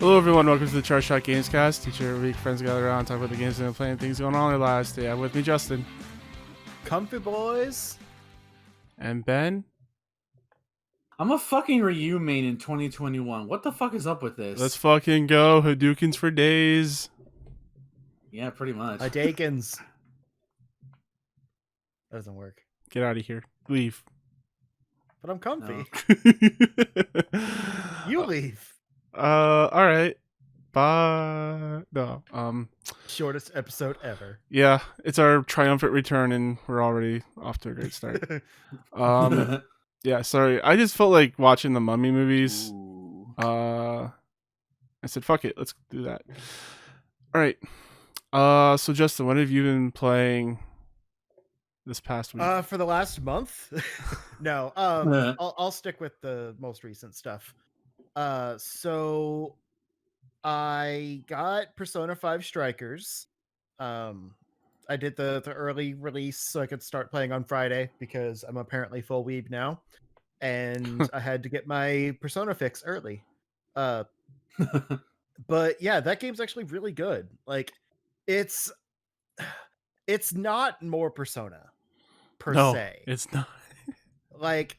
Hello everyone, welcome to the Charged Shot Gamescast. Each every week, friends gather around, talk about the games and playing, things going on in their lives. Today, I have with me Justin. Comfy boys. And Ben. I'm a fucking Ryu main in 2021. What the fuck is up with this? Let's fucking go. Hadoukens for days. Yeah, pretty much. Dakins. That doesn't work. Get out of here. Leave. But I'm comfy. No. You leave. Alright. Bye. No. Shortest episode ever. Yeah, it's our triumphant return and we're already off to a great start. Yeah, sorry. I just felt like watching the Mummy movies. Ooh. I said, fuck it, let's do that. Alright. So Justin, what have you been playing this past week? For the last month? No. I'll stick with the most recent stuff. So I got Persona 5 Strikers. I did the early release so I could start playing on Friday because I'm apparently full weeb now. And I had to get my Persona fix early. But yeah, that game's actually really good. Like, it's not more Persona per se. It's not. Like,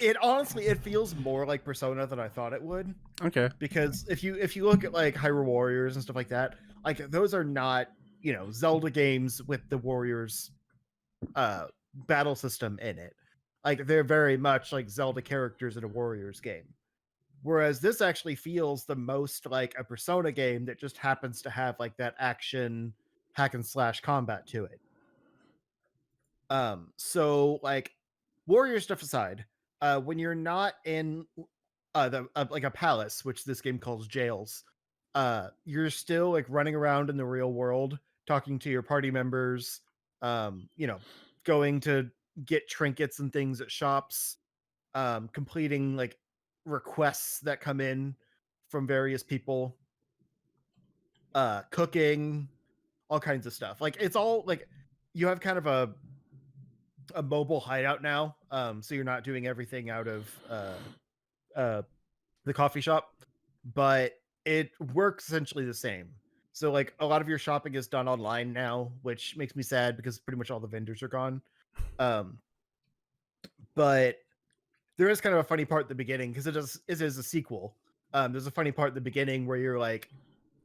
it honestly, it feels more like Persona than I thought it would. Okay. Because if you look at like Hyrule Warriors and stuff like that, like those are not, Zelda games with the Warriors battle system in it. Like, they're very much like Zelda characters in a Warriors game. Whereas this actually feels the most like a Persona game that just happens to have like that action hack and slash combat to it. So like Warrior stuff aside, when you're not in like a palace, which this game calls jails, you're still like running around in the real world, talking to your party members, going to get trinkets and things at shops, completing like requests that come in from various people, cooking, all kinds of stuff. Like, it's all like you have kind of a mobile hideout now, so you're not doing everything out of the coffee shop, but it works essentially the same. So like a lot of your shopping is done online now, which makes me sad because pretty much all the vendors are gone. But there is kind of a funny part at the beginning because it is a sequel. There's a funny part at the beginning where you're like,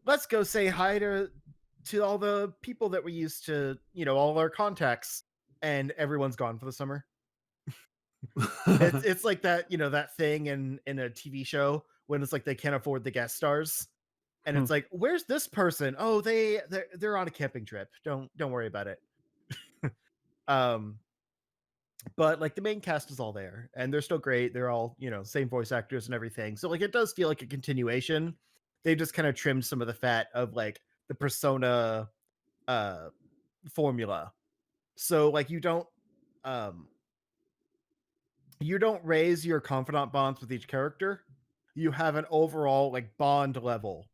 let's go say hi to all the people that we used to, all our contacts, and everyone's gone for the summer. It's like that, that thing in a TV show when it's like they can't afford the guest stars, and it's like, where's this person? Oh, they're on a camping trip. Don't worry about it. But like the main cast is all there, and they're still great. They're all, same voice actors and everything. So like it does feel like a continuation. They just kind of trimmed some of the fat of like the Persona formula. So like you don't raise your confidant bonds with each character. You have an overall like bond level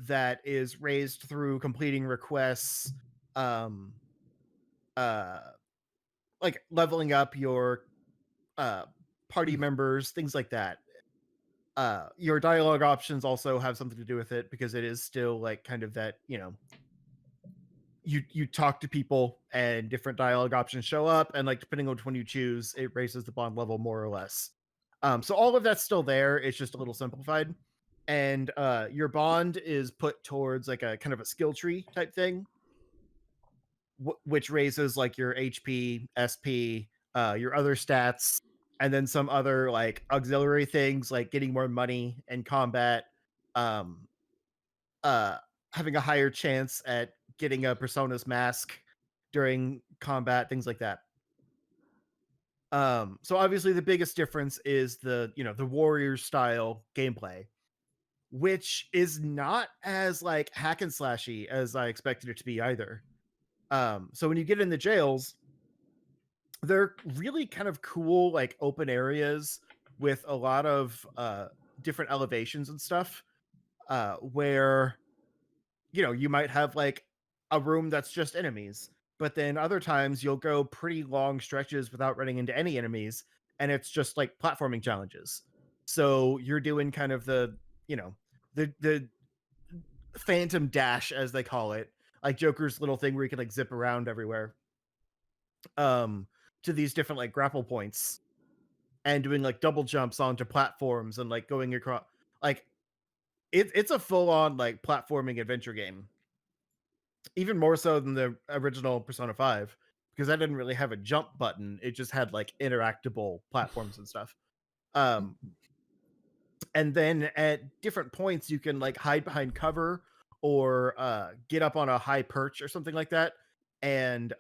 that is raised through completing requests, like leveling up your party members, things like that. Your dialogue options also have something to do with it because it is still like kind of that, you talk to people and different dialogue options show up, and like depending on which one you choose, it raises the bond level more or less. So all of that's still there. It's just a little simplified. And your bond is put towards like a kind of a skill tree type thing, which raises like your HP, SP, your other stats, and then some other like auxiliary things like getting more money and combat, having a higher chance at getting a Persona's mask during combat, things like that. So obviously the biggest difference is the warrior style gameplay, which is not as like hack and slashy as I expected it to be either. So when you get in the jails, they're really kind of cool, like open areas with a lot of different elevations and stuff, where you might have like a room that's just enemies, but then other times you'll go pretty long stretches without running into any enemies, and it's just like platforming challenges. So you're doing kind of the the phantom dash, as they call it, like Joker's little thing where you can like zip around everywhere, to these different like grapple points and doing like double jumps onto platforms and like going across. Like it's a full on like platforming adventure game, even more so than the original Persona 5, because I didn't really have a jump button. It just had like interactable platforms and stuff. And then at different points you can like hide behind cover or get up on a high perch or something like that. And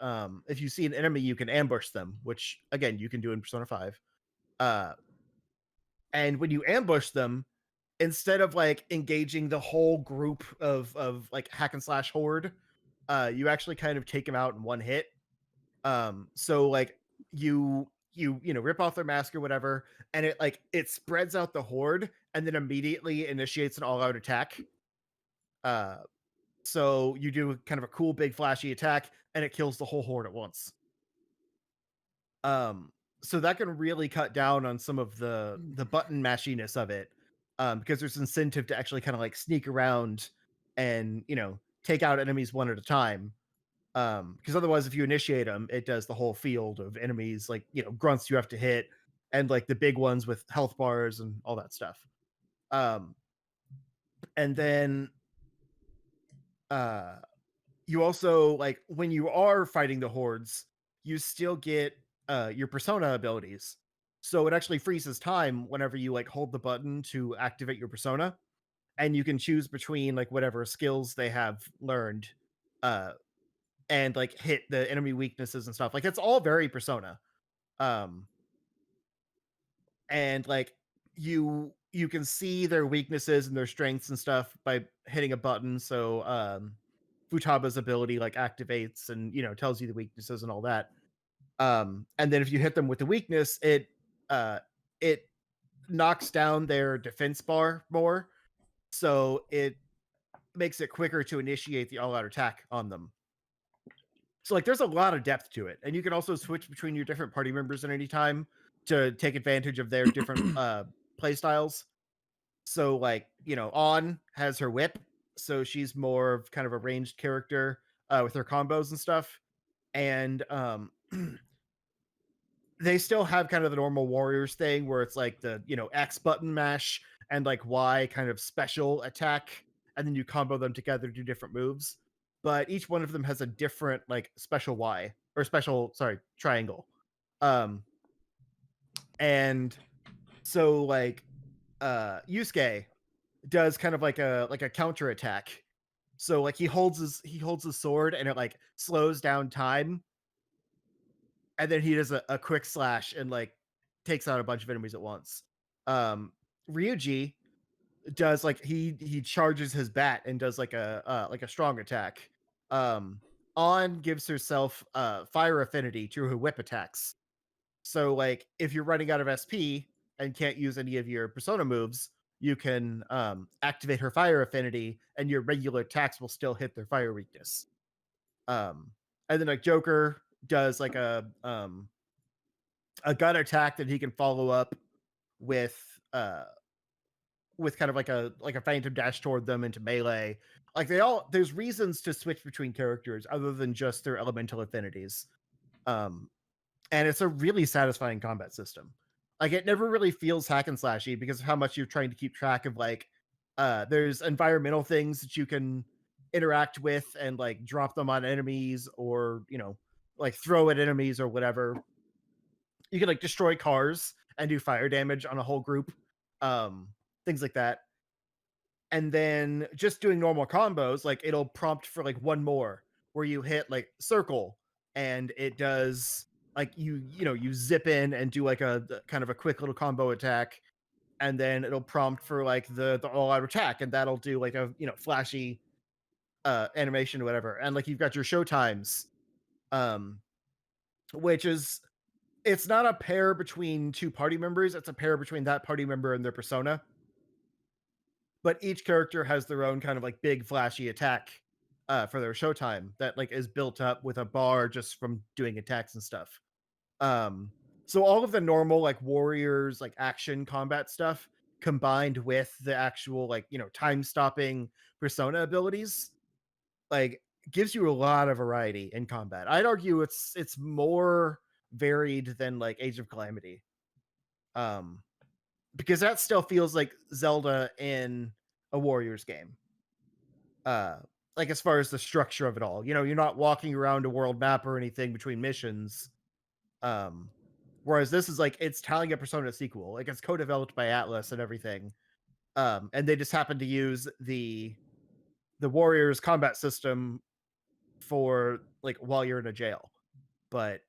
if you see an enemy, you can ambush them, which again you can do in Persona 5. And when you ambush them, instead of like engaging the whole group of like hack and slash horde, you actually kind of take them out in one hit. So like you know, rip off their mask or whatever, and it spreads out the horde and then immediately initiates an all-out attack. So you do kind of a cool big flashy attack and it kills the whole horde at once. So that can really cut down on some of the button mashiness of it, because there's incentive to actually kind of like sneak around and, you know, take out enemies one at a time. Because otherwise, if you initiate them, it does the whole field of enemies, like, you know, grunts you have to hit, and like the big ones with health bars and all that stuff. And then you also, like, when you are fighting the hordes, you still get your persona abilities. So it actually freezes time whenever you like hold the button to activate your persona, and you can choose between like whatever skills they have learned, and like hit the enemy weaknesses and stuff. Like it's all very Persona. And like you can see their weaknesses and their strengths and stuff by hitting a button. So Futaba's ability like activates and, you know, tells you the weaknesses and all that. And then if you hit them with the weakness, it knocks down their defense bar more. So it makes it quicker to initiate the all-out attack on them. So like there's a lot of depth to it, and you can also switch between your different party members at any time to take advantage of their different play styles. So like, you know, On has her whip, so she's more of kind of a ranged character with her combos and stuff. And they still have kind of the normal warriors thing where it's like the, you know, X button mash and like Y kind of special attack, and then you combo them together to do different moves. But each one of them has a different like special Y or special, sorry, triangle. And so like Yusuke does kind of like a counter attack. So like he holds his sword and it like slows down time, and then he does a quick slash and like takes out a bunch of enemies at once. Ryuji does like he charges his bat and does like a strong attack. On gives herself fire affinity to her whip attacks. So like if you're running out of SP and can't use any of your persona moves, you can activate her fire affinity and your regular attacks will still hit their fire weakness. And then like Joker does like a gun attack that he can follow up with kind of like a phantom dash toward them into melee. Like there's reasons to switch between characters other than just their elemental affinities. And it's a really satisfying combat system. Like it never really feels hack and slashy because of how much you're trying to keep track of like there's environmental things that you can interact with and like drop them on enemies, or, you know, like throw at enemies or whatever. You can like destroy cars and do fire damage on a whole group. Things like that. And then just doing normal combos, like it'll prompt for like one more where you hit like circle and it does like you know, you zip in and do like a kind of a quick little combo attack, and then it'll prompt for like the all out attack, and that'll do like a, you know, flashy animation or whatever. And like you've got your show times, which is, it's not a pair between two party members, it's a pair between that party member and their persona. But each character has their own kind of like big flashy attack for their showtime that like is built up with a bar just from doing attacks and stuff. So all of the normal like warriors like action combat stuff combined with the actual like, you know, time stopping persona abilities, like gives you a lot of variety in combat. I'd argue it's more varied than like Age of Calamity. Because that still feels like Zelda in a Warriors game. Like as far as the structure of it all, you know, you're not walking around a world map or anything between missions. Whereas this is like it's telling a Persona sequel, like it's co-developed by Atlas and everything. And they just happen to use the Warriors combat system for like while you're in a jail. But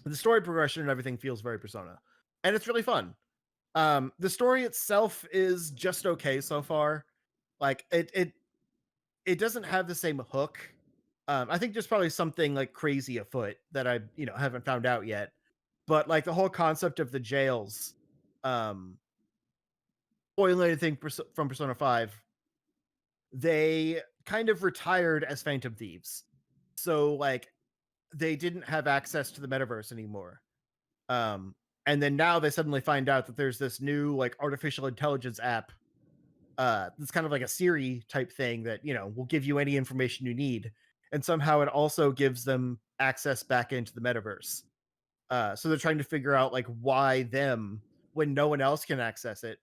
the story progression and everything feels very Persona. And it's really fun. The story itself is just okay so far. Like it doesn't have the same hook. I think there's probably something like crazy afoot that I, you know, haven't found out yet. But like the whole concept of the jails, spoiling anything from Persona 5, they kind of retired as Phantom Thieves. So like they didn't have access to the metaverse anymore. And then now they suddenly find out that there's this new like artificial intelligence app. It's kind of like a Siri type thing that, you know, will give you any information you need. And somehow it also gives them access back into the metaverse. So they're trying to figure out like why them when no one else can access it.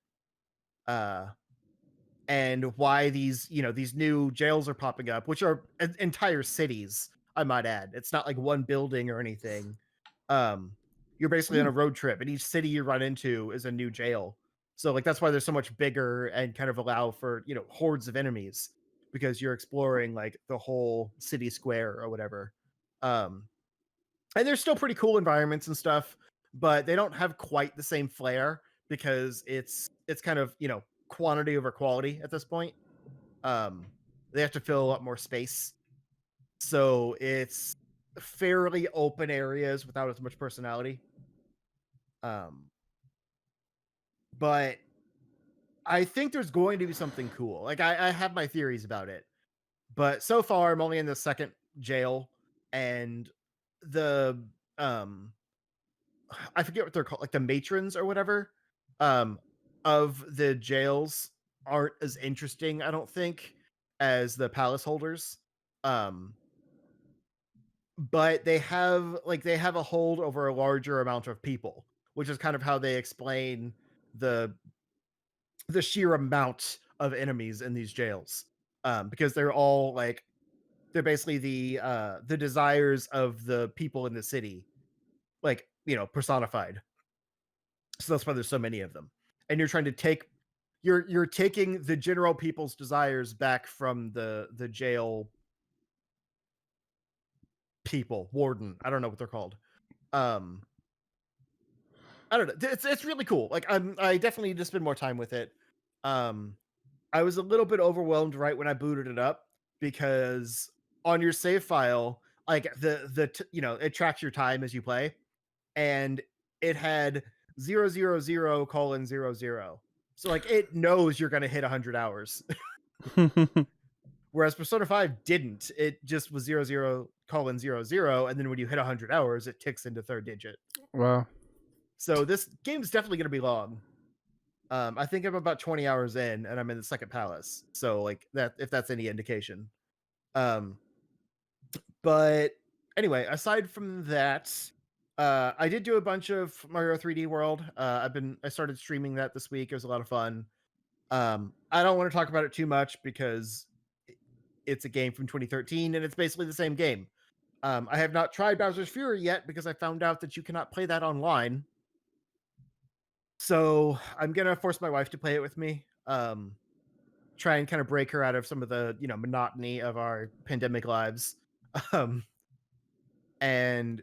And why these, you know, these new jails are popping up, which are entire cities, I might add. It's not like one building or anything. You're basically on a road trip, and each city you run into is a new jail. So like that's why they're so much bigger and kind of allow for, you know, hordes of enemies because you're exploring like the whole city square or whatever. And there's still pretty cool environments and stuff, but they don't have quite the same flair because it's kind of, you know, quantity over quality at this point. They have to fill a lot more space. So it's fairly open areas without as much personality. But I think there's going to be something cool. Like I have my theories about it, but so far I'm only in the second jail, and the I forget what they're called, like the matrons or whatever, of the jails aren't as interesting, I don't think, as the palace holders. But they have a hold over a larger amount of people, which is kind of how they explain the sheer amount of enemies in these jails. Because they're all like they're basically the desires of the people in the city, like, you know, personified. So that's why there's so many of them. And you're trying to take you're taking the general people's desires back from the jail people, warden. I don't know what they're called. I don't know. It's really cool. Like I definitely need to spend more time with it. I was a little bit overwhelmed right when I booted it up because on your save file, like you know, it tracks your time as you play, and it had 000:00. So like it knows you're gonna hit 100 hours. Whereas Persona 5 didn't. It just was 00:00, and then when you hit 100 hours, it ticks into third digit. Wow. So this game's definitely gonna be long. I think I'm about 20 hours in, and I'm in the second palace. So like that, if that's any indication. But anyway, aside from that, I did do a bunch of Mario 3D World. I started streaming that this week. It was a lot of fun. I don't want to talk about it too much because it's a game from 2013 and it's basically the same game. I have not tried Bowser's Fury yet because I found out that you cannot play that online. So I'm gonna force my wife to play it with me. Try and kind of break her out of some of the, you know, monotony of our pandemic lives. And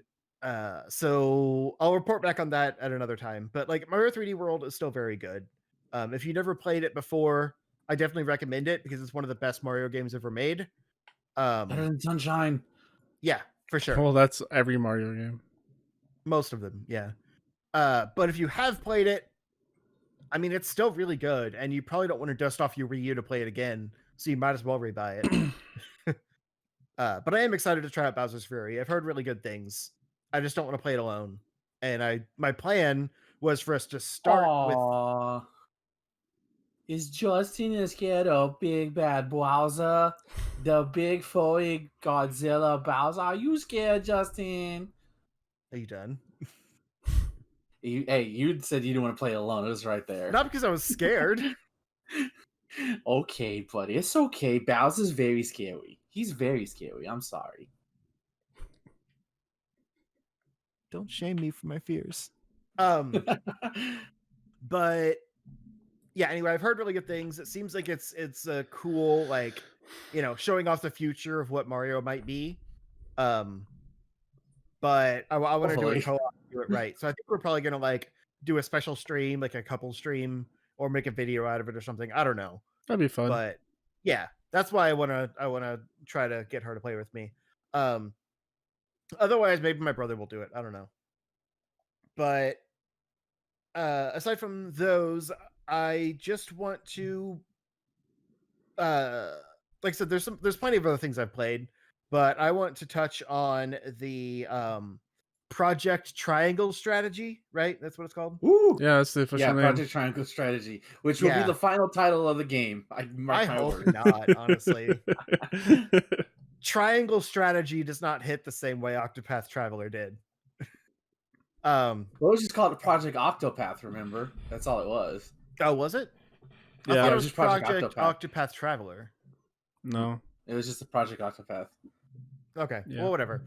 so I'll report back on that at another time. But like Mario 3D World is still very good. If you never played it before, I definitely recommend it because it's one of the best Mario games ever made. Better than Sunshine. Yeah, for sure. Well, that's every Mario game. Most of them, yeah. But if you have played it, I mean, it's still really good, and you probably don't want to dust off your Wii U to play it again, so you might as well rebuy it. But I am excited to try out Bowser's Fury. I've heard really good things. I just don't want to play it alone. And my plan was for us to start with Is Justin scared of big bad Bowser? The big furry Godzilla Bowser? Are you scared, Justin? Are you done? Hey, you said you didn't want to play alone. It was right there. Not because I was scared. Okay, buddy. It's okay. Bowser's very scary. He's very scary. I'm sorry. Don't shame me for my fears. But yeah, anyway, I've heard really good things. It seems like it's a cool, like, showing off the future of what Mario might be. But I want to do it co-op, do it right. So I think we're probably gonna like do a special stream, like a couple stream, or make a video out of it or something. I don't know. That'd be fun. But yeah, that's why I wanna try to get her to play with me. Otherwise, maybe my brother will do it. I don't know. But aside from those, I just want to like I said, there's plenty of other things I've played, but I want to touch on the Project Triangle Strategy, right? That's what it's called. Ooh. Yeah, that's the official name. Project Triangle Strategy, which will be the final title of the game. I hope not, honestly. Triangle Strategy does not hit the same way Octopath Traveler did. Well, it was just called Project Octopath, remember? That's all it was. Oh, was it? Yeah, I thought it was just Project Octopath Traveler. No. It was just the Project Octopath. Okay. Yeah. Well, whatever.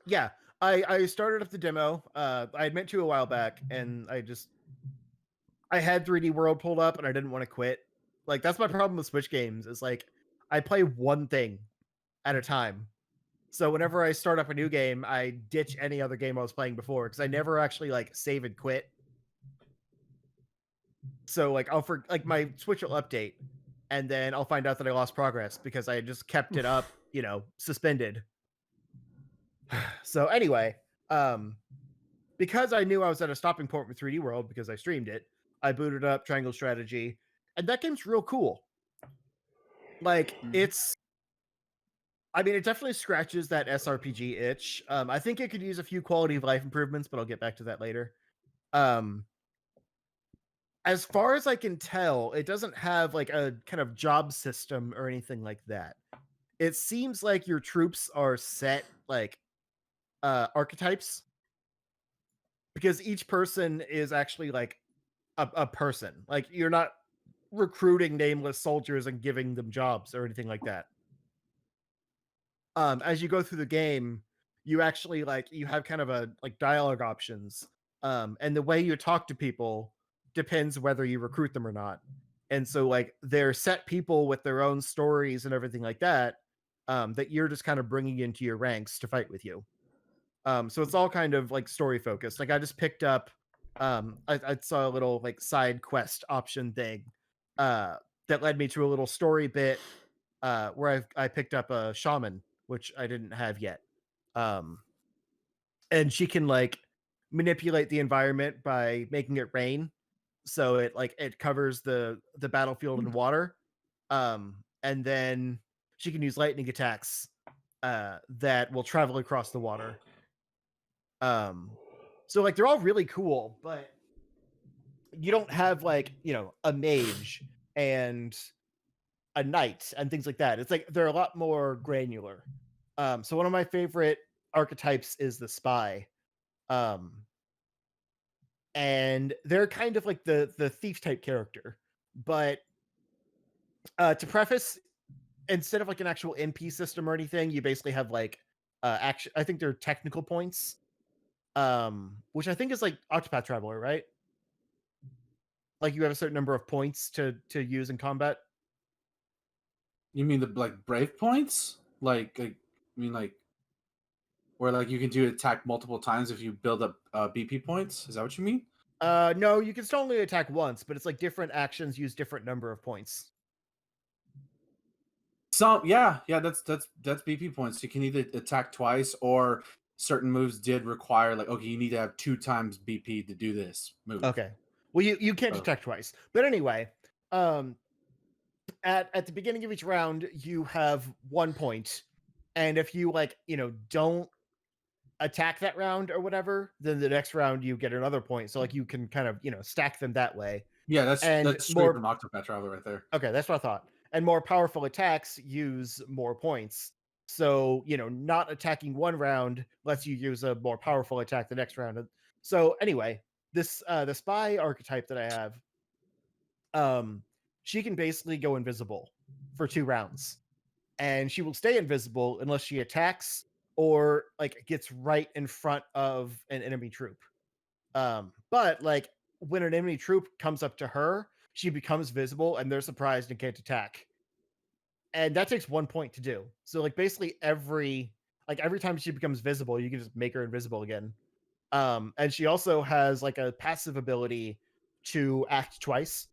Yeah, I started up the demo. I had meant to a while back, and I had 3D World pulled up, and I didn't want to quit. Like, that's my problem with Switch games, is like I play one thing at a time. So whenever I start up a new game, I ditch any other game I was playing before, because I never actually like save and quit. So like my Switch will update, and then I'll find out that I lost progress because I just kept it up, suspended. So anyway, because I knew I was at a stopping point with 3D World because I streamed it, I booted up Triangle Strategy, and that game's real cool. Like, it definitely scratches that SRPG itch. I think it could use a few quality of life improvements, but I'll get back to that later. As far as I can tell, it doesn't have like a kind of job system or anything like that. It seems like your troops are set like archetypes, because each person is actually like a person. Like, you're not recruiting nameless soldiers and giving them jobs or anything like that. As you go through the game, you actually you have kind of a like dialogue options, and the way you talk to people depends whether you recruit them or not. And so like they're set people with their own stories and everything like that, that you're just kind of bringing into your ranks to fight with you. So it's all kind of like story focused. Like, I just picked up, I saw a little like side quest option thing that led me to a little story bit where I picked up a shaman, which I didn't have yet. And she can like manipulate the environment by making it rain, so it covers the battlefield in water. And then she can use lightning attacks that will travel across the water. So like they're all really cool, but you don't have like, a mage and a knight and things like that. It's like they're a lot more granular. So one of my favorite archetypes is the spy. And they're kind of like the thief type character. But to preface, instead of like an actual MP system or anything, you basically have like action. I think they're technical points, which I think is like Octopath Traveler, right? Like, you have a certain number of points to use in combat. You mean the like brave points? Like where like you can do attack multiple times if you build up BP points? Is that what you mean? No, you can still only attack once, but it's like different actions use different number of points. That's BP points. You can either attack twice, or certain moves did require like, okay, you need to have 2 times BP to do this move. Okay. Well, you can't attack twice. But anyway, at the beginning of each round, you have 1 point. And if you don't attack that round or whatever, then the next round you get another point. So like you can kind of, stack them that way. Yeah, And that's straight from Octopath Traveler right there. Okay, that's what I thought. And more powerful attacks use more points. So, not attacking one round lets you use a more powerful attack the next round. So anyway, the spy archetype that I have, she can basically go invisible for 2 rounds. And she will stay invisible unless she attacks or like gets right in front of an enemy troop. But like when an enemy troop comes up to her, she becomes visible and they're surprised and can't attack. And that takes 1 point to do. So like basically every time she becomes visible, you can just make her invisible again. And she also has like a passive ability to act twice.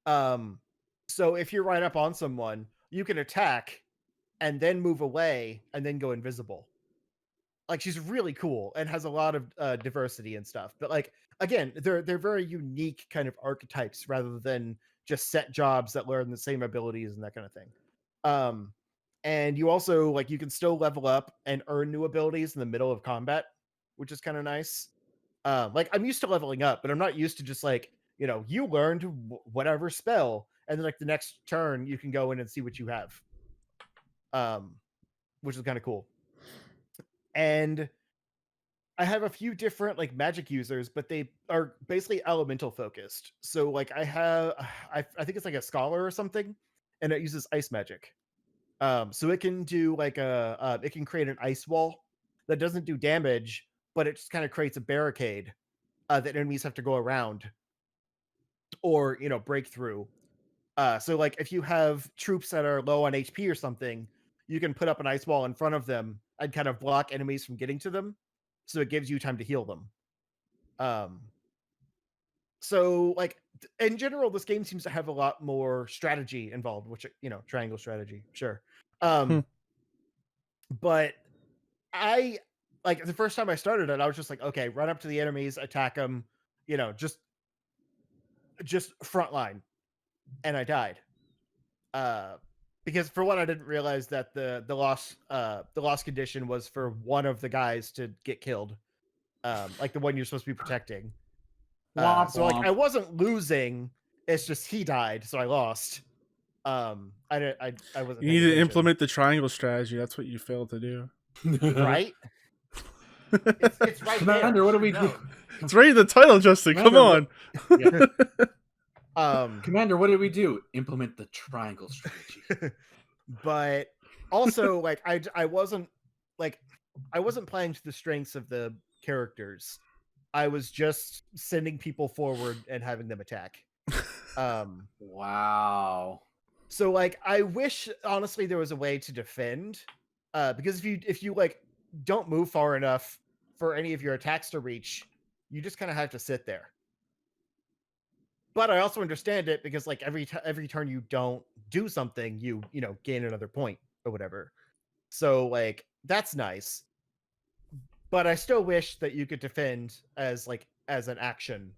So if you're right up on someone, you can attack and then move away and then go invisible. Like she's really cool and has a lot of diversity and stuff. But like again, they're very unique kind of archetypes rather than just set jobs that learn the same abilities and that kind of thing. And you also like you can still level up and earn new abilities in the middle of combat, which is kind of nice. Like I'm used to leveling up, but I'm not used to just like you learned whatever spell, and then like the next turn you can go in and see what you have. Which is kind of cool. And I have a few different like magic users, but they are basically elemental focused. So like I have, I think it's like a scholar or something, and it uses ice magic. So it can do like it can create an ice wall that doesn't do damage, but it just kind of creates a barricade that enemies have to go around or break through. So like if you have troops that are low on HP or something, you can put up an ice wall in front of them and kind of block enemies from getting to them. So it gives you time to heal them. So like in general, this game seems to have a lot more strategy involved, which triangle strategy, sure. But I like the first time I started it, I was just like, okay, run up to the enemies, attack them, just frontline, and I died. Because for one, I didn't realize that the loss condition was for one of the guys to get killed, like the one you're supposed to be protecting. So like I wasn't losing; it's just he died, so I lost. I wasn't. You need to implement the triangle strategy. That's what you failed to do. Right? It's right Commander, there. what do we do? It's right in the title, Justin. Commander, come on. Commander, what did we do? Implement the triangle strategy. But also, like I wasn't playing to the strengths of the characters. I was just sending people forward and having them attack. Wow. So like I wish honestly there was a way to defend, because if you like don't move far enough for any of your attacks to reach, you just kind of have to sit there. But I also understand it because like every turn you don't do something, you gain another point or whatever. So like that's nice. But I still wish that you could defend as an action,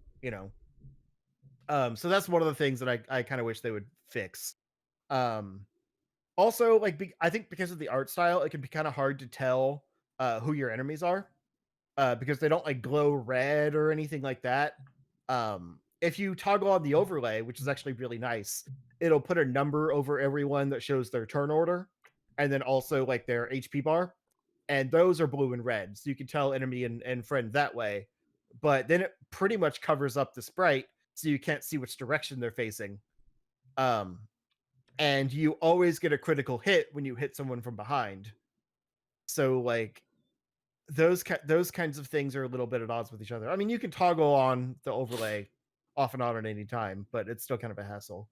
So that's one of the things that I kind of wish they would fix. Also, like I think because of the art style, it can be kind of hard to tell who your enemies are, because they don't like glow red or anything like that. If you toggle on the overlay, which is actually really nice, it'll put a number over everyone that shows their turn order, and then also like their HP bar, and those are blue and red, so you can tell enemy and friend that way. But then it pretty much covers up the sprite, so you can't see which direction they're facing. And you always get a critical hit when you hit someone from behind. So like those kinds of things are a little bit at odds with each other. I mean, you can toggle on the overlay off and on at any time, but it's still kind of a hassle.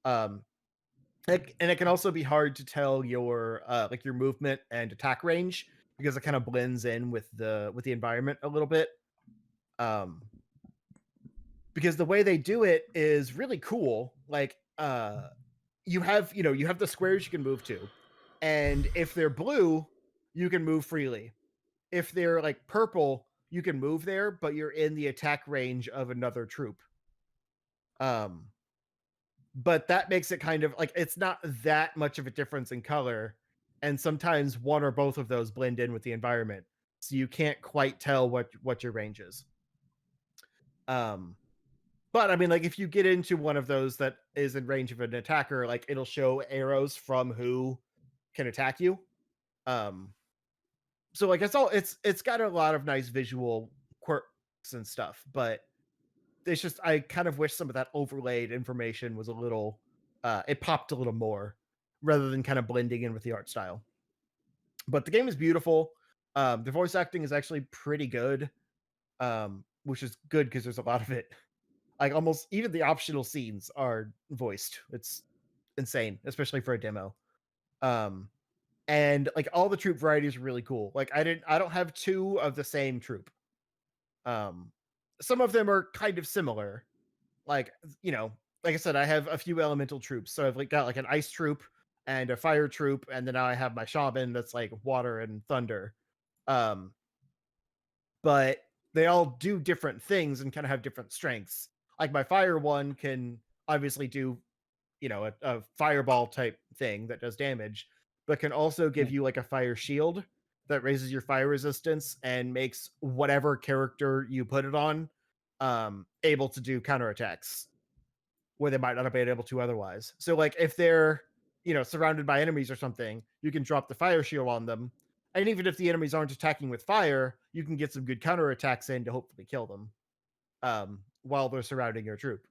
And it can also be hard to tell your like your movement and attack range because it kind of blends in with the environment a little bit. Because the way they do it is really cool. Like you have the squares you can move to, and if they're blue, you can move freely. If they're like purple, you can move there, but you're in the attack range of another troop. But that makes it kind of like it's not that much of a difference in color, and sometimes one or both of those blend in with the environment, so you can't quite tell what your range is. But But I mean, like if you get into one of those that is in range of an attacker, like it'll show arrows from who can attack you. Um, so like it's got a lot of nice visual quirks and stuff, but it's just I kind of wish some of that overlaid information was a little it popped a little more rather than kind of blending in with the art style. But the game is beautiful. The voice acting is actually pretty good, which is good because there's a lot of it. Like almost even the optional scenes are voiced. It's insane, especially for a demo. Um, and like all the troop varieties are really cool. Like I don't have two of the same troop. Um, some of them are kind of similar. Like like I said, I have a few elemental troops. So I've like got like an ice troop and a fire troop, and then now I have my shaman that's like water and thunder. Um, but they all do different things and kind of have different strengths. Like my fire one can obviously do, a fireball type thing that does damage, but can also give you like a fire shield that raises your fire resistance and makes whatever character you put it on able to do counterattacks where they might not have been able to otherwise. So like if they're, surrounded by enemies or something, you can drop the fire shield on them. And even if the enemies aren't attacking with fire, you can get some good counterattacks in to hopefully kill them while they're surrounding your troop.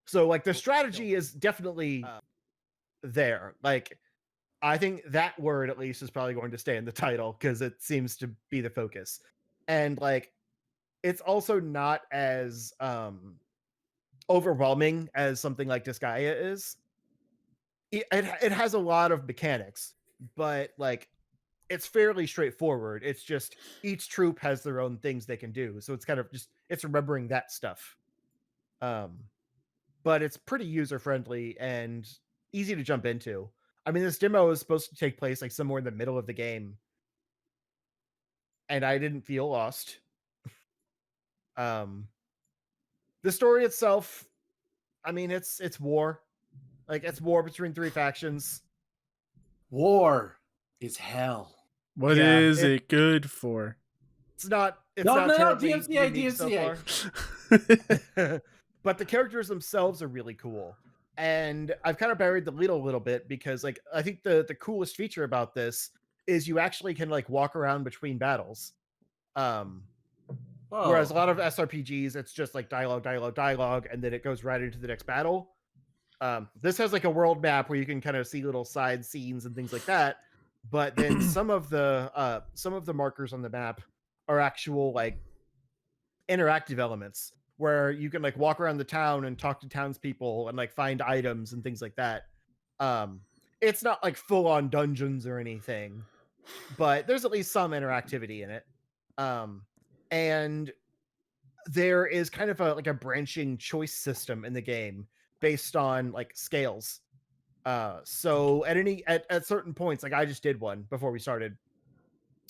So like the strategy is definitely there. Like I think that word at least is probably going to stay in the title because it seems to be the focus. And like it's also not as overwhelming as something like Disgaea is. It has a lot of mechanics, but like it's fairly straightforward. It's just each troop has their own things they can do. So it's kind of just it's remembering that stuff. But it's pretty user friendly and easy to jump into. I mean, this demo is supposed to take place like somewhere in the middle of the game, and I didn't feel lost. The story itself, I mean, it's war. Like it's war between three factions. War is hell. What is it good for? It's not. It's no, not no, terribly DMCA, unique DMCA. so far. But the characters themselves are really cool. And I've kind of buried the lead a little bit because like I think the coolest feature about this is you actually can like walk around between battles. Whereas a lot of SRPGs, it's just like dialogue, and then it goes right into the next battle. This has like a world map where you can kind of see little side scenes and things like that. But then some of the markers on the map are actual like interactive elements where you can like walk around the town and talk to townspeople and like find items and things like that. It's not like full on dungeons or anything, but there's at least some interactivity in it. And there is kind of like a branching choice system in the game based on like scales. So at certain points, like I just did one before we started.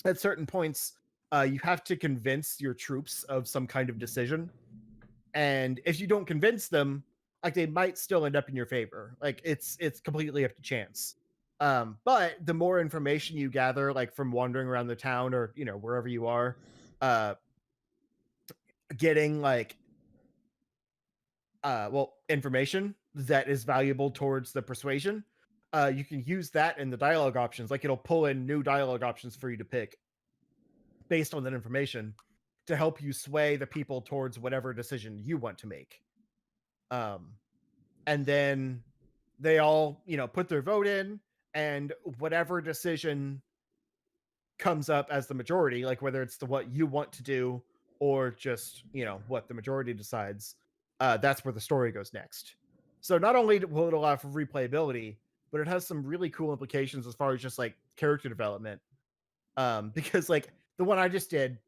At certain points, you have to convince your troops of some kind of decision. And if you don't convince them, like they might still end up in your favor. Like it's completely up to chance. But the more information you gather, like from wandering around the town or wherever you are, getting like information that is valuable towards the persuasion, you can use that in the dialogue options. Like it'll pull in new dialogue options for you to pick based on that information to help you sway the people towards whatever decision you want to make. And then they all, put their vote in, and whatever decision comes up as the majority, like whether it's what you want to do or just, what the majority decides, that's where the story goes next. So not only will it allow for replayability, but it has some really cool implications as far as just like character development. Because like the one I just did,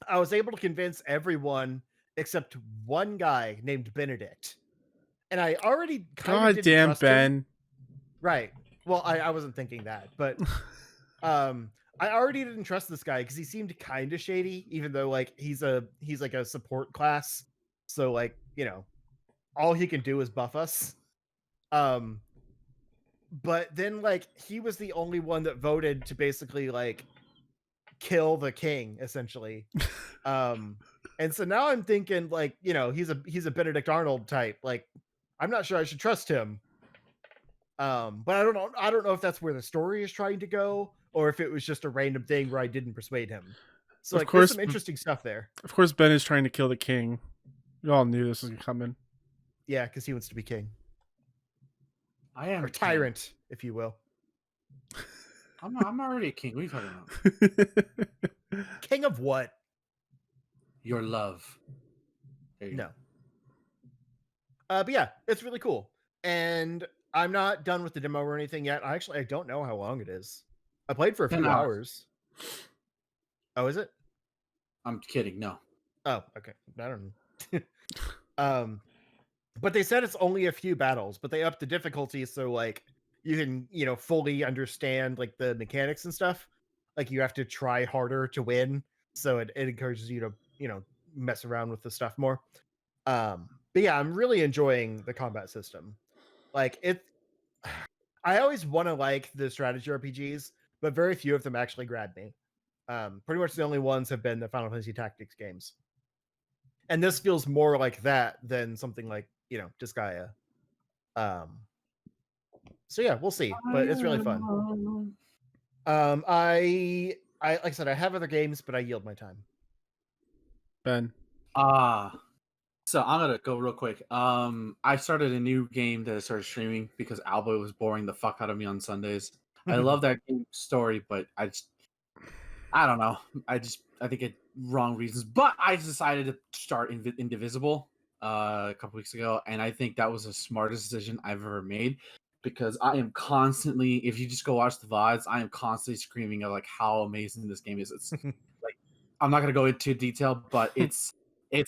I was able to convince everyone except one guy named Benedict. And I already kind of didn't trust Ben. him. Right. Well, I wasn't thinking that, but I already didn't trust this guy because he seemed kind of shady, even though like he's like a support class. So like, all he can do is buff us. But then like he was the only one that voted to basically like kill the king, essentially. And so now I'm thinking, like, he's a Benedict Arnold type. Like, I'm not sure I should trust him. But I don't know if that's where the story is trying to go, or if it was just a random thing where I didn't persuade him. So, Of like, there's course, some interesting stuff there. of course, Ben is trying to kill the king. We all knew this was coming. Yeah, because he wants to be king. I am Or tyrant, if you will. I'm already a king. What are you talking about? King of what? Your love. There you No. But yeah, it's really cool. And I'm not done with the demo or anything yet. I don't know how long it is. I played for a 10 few hours. Oh, is it? I'm kidding. No. Oh, okay. I don't know. But they said it's only a few battles, but they upped the difficulty so like you can, fully understand like the mechanics and stuff. Like you have to try harder to win. So it encourages you to, mess around with the stuff more. But yeah, I'm really enjoying the combat system. Like I always want to like the strategy RPGs, but very few of them actually grab me. Pretty much the only ones have been the Final Fantasy Tactics games. And this feels more like that than something like, Disgaea. So yeah, we'll see, but it's really fun. I like I said, I have other games, but I yield my time. Ben. So I'm gonna go real quick. I started a new game that I started streaming because Alba was boring the fuck out of me on Sundays. I love that game story, but I don't know. I think it wrong reasons. But I decided to start Indivisible a couple weeks ago, and I think that was the smartest decision I've ever made because I am constantly, if you just go watch the VODs, I am constantly screaming of like how amazing this game is. It's like I'm not gonna go into detail, but it's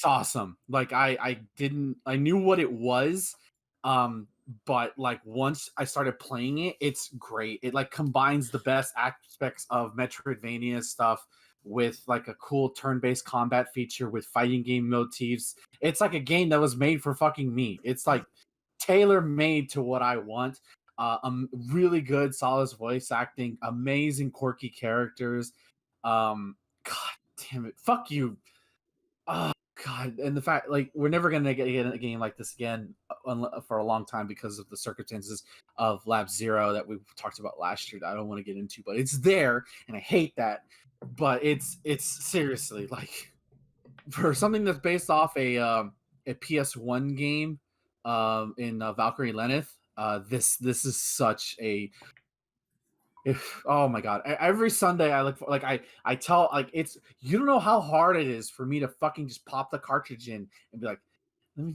awesome. Like I knew what it was, but like once I started playing it, it's great. It like combines the best aspects of Metroidvania stuff with like a cool turn-based combat feature with fighting game motifs. It's like a game that was made for fucking me. It's like tailor-made to what I want. Really good, solid voice acting, amazing quirky characters. God damn it, fuck you. Oh God, and the fact like we're never gonna get a game like this again for a long time because of the circumstances of Lab Zero that we talked about last year that I don't want to get into, but it's there and I hate that. But it's seriously like for something that's based off a PS1 game in Valkyrie Lenneth, this is such a oh my God, every Sunday I look for like I tell like it's you don't know how hard it is for me to fucking just pop the cartridge in and be like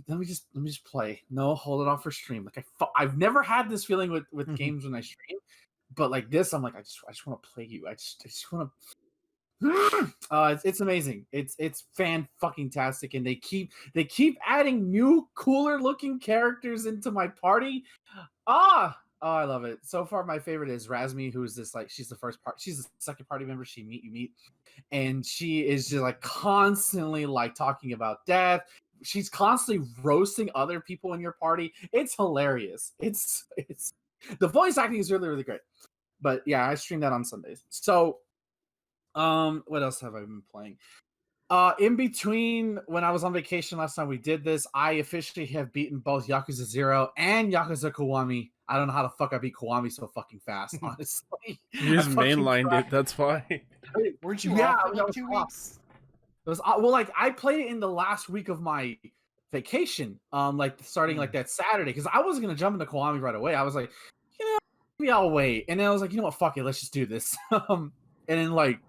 let me just play. No, hold it off for stream. Like I've never had this feeling with games when I stream, but like this I'm like I just want to play you. I just want to it's amazing. It's fan fucking tastic, and they keep adding new cooler looking characters into my party. Oh, I love it. So far, my favorite is Razmi, who is this like she's the second party member you meet, and she is just like constantly like talking about death. She's constantly roasting other people in your party. It's hilarious. It's the voice acting is really really great. But yeah, I stream that on Sundays. So, what else have I been playing? In between when I was on vacation last time we did this, I officially have beaten both Yakuza 0 and Yakuza Kiwami. I don't know how the fuck I beat Kiwami so fucking fast, honestly. You just mainlined it, that's why. Weren't you off for like 2 weeks? It was well, like I played it in the last week of my vacation, like starting like that Saturday, because I wasn't gonna jump into Kiwami right away. I was like, maybe I'll wait, and then I was like, you know what, fuck it, let's just do this. And then like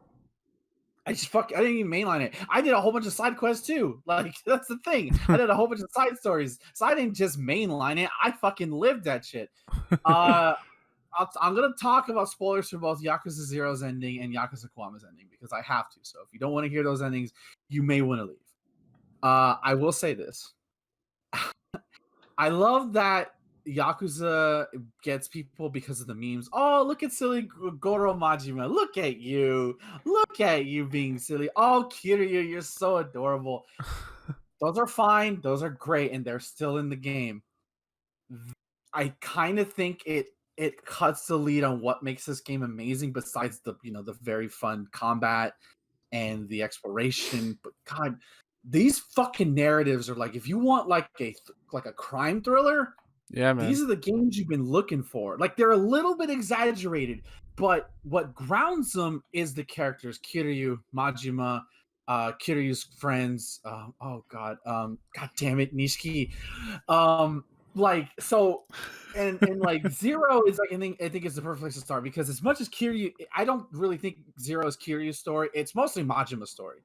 I didn't even mainline it. I did a whole bunch of side quests too. Like that's the thing. I did a whole bunch of side stories, so I didn't just mainline it. I fucking lived that shit. I'm gonna talk about spoilers for both Yakuza Zero's ending and Yakuza Kiwami's ending because I have to. So if you don't want to hear those endings, you may want to leave. I will say this: I love that Yakuza gets people because of the memes. Oh, look at silly Goro Majima. Look at you. Look at you being silly. Oh, Kiryu, you're so adorable. Those are fine. Those are great. And they're still in the game. I kind of think it cuts the lead on what makes this game amazing besides the very fun combat and the exploration. But God, these fucking narratives are like, if you want like a crime thriller, Yeah, man. these are the games you've been looking for. Like, they're a little bit exaggerated, but what grounds them is the characters: Kiryu, Majima, Kiryu's friends. God damn it, Nishiki. Like, so, and like Zero is like, I think it's the perfect place to start, because as much as Kiryu, I don't really think Zero is Kiryu's story. It's mostly Majima's story.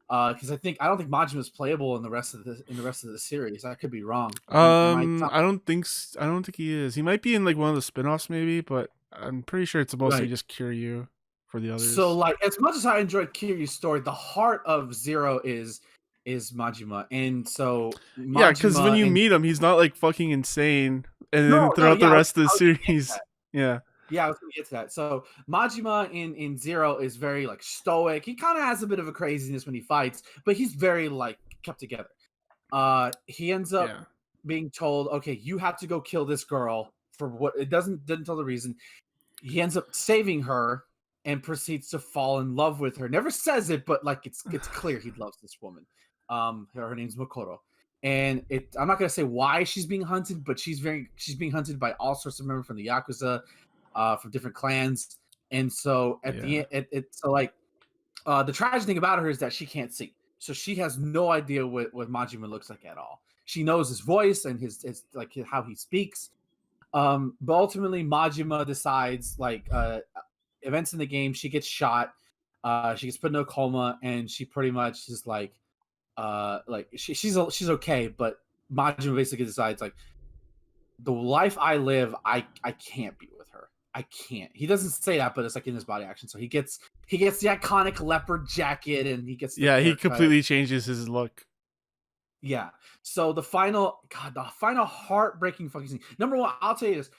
Because I don't think Majima is playable in the rest of the series. I could be wrong. I don't think he is. He might be in like one of the spin-offs maybe, but I'm pretty sure it's mostly Right. just Kiryu for the others. So, like, as much as I enjoyed Kiryu's story, the heart of Zero is Majima, and so Majima, yeah, because when you meet him, he's not like fucking insane, and then throughout the rest of the series, yeah. Yeah, I was gonna get to that. So Majima in Zero is very like stoic. He kind of has a bit of a craziness when he fights, but he's very like kept together. He ends up being told, okay, you have to go kill this girl for what it doesn't tell the reason. He ends up saving her and proceeds to fall in love with her. Never says it, but like it's clear he loves this woman. Her name's Makoto. And I'm not gonna say why she's being hunted, but she's being hunted by all sorts of members from the Yakuza, from different clans. And so at the end, the tragic thing about her is that she can't see, so she has no idea what Majima looks like at all. She knows his voice and his like how he speaks. But ultimately Majima decides, like, events in the game, she gets shot, she gets put in a coma, and she pretty much is like she's okay, but Majima basically decides, like, the life I live, I can't be with her. I can't. He doesn't say that, but it's like in his body action. So he gets the iconic leopard jacket, and he gets he completely changes his look. Yeah. So the final heartbreaking fucking scene. Number one, I'll tell you this: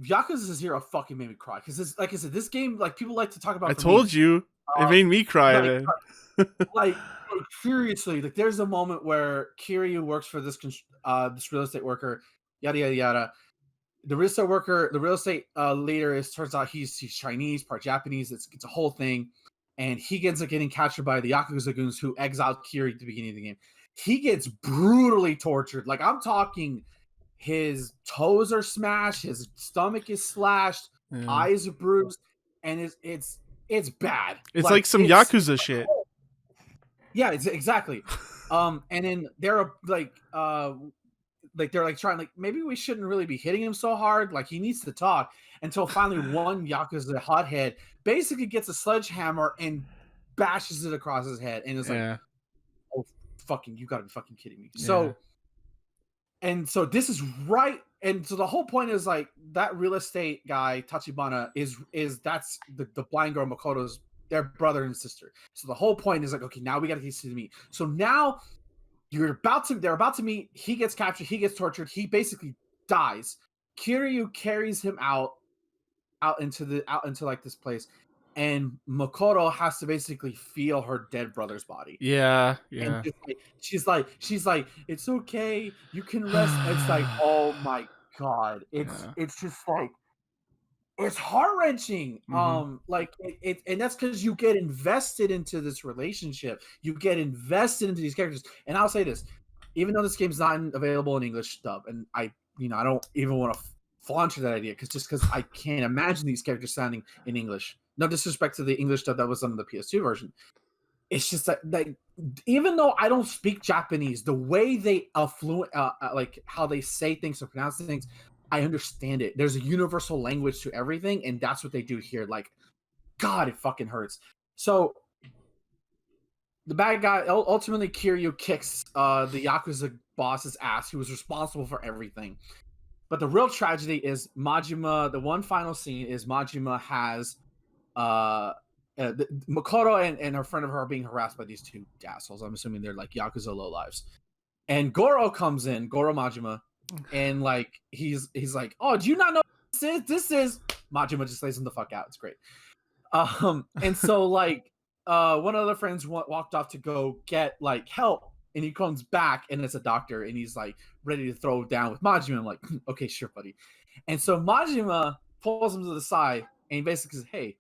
Yakuza 0 fucking made me cry, because, like I said, this game, like, people like to talk about. I told you, it made me cry. Like, like seriously, like, there's a moment where Kiryu works for this real estate worker, yada yada yada. The real estate leader turns out he's Chinese, part Japanese. It's a whole thing, and he ends up getting captured by the Yakuza goons who exiled Kiryu at the beginning of the game. He gets brutally tortured. Like, I'm talking, his toes are smashed, his stomach is slashed, eyes are bruised, and it's bad. It's like some Yakuza shit. Yeah, it's exactly. And then they're like they're like trying, like, maybe we shouldn't really be hitting him so hard. Like, he needs to talk, until finally one Yakuza hothead basically gets a sledgehammer and bashes it across his head, and is like, "Oh, fucking, you gotta be fucking kidding me!" So, and so this is right, and so the whole point is, like, that real estate guy Tachibana is that's the blind girl Makoto's, their brother and sister. So the whole point is, like, okay, now we got to get to meet. So now they're about to meet. He gets captured. He gets tortured. He basically dies. Kiryu carries him out into like this place, and Makoto has to basically feel her dead brother's body. Yeah. And she's like, it's okay, you can rest. It's like, oh my god, it's just like, it's heart-wrenching. Like, and that's because you get invested into this relationship, you get invested into these characters. And I'll say this, even though this game's not available in English dub, and I don't even want to flaunt that idea, because I can't imagine these characters sounding in English. No disrespect to the English dub that was on the PS2 version. It's just that, like, even though I don't speak Japanese, the way they like how they say things or pronounce things, I understand it. There's a universal language to everything, and that's what they do here. Like, God, it fucking hurts. So the bad guy, ultimately, Kiryu kicks the Yakuza boss's ass, who was responsible for everything. But the real tragedy is Majima. The one final scene is Majima has Makoto and her friend of her are being harassed by these two assholes. I'm assuming they're like Yakuza lowlives. And Goro comes in, Goro Majima, and like he's like, "Oh, do you not know this is?" Majima just lays him the fuck out. It's great. And so, like, one of the friends walked off to go get, like, help, and he comes back, and it's a doctor, and he's like ready to throw down with Majima. I'm like, okay, sure, buddy. And so Majima pulls him to the side, and he basically says, "Hey,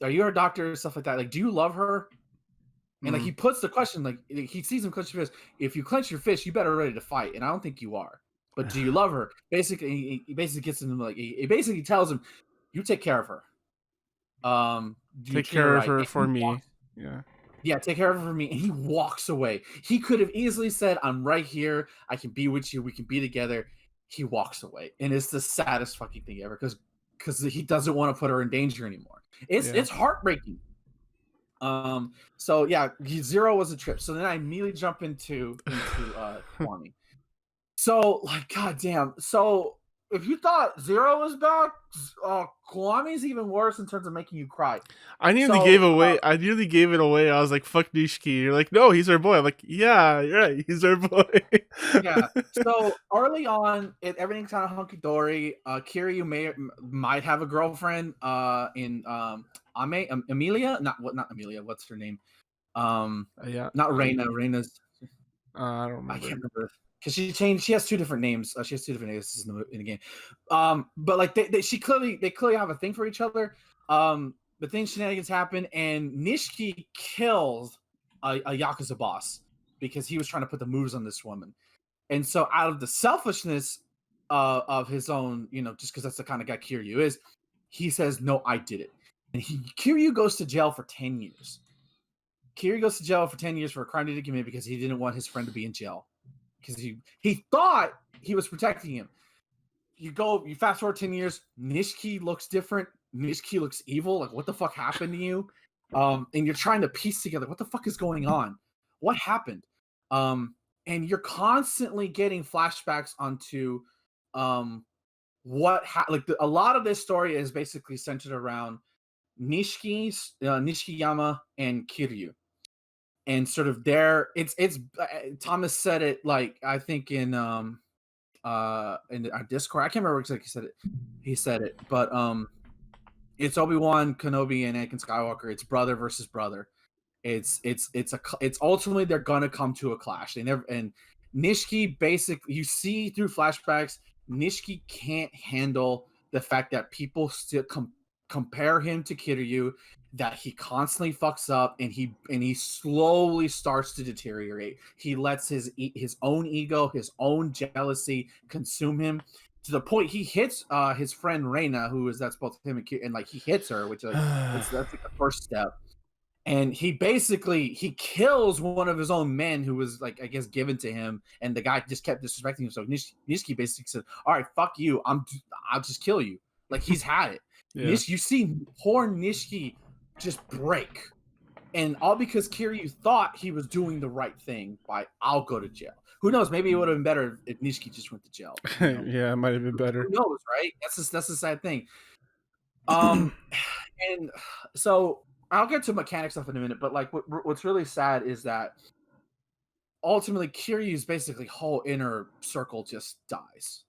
are you her doctor?" Stuff like that. Like, do you love her? And like he puts the question, like he sees him clench your fist. If you clench your fist, you better ready to fight. And I don't think you are. But do you love her? Basically, he basically gets him like he basically tells him, "You take care of her. Do you Take treat her care of right?" her And for he me. walks- Yeah. yeah, take care of her for me. And he walks away. He could have easily said, "I'm right here. I can be with you. We can be together." He walks away, and it's the saddest fucking thing ever because he doesn't want to put her in danger anymore. It's heartbreaking. So yeah, Zero was a trip. So then I immediately jump into Kiwami. So like, goddamn. So if you thought Zero was bad, Kiwami's even worse in terms of making you cry. I nearly gave it away. I was like, "Fuck Nishiki." You're like, "No, he's our boy." I'm like, "Yeah, you're right. He's our boy." Yeah. So early on, everything's kind of hunky dory. Kiryu might have a girlfriend. In Amelia, not Amelia. What's her name? Yeah. Not Reina. Reina's. I don't remember. I can't remember because she changed. She has two different names. She has two different names in the game. But like they clearly have a thing for each other. But then shenanigans happen, and Nishiki kills a Yakuza boss because he was trying to put the moves on this woman. And so, out of the selfishness of his own, just because that's the kind of guy Kiryu is, he says, "No, I did it." And Kiryu goes to jail for 10 years. Kiryu goes to jail for 10 years for a crime he didn't commit because he didn't want his friend to be in jail. Because he thought he was protecting him. You fast forward 10 years, Nishiki looks different. Nishiki looks evil. Like, what the fuck happened to you? And you're trying to piece together, what the fuck is going on? What happened? And you're constantly getting flashbacks onto a lot of this story is basically centered around Nishikiyama and Kiryu, and sort of it's Thomas said it, like, I think in our Discord. I can't remember exactly he said it, but it's Obi-Wan Kenobi and Anakin Skywalker. It's brother versus brother. It's ultimately they're gonna come to a clash. And Nishiki, basically, you see through flashbacks, Nishiki can't handle the fact that people still compare him to Kiryu, that he constantly fucks up, and he slowly starts to deteriorate. He lets his own ego, his own jealousy consume him to the point he hits his friend Reina, that's both him and like he hits her, which that's like the first step. And he kills one of his own men who was, like, I guess, given to him, and the guy just kept disrespecting him. So Nishiki basically said, "All right, fuck you. I'll just kill you." Like, he's had it. Yeah. You see poor Nishiki just break, and all because Kiryu thought he was doing the right thing by, "I'll go to jail." Who knows? Maybe it would have been better if Nishiki just went to jail. Yeah, it might have been better. Who knows, right? That's the sad thing. And so I'll get to mechanic stuff in a minute, but like what's really sad is that ultimately Kiryu's basically whole inner circle just dies.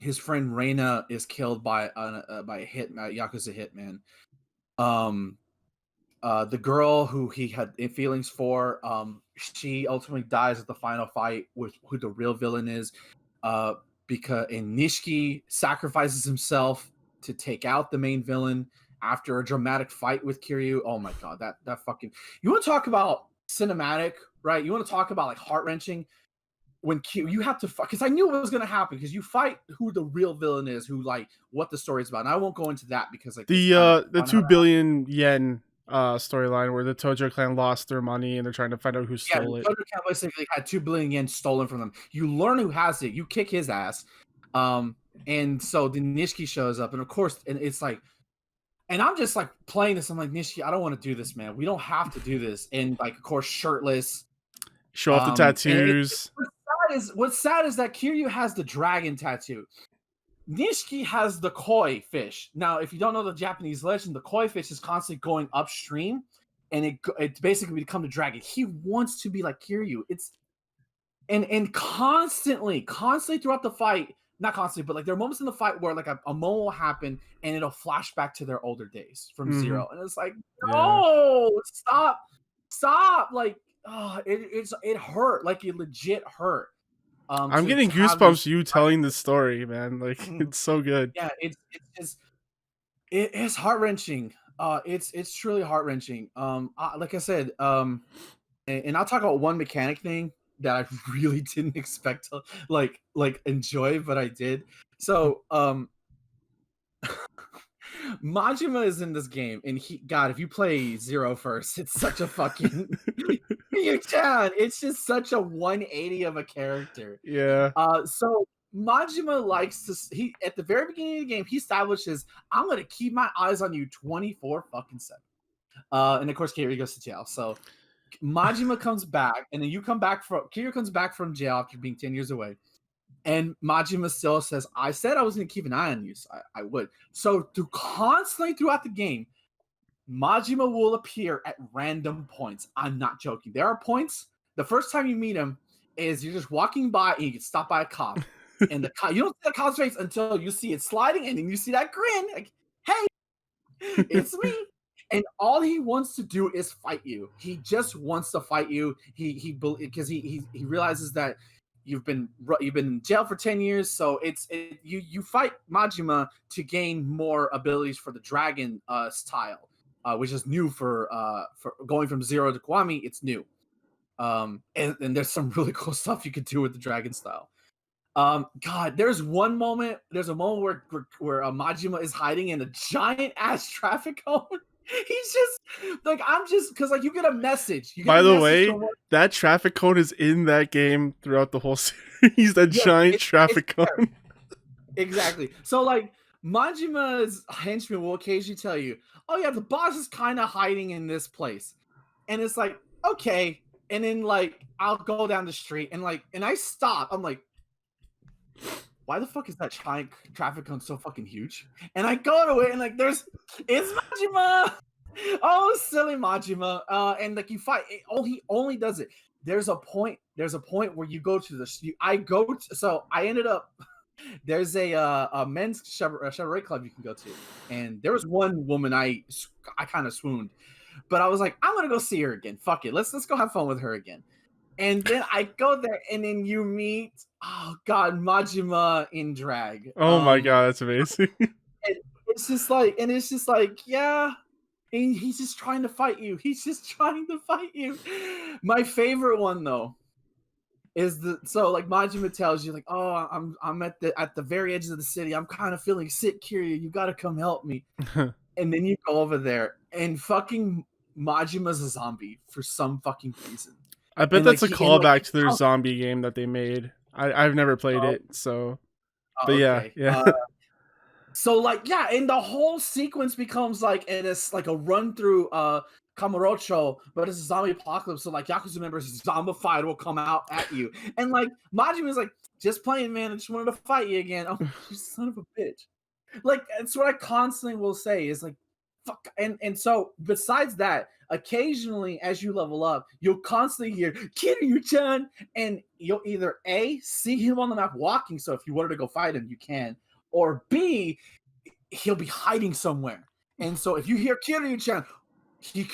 His friend Reina is killed by a Yakuza hitman. The girl who he had feelings for, she ultimately dies at the final fight with who the real villain is. Because Nishiki sacrifices himself to take out the main villain after a dramatic fight with Kiryu. Oh my god, that fucking, you want to talk about cinematic, right? You want to talk about like heart-wrenching, when you have to fight, because I knew it was going to happen, because you fight who the real villain is, who, like, what the story's about, and I won't go into that because, like, the 2 billion yen storyline where the Tojo clan lost their money and they're trying to find out who stole it. The Tojo clan basically had 2 billion yen stolen from them. You learn who has it, you kick his ass, and so the Nishiki shows up, and of course, and it's like, and I'm just like playing this, I'm like, Nishiki, I don't want to do this, man. We don't have to do this. And like, of course, shirtless, show off the tattoos. What's sad is that Kiryu has the dragon tattoo. Nishiki has the koi fish. Now, if you don't know the Japanese legend, the koi fish is constantly going upstream, and it basically become the dragon. He wants to be like Kiryu. It's and constantly throughout the fight, not constantly, but like there are moments in the fight where like a moment will happen and it'll flash back to their older days from Zero, and it's like, no, stop, like, oh, it hurt, like it legit hurt. I'm getting goosebumps you telling the story, man. Like, it's so good. Yeah, it's heart-wrenching. It's truly heart wrenching. Like I said, and I'll talk about one mechanic thing that I really didn't expect to like enjoy, but I did. So, Majima is in this game, and God, if you play Zero first, it's such a fucking it's just such a 180 of a character. Yeah. So Majima likes to he at the very beginning of the game, he establishes, I'm gonna keep my eyes on you 24 fucking 7. And of course Kiryu goes to jail. So Majima comes back, and then Kiryu comes back from jail after being 10 years away. And Majima still says, I said I was going to keep an eye on you. So I would. So constantly throughout the game, Majima will appear at random points. I'm not joking. There are points, the first time you meet him is you're just walking by and you get stopped by a cop. And the cop, you don't see the cop's face until you see it sliding, and then you see that grin. Like, hey, it's me. And all he wants to do is fight you. He just wants to fight you. Because he realizes that you've been in jail for 10 years, so you fight Majima to gain more abilities for the dragon style, which is new for going from Zero to Kiwami. It's new, and there's some really cool stuff you could do with the dragon style. God, there's a moment where Majima is hiding in a giant ass traffic cone. He's just like, I'm just because like you get a message. By the way, that traffic cone is in that game throughout the whole series. That giant traffic cone. Exactly. So like Majima's henchmen will occasionally tell you, "Oh yeah, the boss is kind of hiding in this place," and it's like, okay. And then like I'll go down the street and I stop. I'm like, why the fuck is that giant traffic cone so fucking huge? And I go to it and like it's Majima. Oh, silly Majima. And like you fight. He only does it. There's a point where you go to so I ended up. There's a men's cabaret club you can go to, and there was one woman I kind of swooned, but I was like, I'm gonna go see her again. Fuck it, let's go have fun with her again. And then I go there, and then you meet, oh god, Majima in drag. Oh my god, that's amazing. It's just like, yeah, and he's just trying to fight you. He's just trying to fight you. My favorite one though is like Majima tells you like, oh, I'm at the very edge of the city. I'm kind of feeling sick, Kiryu. You got to come help me. And then you go over there, and fucking Majima's a zombie for some fucking reason. I bet that's a callback to their zombie game that they made. I've never played it, so. But okay. Yeah. So like, yeah, and the whole sequence becomes like, and it's like a run through Kamurocho, but it's a zombie apocalypse. So like Yakuza members zombified will come out at you, and like Majima's like, just playing, man. I just wanted to fight you again. Oh, you son of a bitch! Like it's what I constantly will say is like, fuck. And so besides that, occasionally as you level up, you'll constantly hear Kiryu-chan, and you'll either A, see him on the map walking. So if you wanted to go fight him, you can, or B, he'll be hiding somewhere. And so if you hear Kiryu-chan, he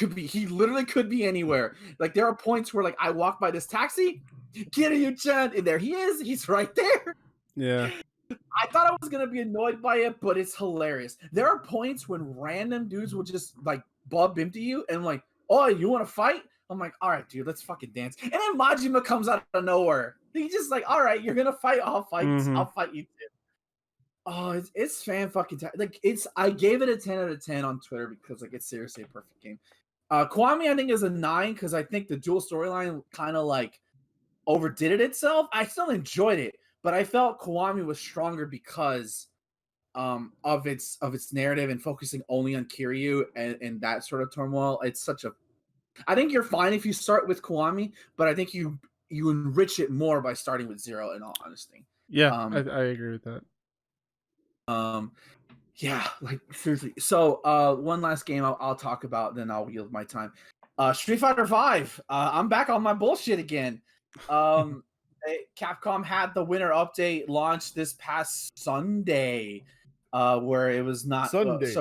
literally could be anywhere. Like there are points where like I walk by this taxi, Kiryu-chan, and there he is. He's right there. Yeah. I thought I was gonna be annoyed by it, but it's hilarious. There are points when random dudes will just like bump into you and like, oh, you want to fight? I'm like, all right, dude, let's fucking dance. And then Majima comes out of nowhere. He's just like, all right, you're gonna fight. I'll fight. Mm-hmm. I'll fight you too. Oh, it's fan fucking like it's. I gave it a 10 out of 10 on Twitter because like it's seriously a perfect game. Kiwami I think is a 9 because I think the dual storyline kind of like overdid it itself. I still enjoyed it, but I felt Kiwami was stronger because of its narrative and focusing only on Kiryu and that sort of turmoil. It's such a. I think you're fine if you start with Kiwami, but I think you enrich it more by starting with Zero. In all honesty, yeah, I agree with that. Yeah, like seriously. So one last game I'll talk about, then I'll yield my time. Street Fighter V. I'm back on my bullshit again. Capcom had the winter update launched this past Sunday, where it was not Sunday.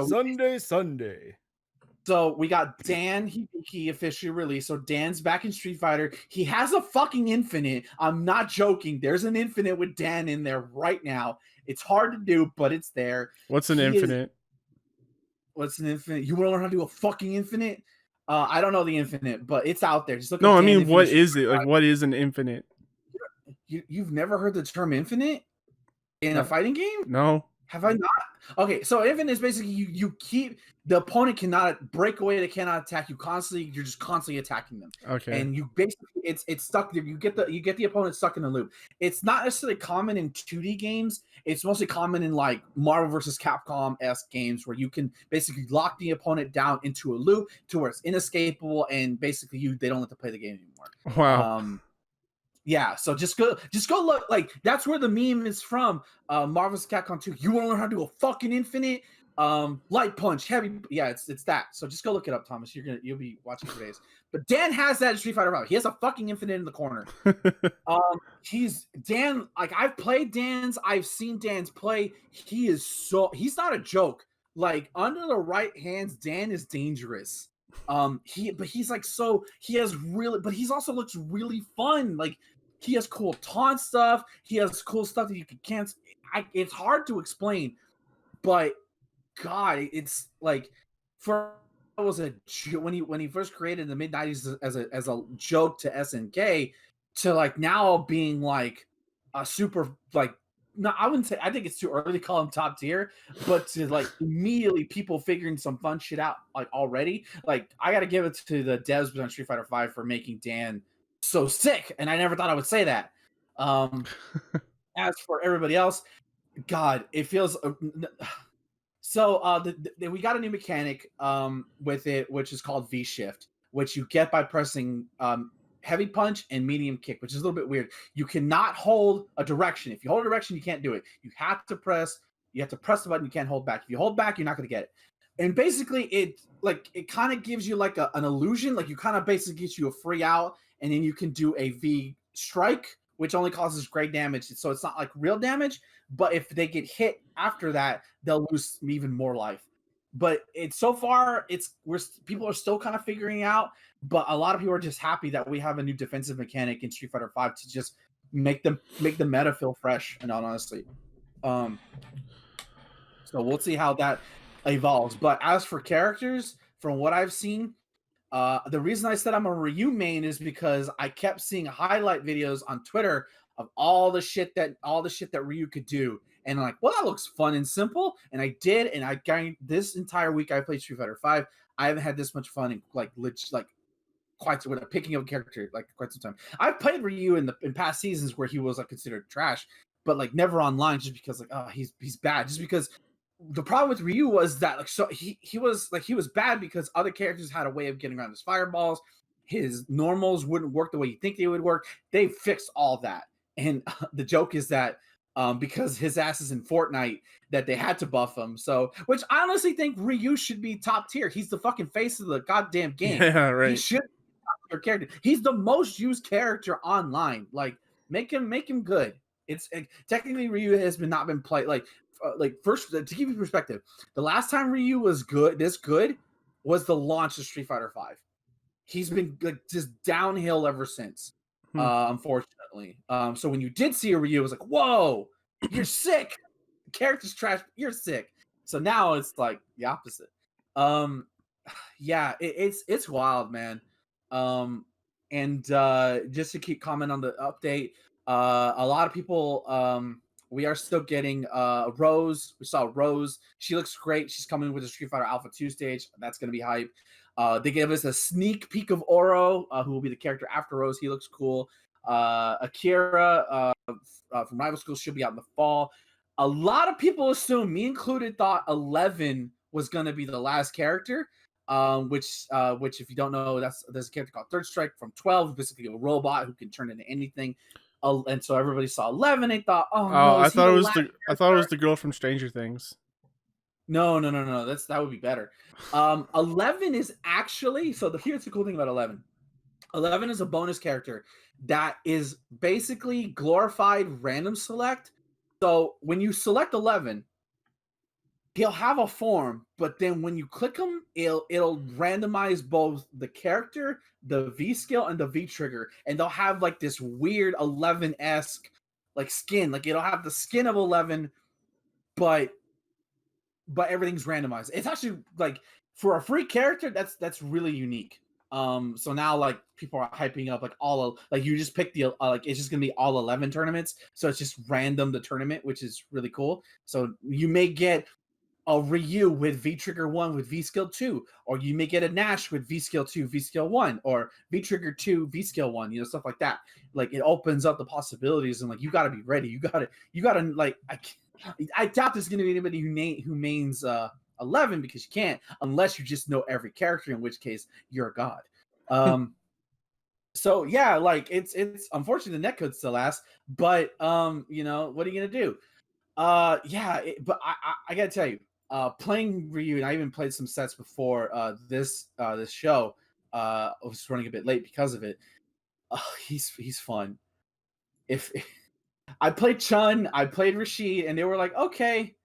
So we got Dan Hibiki officially released. So Dan's back in Street Fighter. He has a fucking infinite. I'm not joking. There's an infinite with Dan in there right now. It's hard to do, but it's there. What's an infinite? What's an infinite? You want to learn how to do a fucking infinite? I don't know the infinite, but it's out there. Just look No, up I Dan mean, Infinite what Street is it? Like, Fighter. what is an infinite? You've never heard the term infinite in a fighting game? No. Have I not? Okay, so infinite is basically you keep the opponent cannot break away, they cannot attack you constantly. You're just constantly attacking them, Okay. and you basically it's stuck there. You get the opponent stuck in a loop. It's not necessarily common in 2D games. It's mostly common in like Marvel versus Capcom-esque games where you can basically lock the opponent down into a loop to where it's inescapable, and basically they don't let to play the game anymore. Wow. Yeah, so just go look. Like that's where the meme is from. Marvel's Capcom 2. You want to learn how to do a fucking infinite light punch, heavy. Yeah, it's that. So just go look it up, Thomas. You'll be watching for days. But Dan has that in Street Fighter 5. He has a fucking infinite in the corner. He's Dan. Like I've played Dan's. I've seen Dan's play. He's not a joke. Like under the right hands, Dan is dangerous. He's like but he's also looks really fun. Like he has cool taunt stuff. He has cool stuff that you can't. It's hard to explain, but God, it's like when he first created in the mid-90s as a joke to SNK to like now being like a super like. No, I wouldn't say. I think it's too early to call him top tier, but to like immediately people figuring some fun shit out like already. Like I got to give it to the devs behind Street Fighter 5 for making Dan so sick, and I never thought I would say that. As for everybody else, God, it feels. So we got a new mechanic with it, which is called V Shift, which you get by pressing heavy punch and medium kick, which is a little bit weird. You cannot hold a direction. If you hold a direction, you can't do it. You have to press the button. You can't hold back. If you hold back, you're not going to get it. And basically, it kind of gives you like an illusion. Like you kind of basically gets you a free out, and then you can do a V strike, which only causes great damage. So it's not like real damage. But if they get hit after that, they'll lose even more life. But people are still kind of figuring out. But a lot of people are just happy that we have a new defensive mechanic in Street Fighter 5 to just make the meta feel fresh. And honestly, so we'll see how that evolves. But as for characters, from what I've seen, the reason I said I'm a Ryu main is because I kept seeing highlight videos on Twitter of all the shit that Ryu could do, and I'm like, well, that looks fun and simple. And I did, and I got this entire week I played Street Fighter 5. I haven't had this much fun in with picking up a character like quite some time. I've played Ryu in past seasons where he was like considered trash, but like never online just because like he's bad. Just because the problem with Ryu was that like so he was bad because other characters had a way of getting around his fireballs. His normals wouldn't work the way you think they would work. They fixed all that. And the joke is that because his ass is in Fortnite, that they had to buff him. So, which I honestly think Ryu should be top tier. He's the fucking face of the goddamn game. Yeah, right. He should be top tier character. He's the most used character online. Like, make him good. It's technically Ryu has not been played. First, to give you perspective, the last time Ryu was this good, was the launch of Street Fighter 5. He's been like just downhill ever since. Unfortunately. So when you did see a Ryu, it was like, whoa, you're sick. The character's trash, you're sick. So now it's like the opposite. Yeah, it's wild, man. And just to keep comment on the update, a lot of people we are still getting Rose. We saw Rose. She looks great. She's coming with the Street Fighter Alpha 2 stage. That's gonna be hype. They gave us a sneak peek of Oro, who will be the character after Rose. He looks cool. Akira from Rival School should be out in the fall. A lot of people assume, me included, thought 11 was going to be the last character, which if you don't know, there's a character called Third Strike from 12, basically a robot who can turn into anything. And so everybody saw 11. They thought, oh no, I thought it was the girl from Stranger Things. No. That would be better. 11 is actually here's the cool thing about 11. 11 is a bonus character that is basically glorified random select. So when you select 11, he'll have a form, but then when you click him, it'll randomize both the character, the V skill, and the V trigger, and they'll have like this weird 11-esque like skin. Like it'll have the skin of 11, but but everything's randomized. It's actually like for a free character, that's really unique. So now like people are hyping up like like you just pick the like it's just gonna be all 11 tournaments, so it's just random the tournament, which is really cool. So you may get a Ryu with V Trigger 1 with V Skill 2, or you may get a Nash with V Skill 2, V Skill 1, or V Trigger 2, V Skill 1, stuff like that. Like it opens up the possibilities, and like you got to be ready. You got to like I doubt there's going to be anybody who mains 11 because you can't unless you just know every character, in which case you're a god. So yeah, like it's unfortunately the netcode still lasts, but what are you gonna do? But I gotta tell you, playing Ryu, and I even played some sets before this show. I was running a bit late because of it. He's fun. If I played Chun, I played Rashid, and they were like, okay,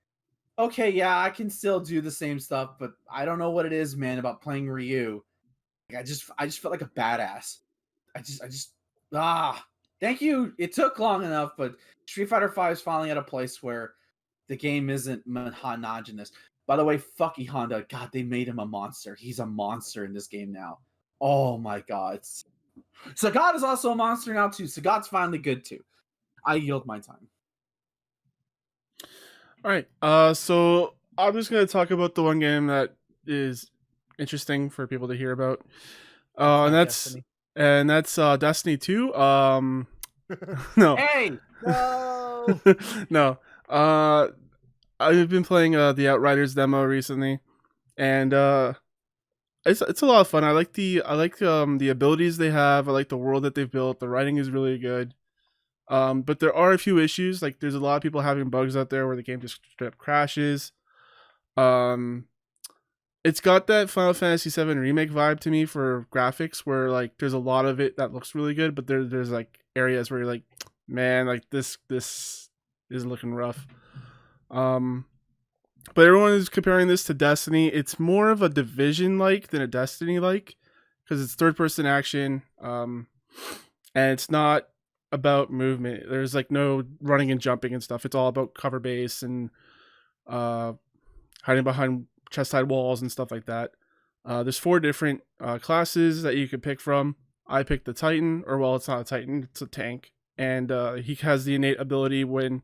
yeah, I can still do the same stuff, but I don't know what it is, man, about playing Ryu. Like, I just felt like a badass. I just thank you. It took long enough, but Street Fighter V is finally at a place where the game isn't monogenous. By the way, fuck E Honda. God, they made him a monster. He's a monster in this game now. Oh my god. Sagat is also a monster now too. Sagat's finally good too. I yield my time. All right. So I'm just gonna talk about the one game that is interesting for people to hear about. And that's Destiny 2. No. Hey, No. No. I've been playing the Outriders demo recently, and it's a lot of fun. I like the abilities they have. I like the world that they've built. The writing is really good. But there are a few issues. Like there's a lot of people having bugs out there where the game just straight up crashes. It's got that Final Fantasy VII remake vibe to me for graphics, where like there's a lot of it that looks really good, but there's like areas where you're like, man, like this is looking rough. But everyone is comparing this to Destiny. It's more of a Division like than a Destiny like, because it's third person action, and it's not about movement. There's like no running and jumping and stuff. It's all about cover base and hiding behind chest side walls and stuff like that. There's 4 different classes that you can pick from. I picked the Titan, or well, it's not a Titan, it's a tank, and he has the innate ability when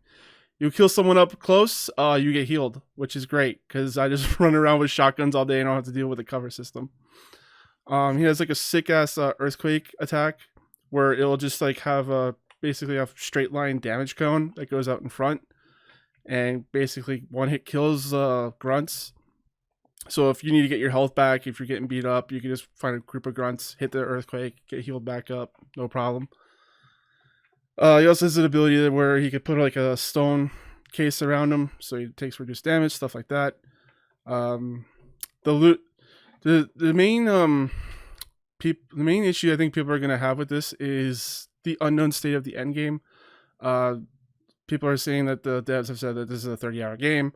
you kill someone up close, you get healed, which is great because I just run around with shotguns all day and I don't have to deal with the cover system. He has like a sick ass earthquake attack where it'll just like have basically a straight line damage cone that goes out in front, and basically one hit kills grunts. So if you need to get your health back, if you're getting beat up, you can just find a group of grunts, hit the earthquake, get healed back up, no problem. He also has an ability where he could put like a stone case around him, so he takes reduced damage, stuff like that. The main issue I think people are gonna have with this is the unknown state of the end game. People are saying that the devs have said that this is a 30-hour game,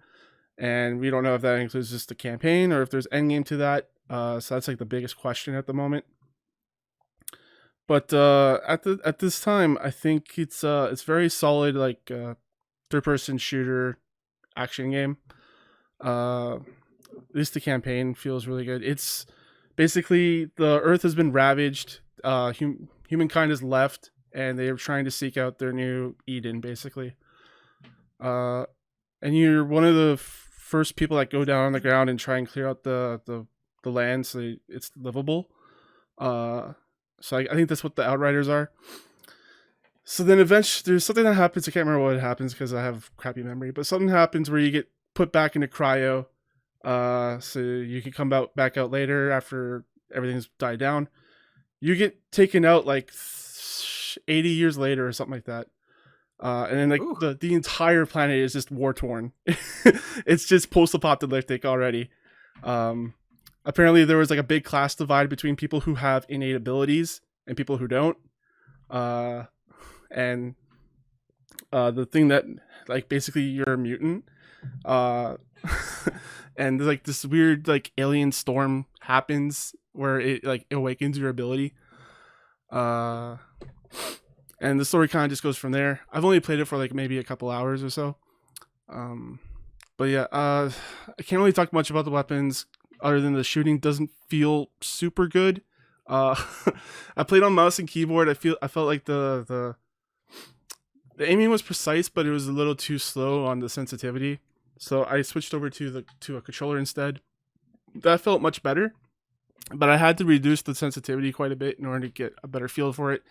and we don't know if that includes just the campaign or if there's end game to that. So that's like the biggest question at the moment. But at this time, I think it's very solid, like third person shooter action game. At least the campaign feels really good. It's basically the Earth has been ravaged. Humankind has left, and they're trying to seek out their new Eden, basically. And you're one of the first people that go down on the ground and try and clear out the land so it's livable. So I think that's what the Outriders are. So then eventually there's something that happens. I can't remember what happens because I have crappy memory, but something happens where you get put back into cryo. So you can come back out later after everything's died down. You get taken out like 80 years later or something like that. And then like the entire planet is just war torn. It's just post-apocalyptic already. Apparently there was like a big class divide between people who have innate abilities and people who don't. And the thing that like basically you're a mutant. And there's like this weird like alien storm happens where it like awakens your ability. And the story kind of just goes from there. I've only played it for like maybe a couple hours or so. But yeah, I can't really talk much about the weapons other than the shooting doesn't feel super good. Uh, I played on mouse and keyboard. I felt like the aiming was precise, but it was a little too slow on the sensitivity. So I switched over to a controller instead. That felt much better, but I had to reduce the sensitivity quite a bit in order to get a better feel for it.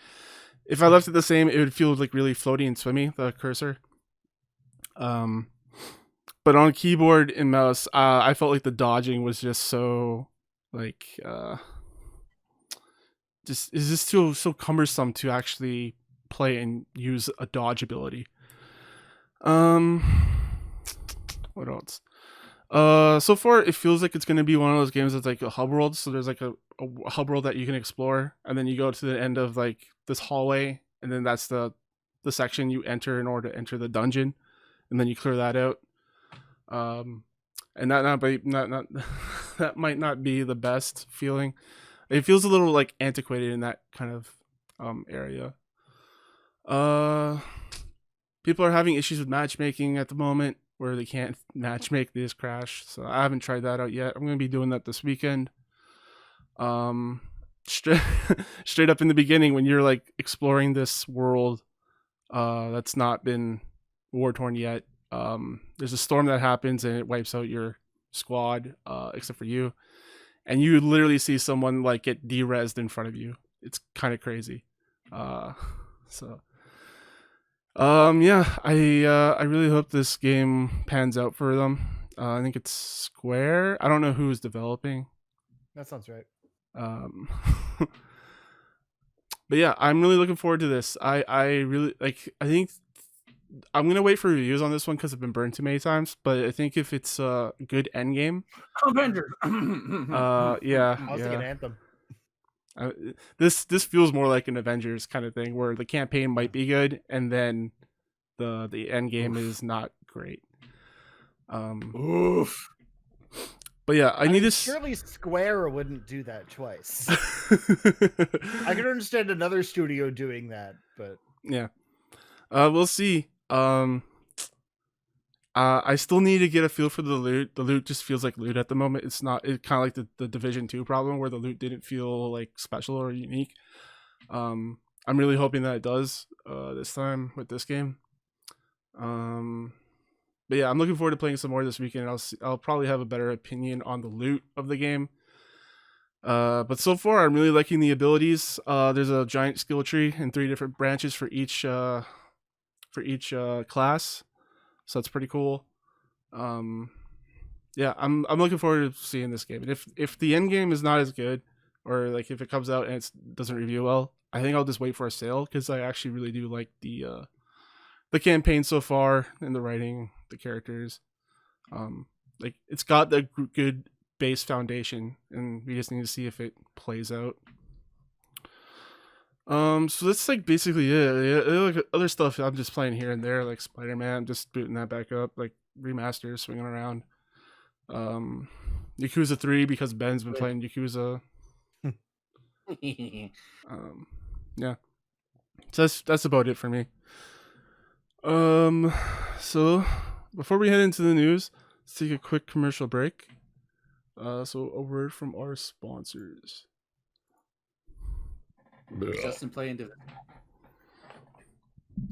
If I left it the same, it would feel like really floaty and swimmy, the cursor. But on keyboard and mouse, I felt like the dodging was just so like just is just so cumbersome to actually play and use a dodge ability. What else? So far it feels like it's gonna be one of those games that's like a hub world. So there's like a hub world that you can explore, and then you go to the end of like this hallway, and then that's the section you enter in order to enter the dungeon, and then you clear that out. And not that might not be the best feeling. It feels a little like antiquated in that kind of area. People are having issues with matchmaking at the moment where they can't matchmake, they just crash. So I haven't tried that out yet. I'm gonna be doing that this weekend. Straight straight up in the beginning when you're like exploring this world that's not been war torn yet. There's a storm that happens and it wipes out your squad, except for you, and you literally see someone like get de-resed in front of you. It's kind of crazy. So yeah, I really hope this game pans out for them. I think it's Square. I don't know who's developing. That sounds right. But yeah, I'm really looking forward to this. I really like. I think I'm gonna wait for reviews on this one because I've been burned too many times. But I think if it's a good end game, Avengers. yeah, I was thinking Anthem. This feels more like an Avengers kind of thing where the campaign might be good and then the end game is not great. Oof. But yeah, I need to. Surely Square wouldn't do that twice. I can understand another studio doing that, but yeah, we'll see. I still need to get a feel for the loot. The loot just feels like loot at the moment. It's not. It's kind of like the Division 2 problem where the loot didn't feel like special or unique. I'm really hoping that it does this time with this game. But yeah, I'm looking forward to playing some more this weekend. I'll probably have a better opinion on the loot of the game. But so far, I'm really liking the abilities. There's a giant skill tree and 3 different branches for each class, so that's pretty cool. Yeah, I'm looking forward to seeing this game. And if the end game is not as good, or like if it comes out and it doesn't review well, I think I'll just wait for a sale because I actually really do like the campaign so far and the writing, the characters. Like it's got the good base foundation, and we just need to see if it plays out. So that's like basically it. Like other stuff I'm just playing here and there, like Spider-Man, just booting that back up, like remasters, swinging around. Yakuza 3 because Ben's been playing Yakuza. Yeah. So that's about it for me. So before we head into the news, let's take a quick commercial break. So a word from our sponsors. Justin, play Indivisible.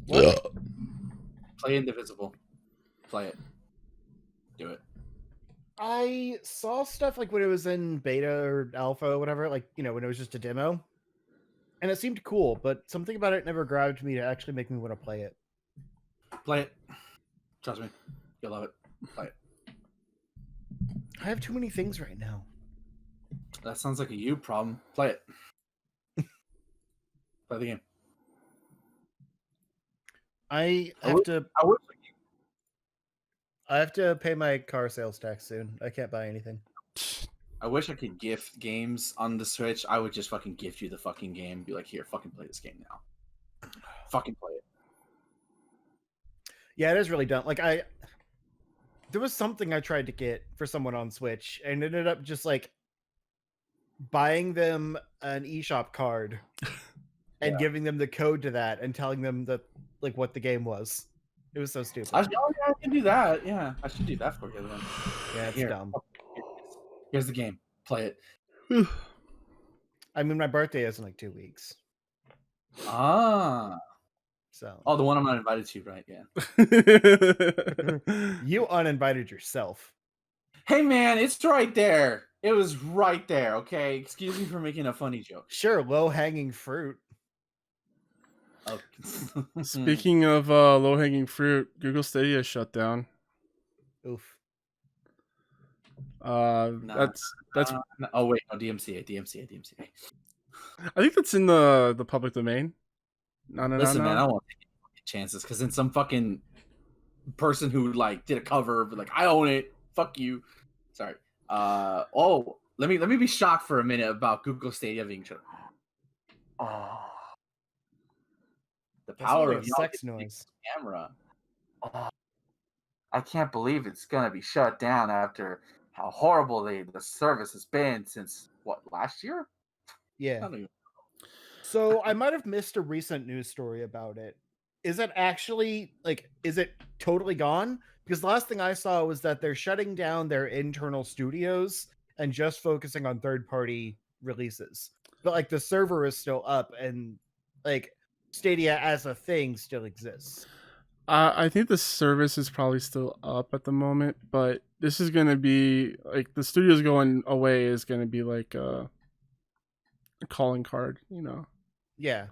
what? Play Indivisible. Play it. Do it. I saw stuff like when it was in beta or alpha or whatever, like, you know, when it was just a demo. And it seemed cool, but something about it never grabbed me to actually make me want to play it. Play it. Trust me. You'll love it. Play it. I have too many things right now. That sounds like a you problem. Play it. Play the game. I have to pay my car sales tax soon. I can't buy anything. I wish I could gift games on the Switch. I would just fucking gift you the fucking game. Be like, here, fucking play this game now. Fucking play it. Yeah, it is really dumb. Like there was something I tried to get for someone on Switch and ended up just like buying them an eShop card and giving them the code to that and telling them that like what the game was. It was so stupid. I can do that. Yeah, I should do that for you then. Yeah, it's Here, dumb. here's the game. Play it. I mean, my birthday is in like 2 weeks, Ah. so Oh, the one I'm not invited to, right? Yeah. you uninvited yourself. Hey, man, it's right there. It was right there. Okay, excuse me for making a funny joke. Sure, low hanging fruit. Oh. Speaking of low hanging fruit, Google Stadia shut down. Oof. That's no, oh wait, no, DMCA. I think that's in the public domain. No. Listen, man, I won't take any chances because then some fucking person who like did a cover, but like I own it. Fuck you. Sorry. Oh, let me be shocked for a minute about Google Stadia being shut. Oh, the power of y'all sex noise. camera. Oh, I can't believe it's gonna be shut down after how horrible the service has been since what, last year? Yeah. So I might have missed a recent news story about it. Is it actually like, is it totally gone? Because the last thing I saw was that they're shutting down their internal studios and just focusing on third-party releases. But like the server is still up and like Stadia as a thing still exists. I think the service is probably still up at the moment, but this is gonna be like the studio's going away is gonna be like a calling card, you know. Yeah.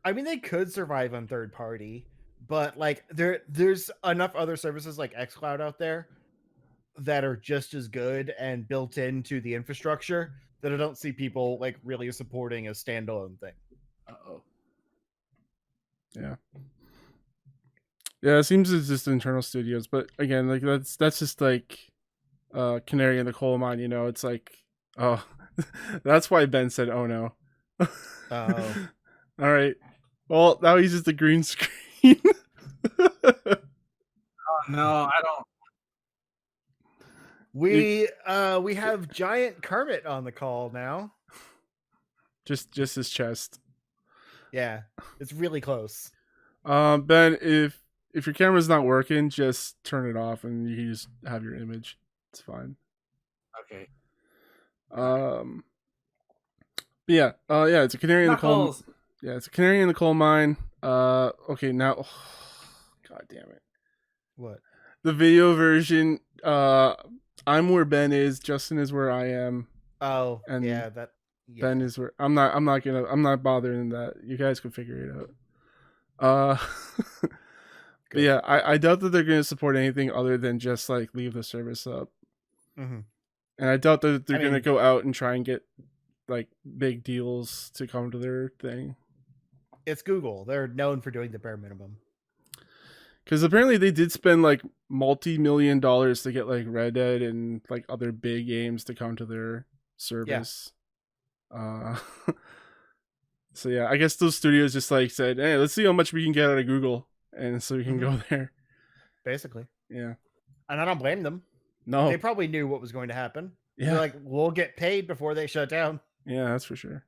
I mean, they could survive on third party, but like there's enough other services like xCloud out there that are just as good and built into the infrastructure that I don't see people like really supporting a standalone thing. Uh-oh. Yeah. Yeah, it seems it's just internal studios, but again, like that's just like canary in the coal mine, you know. It's like, oh, that's why Ben said, "Oh no." Oh. All right. Well, now he's just a green screen. Oh, no, I don't. We have Giant Kermit on the call now. Just his chest. Yeah, it's really close. Ben, if your camera's not working, just turn it off and you can just have your image. It's fine. Okay. But yeah. Yeah, it's a canary in the coal. Yeah, it's a canary in the coal mine. Okay, now God damn it. What? The video version, I'm where Ben is, Justin is where I am. Oh, and yeah, that Ben is where I'm not bothering that. You guys can figure it out. But yeah, I doubt that they're gonna support anything other than just like leave the service up. Mm-hmm. And I doubt that they're gonna go out and try and get like big deals to come to their thing. It's Google. They're known for doing the bare minimum. Because apparently they did spend like multi-million dollars to get like Red Dead and like other big games to come to their service. Yeah. So yeah, I guess those studios just like said, "Hey, let's see how much we can get out of Google," and so we can go there. Basically. Yeah. And I don't blame them. No. They probably knew what was going to happen. Yeah. They're like, we'll get paid before they shut down. Yeah, that's for sure.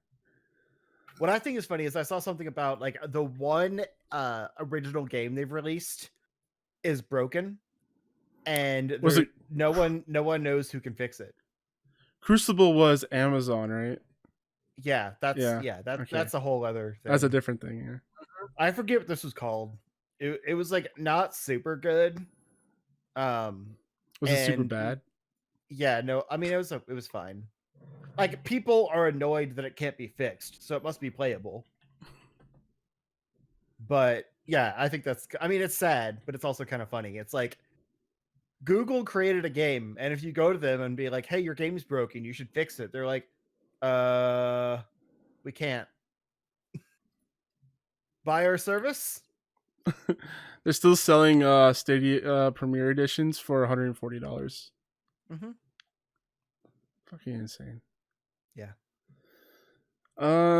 What I think is funny is I saw something about like the one original game they've released is broken, and no one knows who can fix it. Crucible was Amazon, right? Yeah, that's a whole other thing. That's a different thing. Yeah. I forget what this was called. It was like not super good. Was it super bad? Yeah, no. I mean, it was fine. Like people are annoyed that it can't be fixed, so it must be playable. But yeah, I think it's sad, but it's also kind of funny. It's like Google created a game, and if you go to them and be like, "Hey, your game's broken, you should fix it," they're like, we can't." Buy our service? They're still selling Stadia Premier editions for $140. Mm-hmm. Fucking insane. Yeah.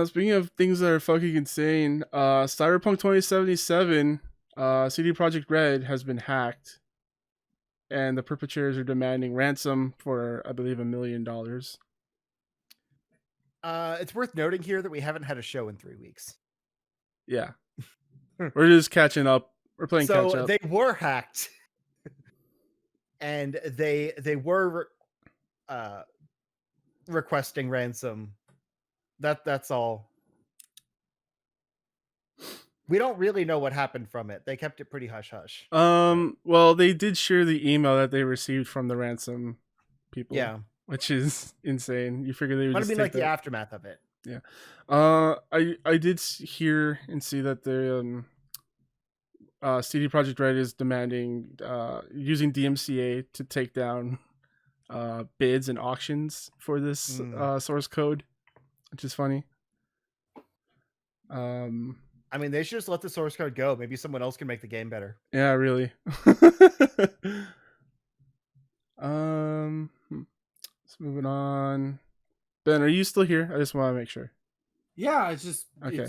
Speaking of things that are fucking insane, Cyberpunk 2077, CD Projekt Red has been hacked, and the perpetrators are demanding ransom for, I believe, $1 million. It's worth noting here that we haven't had a show in 3 weeks. Yeah. We're just catching up We're playing catch So up. they were hacked, and they were requesting ransom. That's all. We don't really know what happened from it. They kept it pretty hush hush. Well, they did share the email that they received from the ransom people. Yeah, Which is insane. You figure they would but I just mean, take like that. the aftermath of it. Yeah. I did hear and see that the CD Projekt Red is demanding using DMCA to take down bids and auctions for this source code, which is funny. I mean, they should just let the source code go. Maybe someone else can make the game better. Yeah, really. Moving on. Ben, are you still here? I just want to make sure. Yeah, it's just Okay.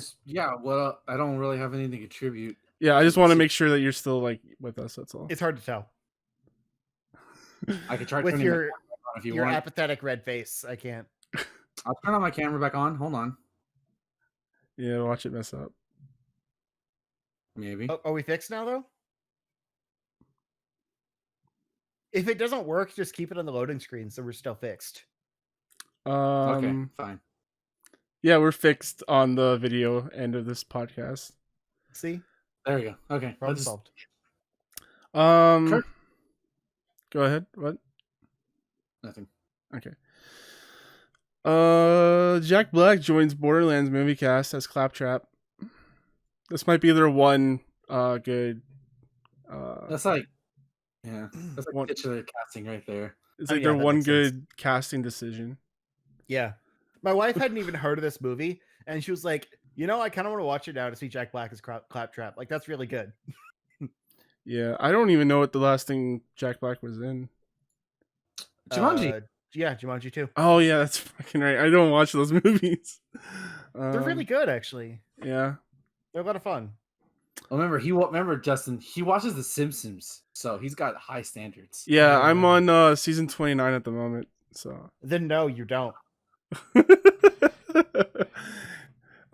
Well, I don't really have anything to contribute. Yeah, I just want to make sure that you're still like with us. That's all. It's hard to tell I could try with turning my camera on if you your want. apathetic red face. I can't. I'll turn on my camera back on. Hold on. Yeah, watch it mess up. Maybe. Oh, are we fixed now, though? If it doesn't work, just keep it on the loading screen so we're still fixed. Okay, fine. Yeah, we're fixed on the video end of this podcast. See? There we go. Okay. Problem solved. Go ahead. What? Nothing. Okay. Jack Black joins Borderlands movie cast as Claptrap. This might be their one good That's like titular casting right there. It's like their one good casting decision. Yeah. My wife hadn't even heard of this movie, and she was like, I kind of want to watch it now to see Jack Black as Claptrap. Like, that's really good. Yeah, I don't even know what the last thing Jack Black was in. Jumanji. Yeah, Jumanji 2. Oh, yeah, that's fucking right. I don't watch those movies. They're really good, actually. Yeah. They're a lot of fun. Remember, Justin, he watches The Simpsons, so he's got high standards. Yeah, I'm on season 29 at the moment, so. Then no, you don't.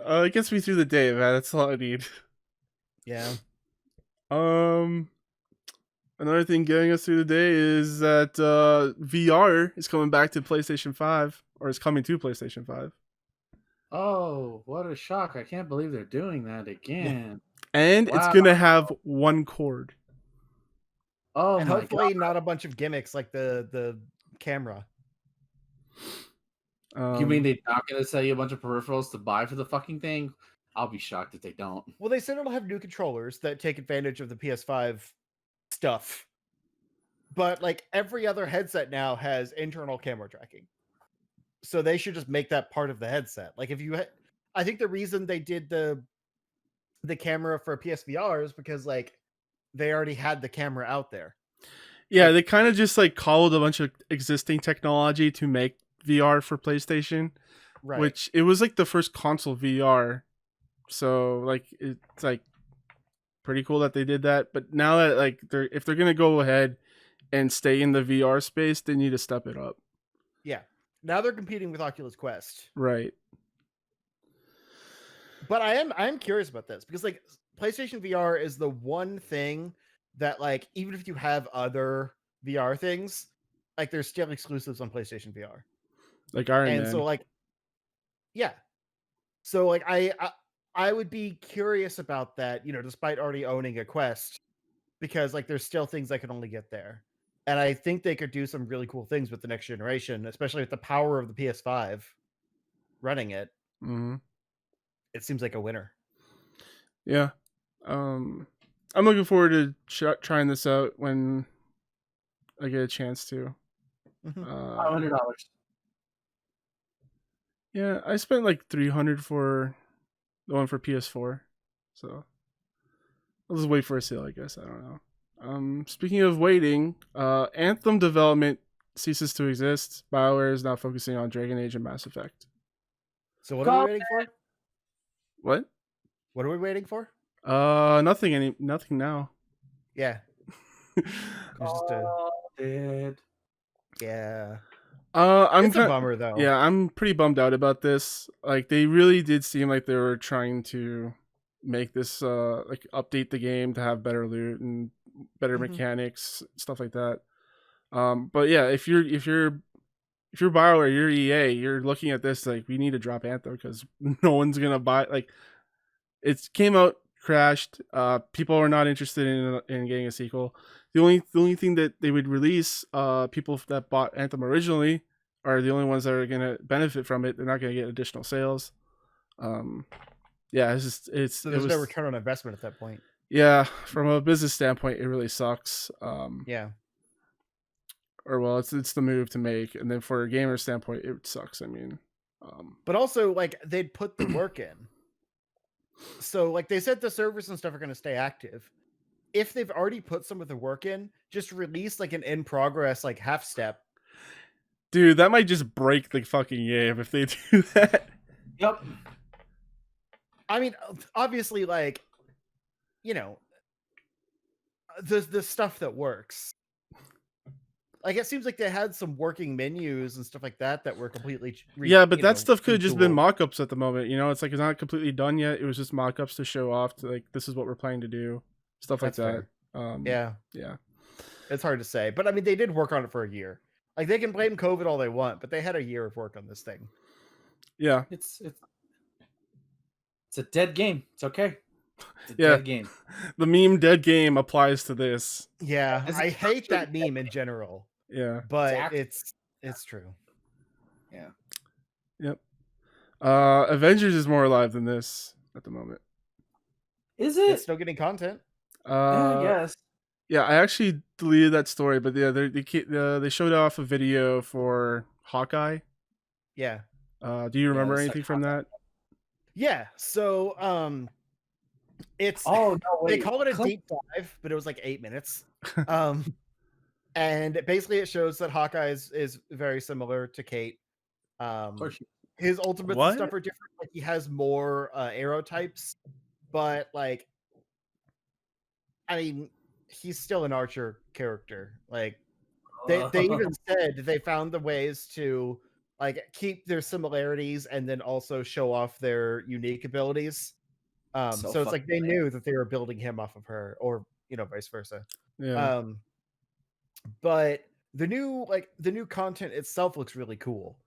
It gets me through the day, man. That's all I need. Yeah. Another thing getting us through the day is that VR is coming back to PlayStation 5, or is coming to PlayStation 5. Oh, what a shock. I can't believe they're doing that again. And it's going to have one cord. Oh, and hopefully not a bunch of gimmicks like the camera. You mean they're not going to sell you a bunch of peripherals to buy for the fucking thing? I'll be shocked if they don't. Well, they said it'll have new controllers that take advantage of the PS5 stuff. But like every other headset now has internal camera tracking. So they should just make that part of the headset. Like if you I think the reason they did the camera for PSVR is because like they already had the camera out there. Yeah, they kind of just like cobbled a bunch of existing technology to make VR for PlayStation. Right. Which it was like the first console VR. So like it's like pretty cool that they did that. But now that like if they're gonna go ahead and stay in the VR space, they need to step it up. Yeah. Now they're competing with Oculus Quest. Right. But I am curious about this because like PlayStation VR is the one thing that like even if you have other VR things, like there's still exclusives on PlayStation VR. Like Iron Man. So like yeah. So like I would be curious about that, despite already owning a Quest, because like there's still things I can only get there. And I think they could do some really cool things with the next generation, especially with the power of the PS5 running it. Mm-hmm. It seems like a winner. Yeah. I'm looking forward to trying this out when I get a chance to. $500. Yeah, I spent like $300 for the one for PS4, so I'll just wait for a sale, I guess. I don't know. Speaking of waiting, Anthem development ceases to exist. BioWare is now focusing on Dragon Age and Mass Effect. So what are we waiting for? What? What are we waiting for? Nothing now. Yeah. Dead. Yeah. It's a bummer though. Yeah, I'm pretty bummed out about this. Like they really did seem like they were trying to make this like update the game to have better loot and better Mhm. mechanics, stuff like that. But yeah, if you're BioWare, you're EA, you're looking at this like we need to drop Anthem because no one's gonna buy. Like it came out, crashed. People are not interested in getting a sequel. The only thing that they would release, people that bought Anthem originally are the only ones that are gonna benefit from it. They're not gonna get additional sales. Yeah, it's just So there's no return on investment at that point. yeah, from a business standpoint, it really sucks. Yeah. Or well, it's the move to make, and then for a gamer standpoint, it sucks. I mean, But also, like, they'd put the work in. So, like, they said the servers and stuff are going to stay active. If they've already put some of the work in, just release like an in progress, like half step. dude, that might just break the fucking game if they do that. Yep. I mean, obviously, like, you know, the stuff that works. Like, it seems like they had some working menus and stuff like that that were completely yeah, but that stuff could have just been mock-ups at the moment. You know, it's like it's not completely done yet. It was just mock-ups to show off to like this is what we're planning to do, stuff like that. Yeah, yeah, it's hard to say, but I mean, they did work on it for a year. Like, they can blame COVID all they want, but they had a year of work on this thing. Yeah, it's a dead game. It's okay. It's a yeah. dead game. The meme "dead game" applies to this. Yeah, I hate that meme in general. Yeah, but it's true. Yeah. Yep. Avengers is more alive than this at the moment. Is it? It's still getting content. Yeah, I guess. Yeah, I actually deleted that story, but yeah, they showed off a video for Hawkeye. Yeah. Do you remember anything from that? Yeah. So it's no, wait. They call it a deep dive, but it was like 8 minutes. And basically it shows that Hawkeye is very similar to Kate. Of course. His ultimates and stuff are different. Like, he has more arrow types, but like, I mean, he's still an archer character. Like, they even said they found the ways to like keep their similarities and then also show off their unique abilities. So it's like they knew that they were building him off of her, or vice versa. Yeah. But the new content itself looks really cool.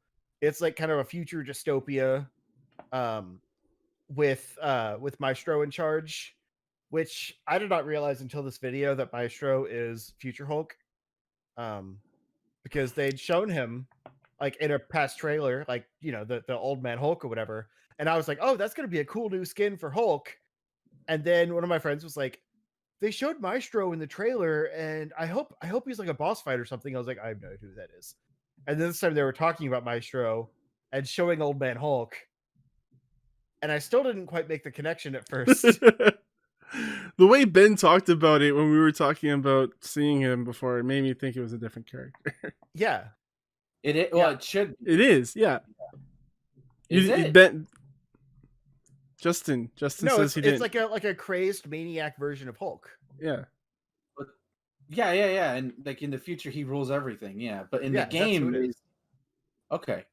It's like kind of a future dystopia, with Maestro in charge, which I did not realize until this video that Maestro is Future Hulk. Because they'd shown him like in a past trailer, like the old man Hulk or whatever, and I was like, oh, that's gonna be a cool new skin for Hulk. And then one of my friends was like, they showed Maestro in the trailer, and I hope he's like a boss fight or something. I was like, I have no idea who that is. And then this time they were talking about Maestro and showing Old Man Hulk, and I still didn't quite make the connection at first. The way Ben talked about it when we were talking about seeing him before, it made me think it was a different character. Yeah, it well, it should. It is, yeah. Is it? Ben, Justin no, says he didn't. It's like a crazed maniac version of Hulk. Yeah. Yeah, and like in the future he rules everything. Yeah, but in the game, okay,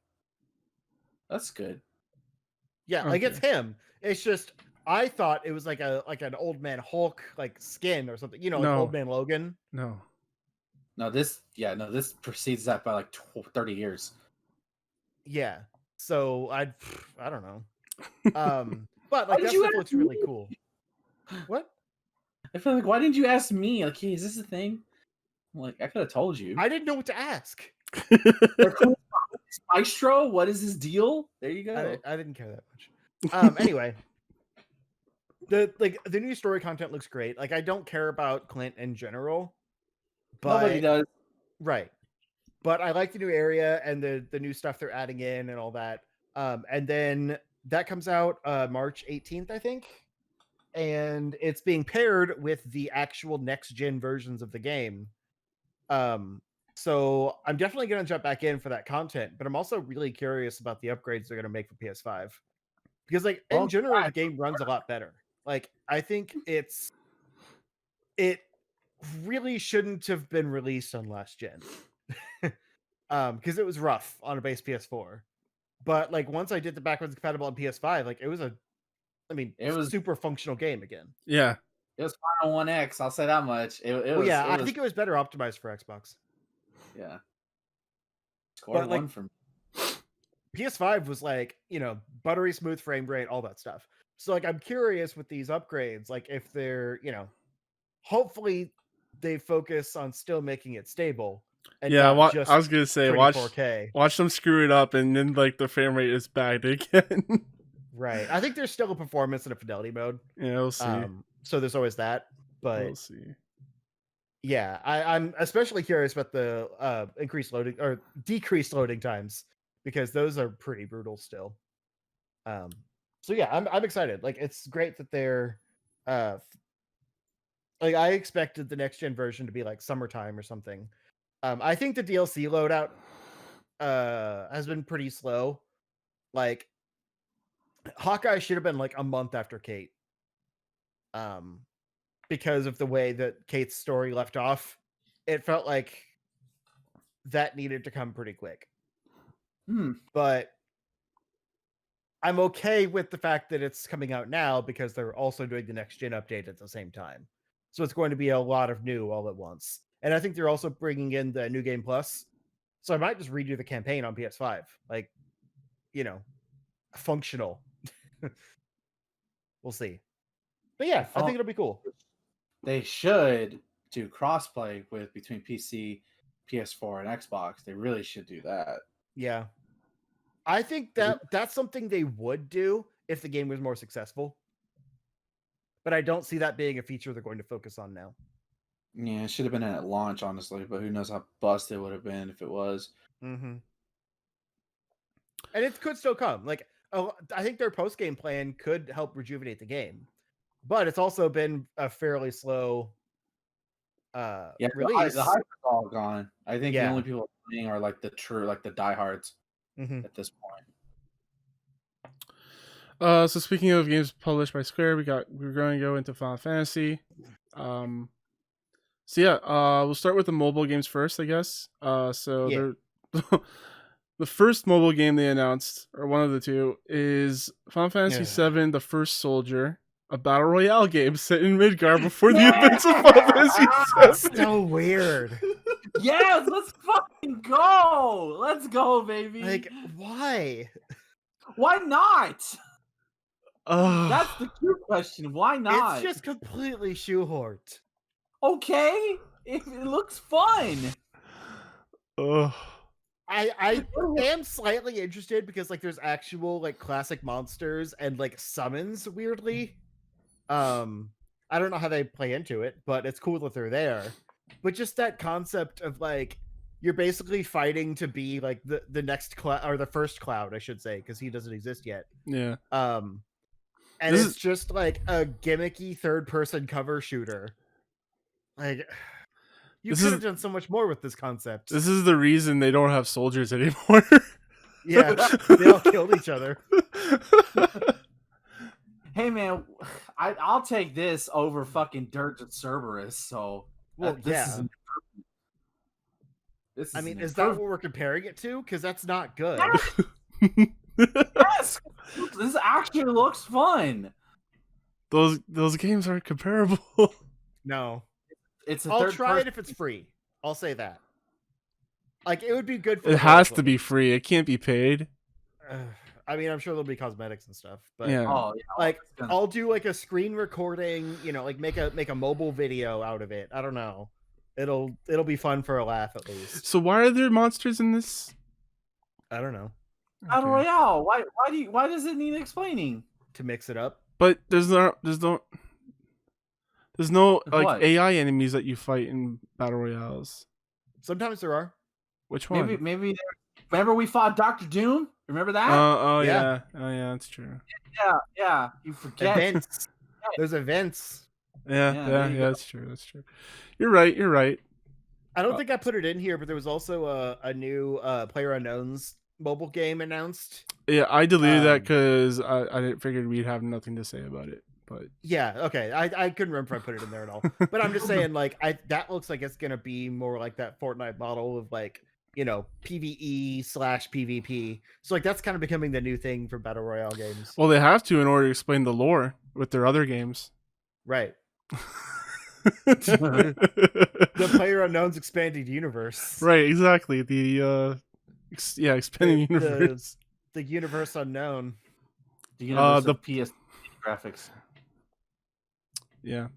that's good. Yeah, like it's him. It's just I thought it was like an Old Man Hulk like skin or something. Like Old Man Logan. No, this precedes that by like 30 years. Yeah, so I don't know. But like that stuff looks really cool. What? I feel like, why didn't you ask me? Like, hey, is this a thing? I'm like, I could have told you. I didn't know what to ask. Maestro, what is his deal? There you go. I didn't care that much. Anyway, the new story content looks great. Like, I don't care about Clint in general, but nobody does. Right. But I like the new area and the new stuff they're adding in and all that. And then that comes out March 18th, I think. And it's being paired with the actual next gen versions of the game. So I'm definitely going to jump back in for that content, but I'm also really curious about the upgrades they're going to make for PS5, because like in general, the game runs a lot better. Like, I think it really shouldn't have been released on last gen, because it was rough on a base PS4. But like once I did the backwards compatible on PS5, like it was a I mean, It was super functional game again. Yeah. it was fine on One X. I'll say that much. It Well, was. yeah, It I was. think it was better optimized for Xbox. Yeah. Scored But like one from. PS5 was like, buttery smooth frame rate, all that stuff. So like I'm curious with these upgrades, like if they're, hopefully they focus on still making it stable and Yeah, not I just was gonna say, pretty 4K. watch them screw it up, and then like the frame rate is back again. Right. I think there's still a performance and a fidelity mode. Yeah, we'll see. So there's always that. But We'll see. yeah, I'm especially curious about the increased loading or decreased loading times because those are pretty brutal still. So yeah, I'm excited. Like it's great that they're like I expected the next gen version to be like summertime or something. I think the DLC loadout has been pretty slow. Like Hawkeye should have been like a month after Kate. Because of the way that Kate's story left off, it felt like that needed to come pretty quick. But I'm okay with the fact that it's coming out now because they're also doing the next gen update at the same time. So it's going to be a lot of new all at once. And I think they're also bringing in the New Game Plus. So I might just redo the campaign on PS5. Like, functional. We'll see. But yeah, I think it'll be cool. They should do crossplay between PC, PS4, and Xbox. They really should do that. Yeah. I think that's something they would do if the game was more successful. But I don't see that being a feature they're going to focus on now. Yeah, it should have been at launch, honestly, but who knows how busted it would have been if it was. Mm-hmm. And it could still come. Like, I think their post-game plan could help rejuvenate the game. But it's also been a fairly slow release. The hype is all gone. I think the only people playing are like the true, like the diehards at this point. So speaking of games published by Square, we're going to go into Final Fantasy. So yeah, we'll start with the mobile games first, I guess. The first mobile game they announced, or one of the two, is Final Fantasy VII: The First Soldier, a battle royale game set in Midgard before the events of Final Fantasy VII. So weird. Yes, let's fucking go. Let's go, baby. Like, why? Why not? That's the true question. Why not? It's just completely shoehorned. Okay, it looks fun. I am slightly interested because like there's actual like classic monsters and like summons weirdly. I don't know how they play into it, but it's cool that they're there. But just that concept of like you're basically fighting to be like the next cloud or the first Cloud, I should say, because he doesn't exist yet. Yeah. And it's just like a gimmicky third-person cover shooter. Like, you could have done so much more with this concept. This is the reason they don't have soldiers anymore. Yeah, they all killed each other. Hey man, I'll take this over fucking Dirge and Cerberus. So this is. I mean, is that what we're comparing it to? Because that's not good. Yes, this actually looks fun. Those games aren't comparable. No, it's. I'll try it if it's free. I'll say that. Like, it would be good for. It has to be free. It can't be paid. I mean, I'm sure there'll be cosmetics and stuff, but like, I'll do like a screen recording. Like make a mobile video out of it. I don't know. It'll be fun for a laugh at least. So why are there monsters in this? I don't know. Battle Royale. Why does it need explaining? To mix it up. But there's no like what? AI enemies that you fight in battle royales. Sometimes there are. Which one? Maybe. Remember we fought Dr. Doom? Remember that? Yeah. Oh yeah, that's true. Yeah. You forget. Events. There's events. Yeah, that's true. That's true. You're right. I don't think I put it in here, but there was also a new PlayerUnknown's mobile game announced. Yeah, I deleted that because I didn't figured we'd have nothing to say about it. But yeah, okay. I couldn't remember if I put it in there at all. But I'm just saying, like, that looks like it's gonna be more like that Fortnite model of like PvE/PvP. So like that's kind of becoming the new thing for battle royale games. Well, they have to in order to explain the lore with their other games. Right. The PlayerUnknown's expanded universe. Right, exactly. The expanding universe. The universe unknown. The universe of PS graphics. Yeah.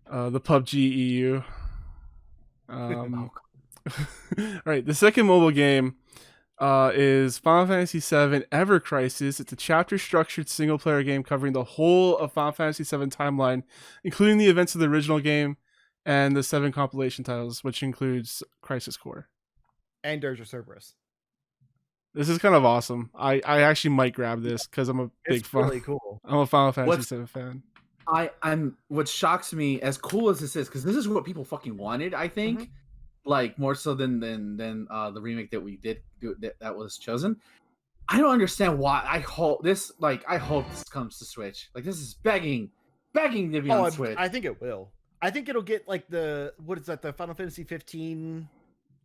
The PUBG EU. All right, the second mobile game is Final Fantasy VII Ever Crisis. It's a chapter-structured single-player game covering the whole of Final Fantasy VII timeline, including the events of the original game and the 7 compilation titles, which includes Crisis Core. And Dirge of Cerberus. This is kind of awesome. I actually might grab this because I'm a big fan. It's really cool. I'm a Final Fantasy VII fan. I'm what shocks me, as cool as this is, because this is what people fucking wanted, I think. Like more so than the remake that we did that was chosen. I don't understand why. I hope this comes to Switch. Like this is begging to be on Switch. I think it will. I think it'll get like the Final Fantasy 15,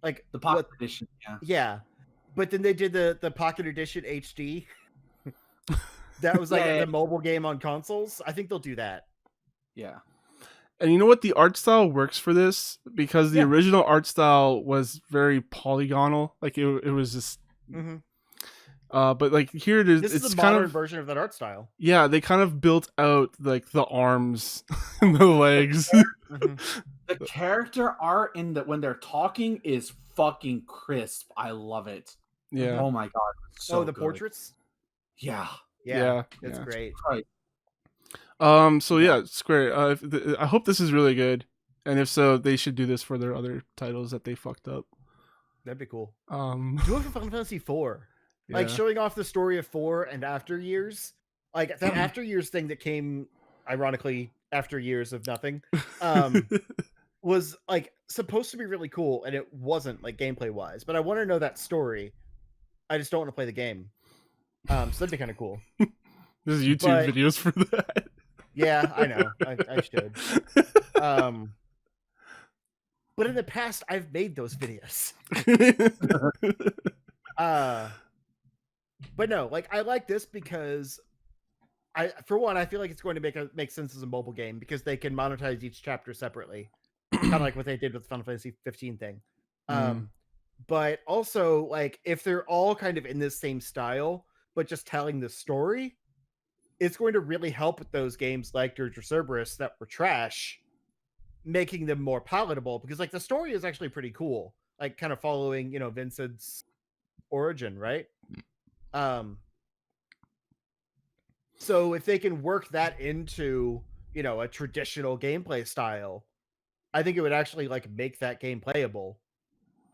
like the Pocket Edition. Yeah, but then they did the Pocket Edition HD. That was like the mobile game on consoles. I think they'll do that. Yeah. And you know what? The art style works for this because the original art style was very polygonal. Like it was just. But like here it is. This it's is a kind modern of version of that art style. Yeah, they kind of built out like the arms and the legs. The character art when they're talking is fucking crisp. I love it. Yeah. Oh my god. So the good. Portraits. Yeah. It's great. Right. So yeah, Square. I hope this is really good, and if so, they should do this for their other titles that they fucked up. That'd be cool. Do it for Final Fantasy 4, like showing off the story of 4 and after years, like that after years thing that came, ironically, after years of nothing, was like supposed to be really cool, and it wasn't like gameplay wise. But I want to know that story. I just don't want to play the game. So that'd be kind of cool. There's YouTube videos for that. Yeah, I know. I should. But in the past, I've made those videos. But no, like I like this because for one, I feel like it's going to make sense as a mobile game because they can monetize each chapter separately, kind of like what they did with the Final Fantasy 15 thing. But also, like if they're all kind of in this same style, but just telling the story, it's going to really help with those games like Dirge of Cerberus that were trash, making them more palatable because like the story is actually pretty cool, like kind of following, Vincent's origin, right? So if they can work that into, a traditional gameplay style, I think it would actually like make that game playable.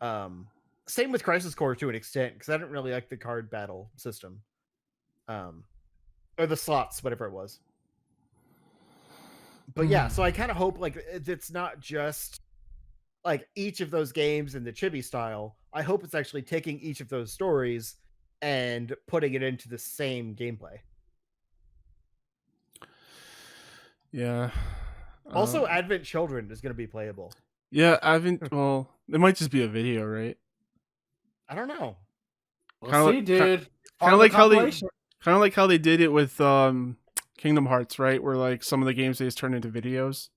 Same with Crisis Core to an extent, because I didn't really like the card battle system. Or the slots, whatever it was. But yeah, so I kind of hope like it's not just like each of those games in the chibi style. I hope it's actually taking each of those stories and putting it into the same gameplay. Yeah. Also, Advent Children is going to be playable. Yeah, Advent. Well, it might just be a video, right? I don't know. We'll see, dude. Kind of like how they did it with Kingdom Hearts, right? Where like some of the games they just turn into videos.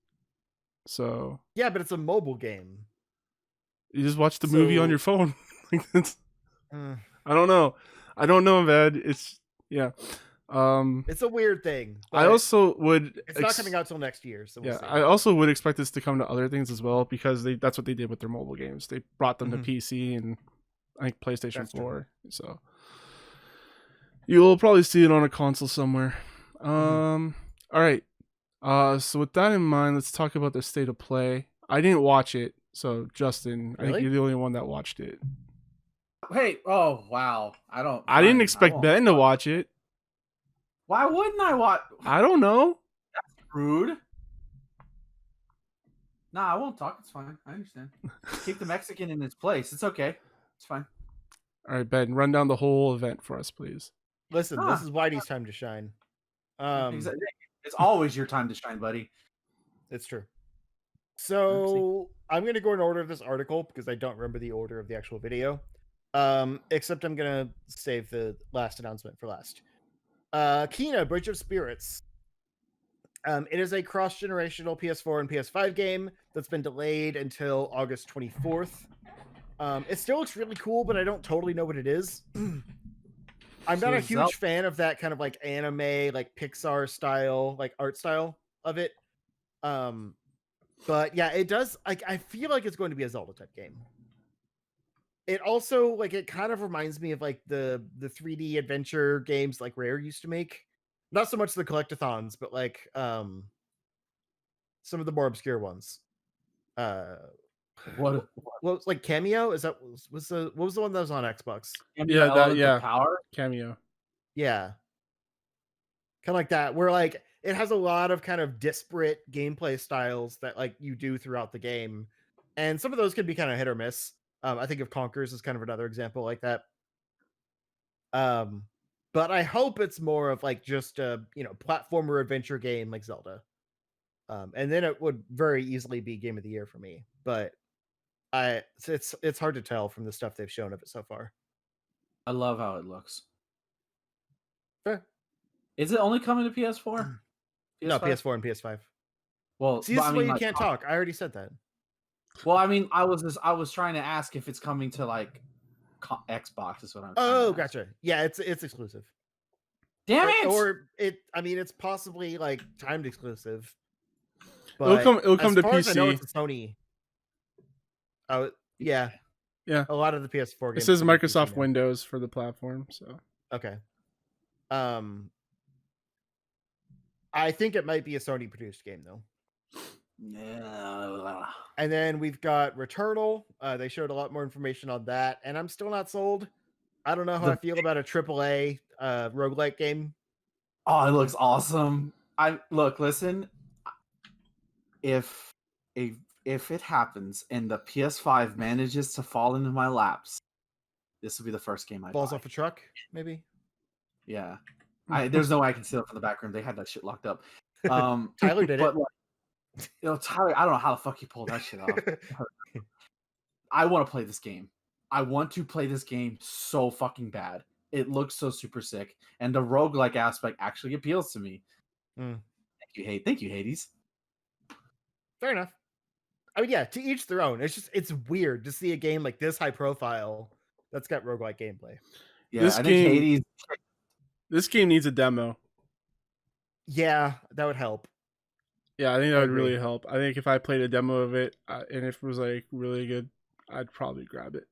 So yeah, but it's a mobile game. You just watch the movie on your phone. Like that's, I don't know, man. It's it's a weird thing. I also would. It's not coming out till next year, so we'll see. I also would expect this to come to other things as well because that's what they did with their mobile games. They brought them to PC and I think PlayStation 4. True. So you'll probably see it on a console somewhere. All right. So with that in mind, let's talk about the state of play. I didn't watch it, so Justin, really? I think you're the only one that watched it. Hey, oh wow! I didn't expect Ben to watch it. Why wouldn't I watch? I don't know. That's rude. Nah, I won't talk. It's fine. I understand. Keep the Mexican in its place. It's okay. It's fine. All right, Ben, run down the whole event for us, please. Listen, this is Whitey's time to shine. It's always your time to shine, buddy. It's true. So I'm gonna go in order of this article because I don't remember the order of the actual video. Except I'm gonna save the last announcement for last. Kena, Bridge of Spirits. It is a cross-generational PS4 and PS5 game that's been delayed until August 24th. It still looks really cool, but I don't totally know what it is. I'm not a huge fan of that kind of like anime, like Pixar style, like art style of it. But yeah, it does. Like, I feel like it's going to be a Zelda type game. It also like it kind of reminds me of like the 3D adventure games like Rare used to make. Not so much the collectathons, but like some of the more obscure ones. What? Well, like Cameo? Is that was the what was the one that was on Xbox? Yeah, Power. Cameo. Yeah. Kind of like that, where like it has a lot of kind of disparate gameplay styles that like you do throughout the game. And some of those can be kind of hit or miss. I think of Conkers as kind of another example like that. But I hope it's more of like just a platformer adventure game like Zelda. And then it would very easily be game of the year for me. But it's hard to tell from the stuff they've shown of it so far. I love how it looks. Fair. Is it only coming to PS4? No, PS4 and PS5. Well, see, this is why you can't talk. I already said that. Well, I mean, I was trying to ask if it's coming to like Xbox. Is what I'm. Oh, gotcha. Yeah, it's exclusive. Damn it! Or it. I mean, it's possibly like timed exclusive. But it'll come to PC. As I know, it's a Sony. Oh yeah. Yeah. A lot of the PS4 games. It says Microsoft Windows for the platform. So okay. I think it might be a Sony produced game though. Yeah. And then we've got Returnal. They showed a lot more information on that, and I'm still not sold. I don't know how I feel about a AAA roguelike game. Oh, it looks awesome. Listen. If it happens and the PS5 manages to fall into my laps, this will be the first game I falls buy. Off a truck, maybe. Yeah. There's no way I can steal it from the back room. They had that shit locked up. Tyler did it. Like, Tyler, I don't know how the fuck he pulled that shit off. I want to play this game. I want to play this game so fucking bad. It looks so super sick. And the roguelike aspect actually appeals to me. Thank you, Hades. Fair enough. I mean, yeah, to each their own. It's weird to see a game like this high profile that's got roguelike gameplay. Yeah, I think Hades. This game needs a demo. Yeah, that would help. Yeah, I think that would really help. I think if I played a demo of it and if it was like really good, I'd probably grab it.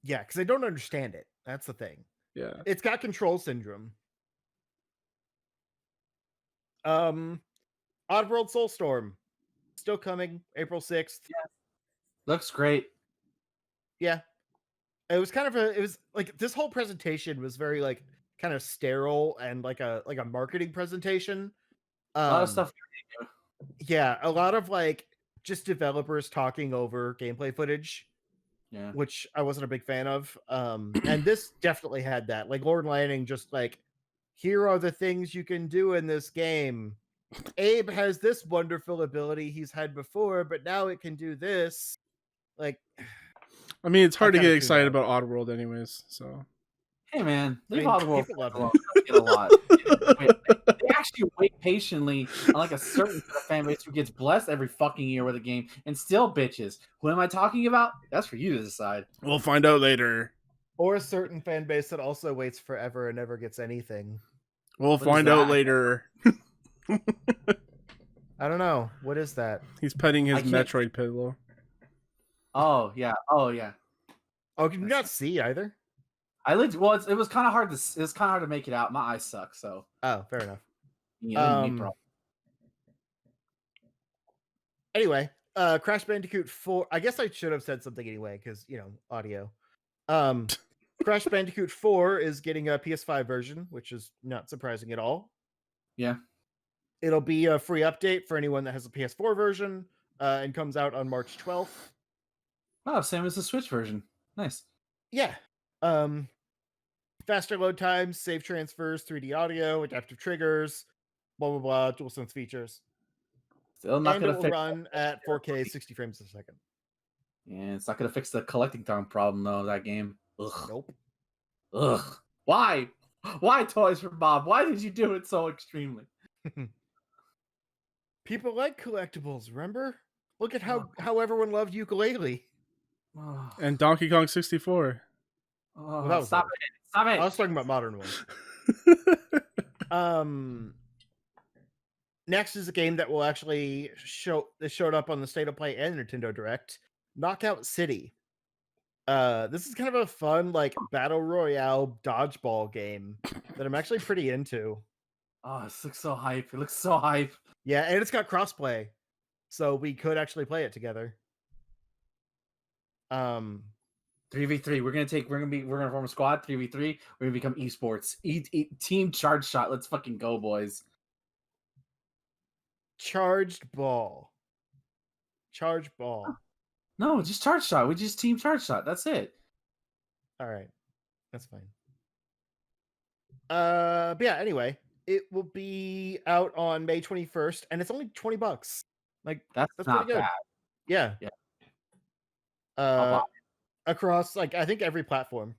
Yeah, because I don't understand it. That's the thing. Yeah. It's got control syndrome. Oddworld Soulstorm. Still coming, April 6th. Yeah. Looks great. Yeah. It was like this whole presentation was very like kind of sterile and like a marketing presentation. A lot of stuff. Yeah, a lot of like just developers talking over gameplay footage. Yeah. Which I wasn't a big fan of. And this definitely had that. Like Lord Lanning just like, here are the things you can do in this game. Abe has this wonderful ability he's had before, but now it can do this. Like, I mean, it's hard to get excited about Oddworld anyways, so. Hey man, leave Oddworld alone. Get a lot. They actually wait patiently on like a certain fan base who gets blessed every fucking year with a game and still bitches. Who am I talking about? That's for you to decide. We'll find out later. Or a certain fan base that also waits forever and never gets anything. We'll find out later. I don't know. What is that? He's petting his Metroid pillow. Oh yeah. Oh, can you not see either? It was kind of hard to make it out. My eyes suck, so. Oh, fair enough. Yeah, anyway, Crash Bandicoot 4. I guess I should have said something anyway, because audio. Crash Bandicoot 4 is getting a PS5 version, which is not surprising at all. Yeah. It'll be a free update for anyone that has a PS4 version, and comes out on March 12th. Oh, same as the Switch version. Nice. Yeah. Faster load times, save transfers, 3D audio, adaptive triggers, blah, blah, blah, DualSense features. Still not and gonna it will run at 4K 60 frames a second. Yeah, it's not gonna fix the collecting time problem though. That game. Ugh. Nope. Ugh. Why? Why Toys for Bob? Why did you do it so extremely? People like collectibles, remember? Look at how everyone loved ukulele. And Donkey Kong 64. Well, that was Stop old. it! Stop it! I was talking about modern ones. Next is a game that will actually showed up on the State of Play and Nintendo Direct. Knockout City. This is kind of a fun like battle royale dodgeball game that I'm actually pretty into. Oh, this looks so hype. It looks so hype. Yeah, and it's got crossplay, so we could actually play it together. 3v3. We're gonna form a squad. 3v3. We're gonna become esports. Team Charged Shot. Let's fucking go, boys. Charged ball. Charge ball. No, just Charged Shot. We just Team Charged Shot. That's it. All right, that's fine. But yeah. Anyway, it will be out on May 21st, and it's only $20. Like That's pretty not good. bad. Yeah. Yeah. I'll buy Across like I think every platform.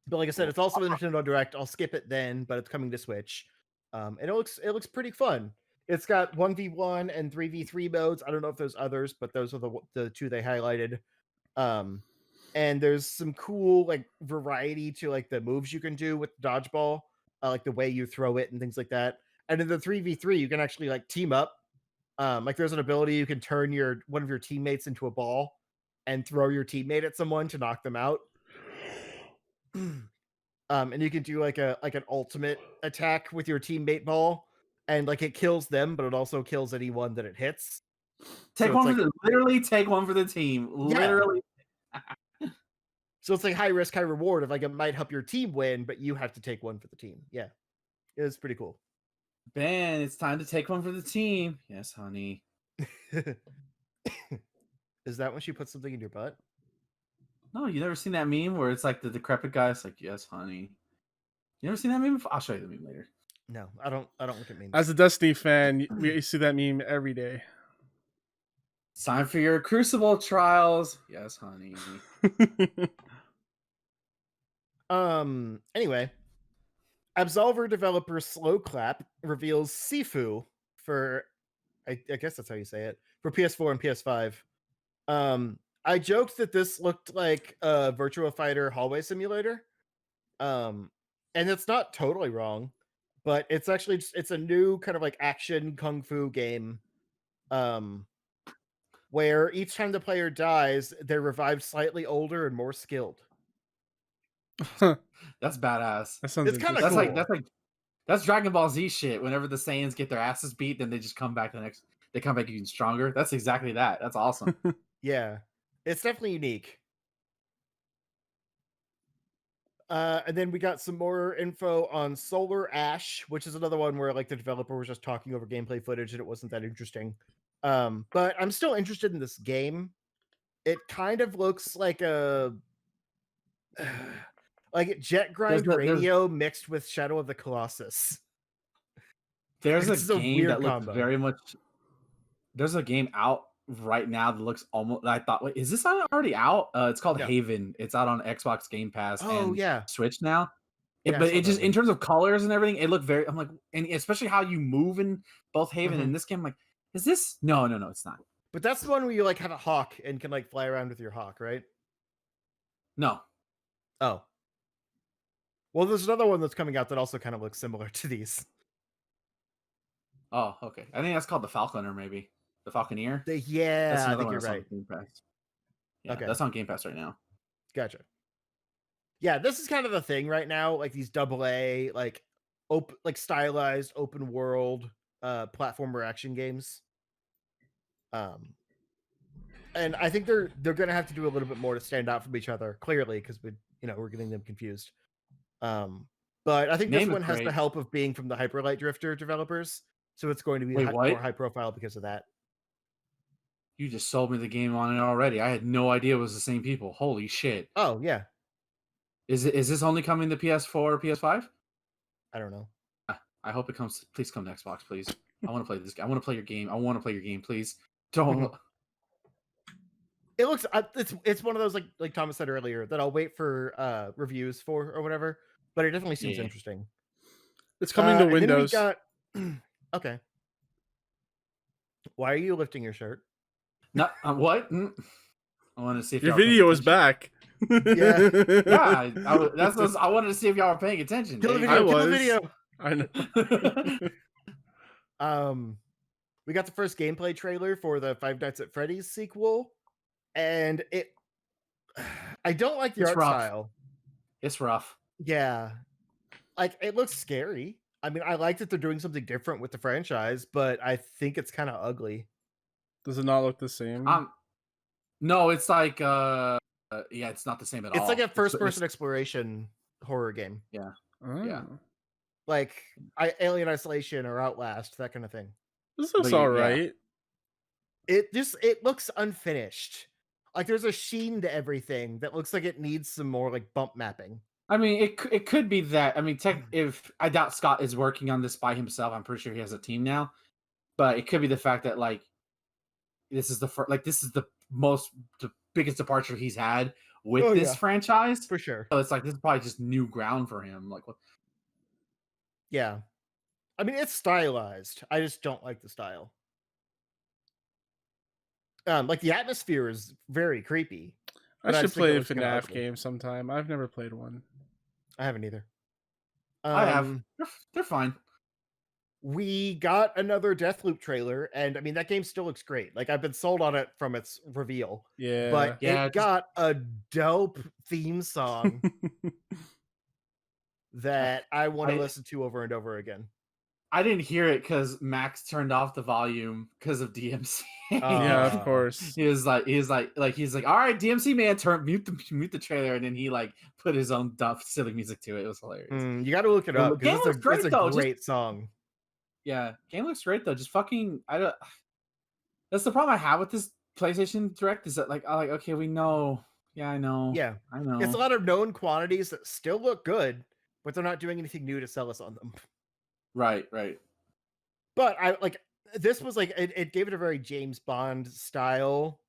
But like I said, it's also the Nintendo Direct. I'll skip it then, but it's coming to Switch. And it looks pretty fun. It's got 1v1 and 3v3 modes. I don't know if there's others, but those are the two they highlighted. And there's some cool like variety to like the moves you can do with dodgeball, like the way you throw it and things like that. And in the 3v3, you can actually like team up. Like there's an ability you can turn one of your teammates into a ball and throw your teammate at someone to knock them out. And you can do like an ultimate attack with your teammate ball, and like it kills them, but it also kills anyone that it hits. Literally take one for the team. Yeah. Literally. So it's like high risk, high reward. Of like it might help your team win, but you have to take one for the team. Yeah, it was pretty cool. Ben, it's time to take one for the team. Yes, honey. Is that when she puts something in your butt? No, you never seen that meme where it's like the decrepit guy? It's like, yes, honey. You never seen that meme before? I'll show you the meme later. No, I don't look at memes. As a Destiny fan, we see that meme every day. It's time for your Crucible trials. Yes, honey. Anyway, Absolver developer Slowclap reveals Sifu for, I guess that's how you say it, for PS4 and PS5. I joked that this looked like a Virtua Fighter hallway simulator. And it's not totally wrong, but it's actually it's a new kind of like action kung fu game. Where each time the player dies, they're revived slightly older and more skilled. That's badass. That sounds It's kind of interesting. cool. That's Dragon Ball Z shit. Whenever the Saiyans get their asses beat, then they just come back they come back even stronger. That's exactly that. That's awesome. Yeah, it's definitely unique. And then we got some more info on Solar Ash, which is another one where like the developer was just talking over gameplay footage and it wasn't that interesting. But I'm still interested in this game. It kind of looks like a like Jet Grind Radio mixed with Shadow of the Colossus. There's It's a game that looks combo. very much. There's a game out right now that looks almost. I thought, wait, is this already out? It's called Haven. It's out on Xbox Game Pass and Switch now. Yeah, but it just in terms of colors and everything, it looked very. I'm like, and especially how you move in both Haven and this game. I'm like, is this? No, it's not. But that's the one where you like have a hawk and can like fly around with your hawk, right? No. Oh. Well, there's another one that's coming out that also kind of looks similar to these. Oh, okay. I think that's called the Falconer, maybe. The Falconeer? Yeah, that's another I think one you're that's right. on Game Pass. Yeah, okay. That's on Game Pass right now. Gotcha. Yeah, this is kind of the thing right now, like these AA, like stylized open world platformer action games. And I think they're gonna have to do a little bit more to stand out from each other, clearly, because we're getting them confused. But I think this one has the help of being from the Hyperlight Drifter developers, so it's going to be more high profile because of that. You just sold me the game on it already. I had no idea it was the same people. Holy shit! Oh yeah. Is this only coming to PS4 or PS5? I don't know. I hope it comes. Please come to Xbox, please. I want to play this game. I want to play your game. I want to play your game, please. Don't. It looks it's one of those like Thomas said earlier that I'll wait for reviews for or whatever, but it definitely seems Yeah. interesting. It's coming to And then we Windows. got okay. Why are you lifting your shirt? No, what? I want to see if Your y'all were paying video is attention. back. Yeah. Yeah, I wanted to see if y'all were paying attention. Kill the There video. you Kill the was. video. I know. go. We got the first gameplay trailer for the Five Nights at Freddy's sequel, and I don't like the It's art rough. style. It's rough. Yeah, like it looks scary. I mean, I like that they're doing something different with the franchise, but I think it's kind of ugly. Does it not look the same? No, it's like yeah, it's not the same at all. It's like a first-person exploration horror game, Yeah. Oh. Yeah. like Alien Isolation or Outlast, that kind of thing. This looks But all yeah. right. It looks unfinished. Like there's a sheen to everything that looks like it needs some more like bump mapping. I mean, it could be that. I mean, if I doubt Scott is working on this by himself, I'm pretty sure he has a team now. But it could be the fact that like this is the biggest departure he's had with this franchise For sure. So it's like this is probably just new ground for him. Like what? Yeah. I mean, it's stylized. I just don't like the style. Like the atmosphere is very creepy. I but should just think it play a looks kinda FNAF ugly. game sometime. I've never played one. I haven't either. I have. They're fine. We got another Deathloop trailer, and I mean that game still looks great. Like I've been sold on it from its reveal. Yeah. But Yeah, it got a dope theme song that I want to listen to over and over again. I didn't hear it because Max turned off the volume because of DMC. Yeah, of course. He's like, all right, DMC man, mute the trailer, and then he like put his own silly music to it. It was hilarious. You got to look it The up game because looks great, it's a though. great song. Yeah, game looks great though. Just fucking, I don't. That's the problem I have with this PlayStation Direct is that like, okay, we know. Yeah, I know. Yeah, I know. it's a lot of known quantities that still look good, but they're not doing anything new to sell us on them. Right. But I like this was like it gave it a very James Bond style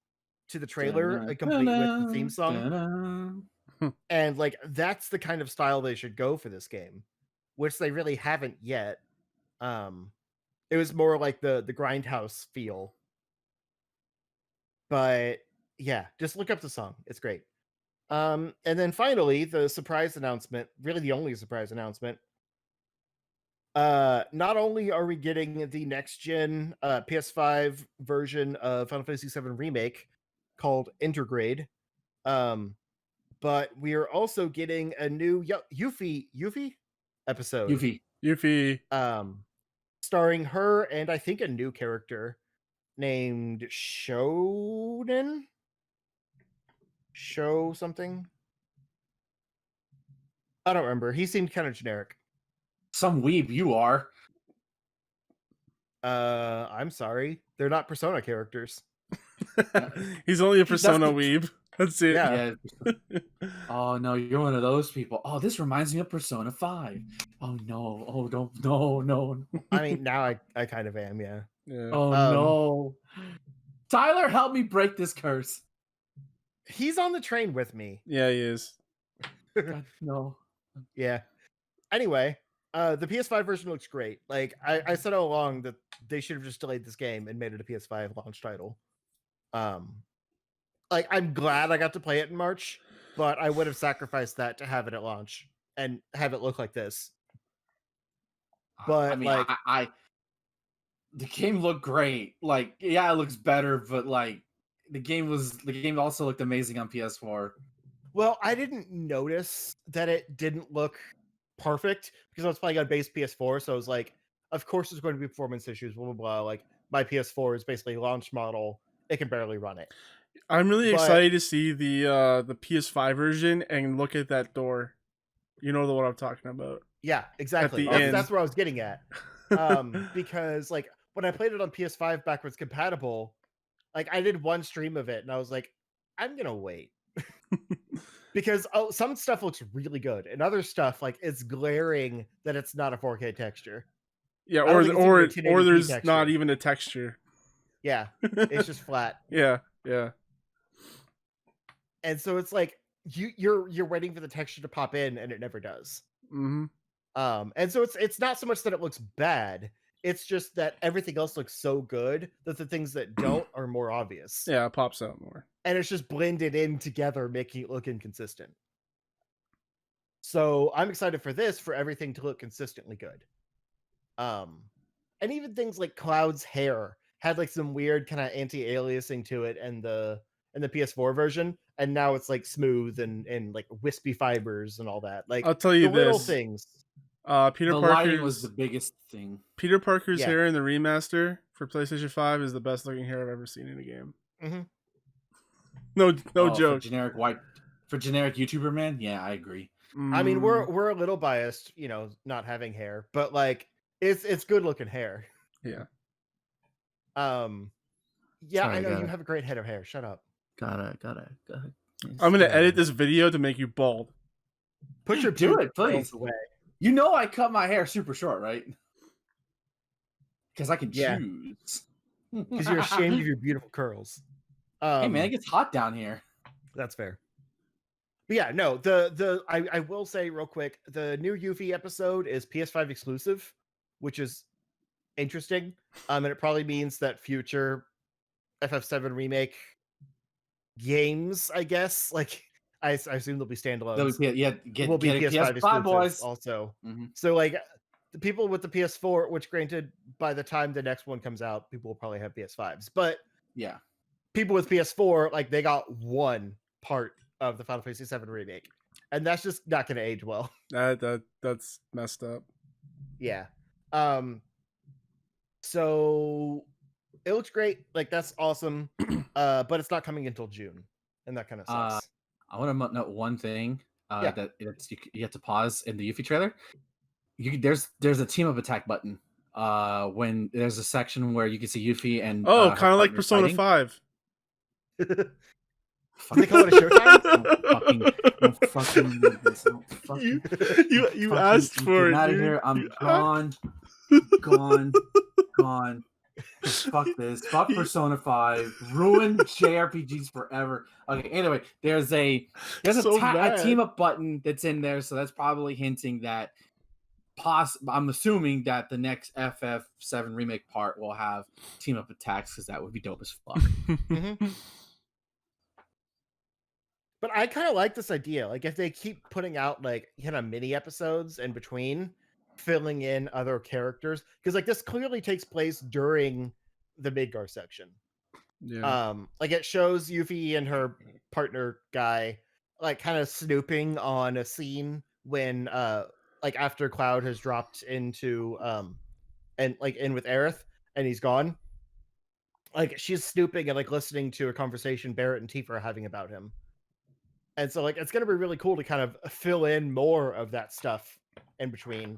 to the trailer, complete with the theme song. And like that's the kind of style they should go for this game, which they really haven't yet. It was more like the Grindhouse feel. But yeah, just look up the song. It's great. And then finally, the surprise announcement, really the only surprise announcement. Not only are we getting the next gen PS5 version of Final Fantasy VII Remake called Intergrade, but we are also getting a new Yuffie episode. Yuffie. Starring her and I think a new character named Shonen? Show something? I don't remember. He seemed kind of generic. Some weeb you are. I'm sorry. They're not Persona characters. He's only a Persona weeb. That's it. Yeah. Oh no, you're one of those people. Oh, this reminds me of Persona 5. Oh no. Oh, don't. No. I mean, now I kind of am, yeah. Oh no. Tyler, help me break this curse. He's on the train with me. Yeah, he is. God, no. Yeah. Anyway, the PS5 version looks great. Like I said all along that they should have just delayed this game and made it a PS5 launch title. Like I'm glad I got to play it in March, but I would have sacrificed that to have it at launch and have it look like this. But I mean, like, the game looked great. Like, yeah, it looks better, but like the game also looked amazing on PS4. Well, I didn't notice that it didn't look perfect because I was playing on base PS4, so I was like, of course there's going to be performance issues, blah blah blah. Like my PS4 is basically launch model; it can barely run it. I'm really excited to see the PS5 version and look at that door. You know what I'm talking about. Yeah, exactly. That's where I was getting at. Because like when I played it on PS5 backwards compatible, like I did one stream of it and I was like, I'm gonna wait. Because some stuff looks really good and other stuff like it's glaring that it's not a 4K texture. Yeah, or there's not even a texture. Yeah, it's just flat. Yeah. And so it's like you're waiting for the texture to pop in and it never does. Mm-hmm. And so it's not so much that it looks bad, it's just that everything else looks so good that the things that don't are more obvious. Yeah, it pops out more. And it's just blended in together, making it look inconsistent. So I'm excited for this, for everything to look consistently good. And even things like Cloud's hair had like some weird kind of anti-aliasing to it and the PS4 version, and now it's like smooth and like wispy fibers and all that. Like I'll tell you the little this. things. Peter The lighting was the biggest thing. Peter Parker's Yeah. hair in the remaster for PlayStation 5 is the best looking hair I've ever seen in a game. Mm-hmm. No Oh, joke. For generic YouTuber man, yeah, I agree. I mean, we're a little biased, you know, not having hair, but like it's good looking hair. Yeah. Yeah, Sorry, I know you gotta- have a great head of hair. Shut up. Gotta. I'm gonna edit this video to make you bald. Put your Do it, curls please. away. You know I cut my hair super short, right? Because I can Yeah. choose. Because you're ashamed of your beautiful curls. Hey man, it gets hot down here. That's fair. But yeah, no, I will say real quick, the new Yuffie episode is PS5 exclusive, which is interesting. And it probably means that future FF7 remake games, I guess, like I assume they'll be standalones. Will be get a PS5 PS5 boys. exclusives also. Mhm. So like the people with the PS4, which granted by the time the next one comes out, people will probably have PS5s, but Yeah. people with PS4, like they got one part of the Final Fantasy VII remake, and that's just not going to age well. That's messed up. Yeah. So it looks great. Like that's awesome. But it's not coming until June, and that kind of sucks. I want to note one thing Yeah. that you have to pause in the Yuffie trailer. There's a team up attack button when there's a section where you can see Yuffie and Oh, her kind of like partners Persona fighting. 5. They call it a showtime? Don't fucking do this. Don't fucking- You fucking asked for get it, out of dude. here. I'm You gone. Fuck this. Fuck Persona 5. Ruin JRPGs forever. Okay, anyway, there's a So bad. team up button that's in there, so that's probably hinting that I'm assuming that the next FF7 remake part will have team up attacks, because that would be dope as fuck. But I kind of like this idea. Like if they keep putting out like mini episodes in between, filling in other characters, because like this clearly takes place during the Midgar section. Yeah. Like it shows Yuffie and her partner guy like kind of snooping on a scene when like after Cloud has dropped into and like in with Aerith and he's gone. Like she's snooping and like listening to a conversation Barrett and Tifa are having about him. And so like it's gonna be really cool to kind of fill in more of that stuff in between.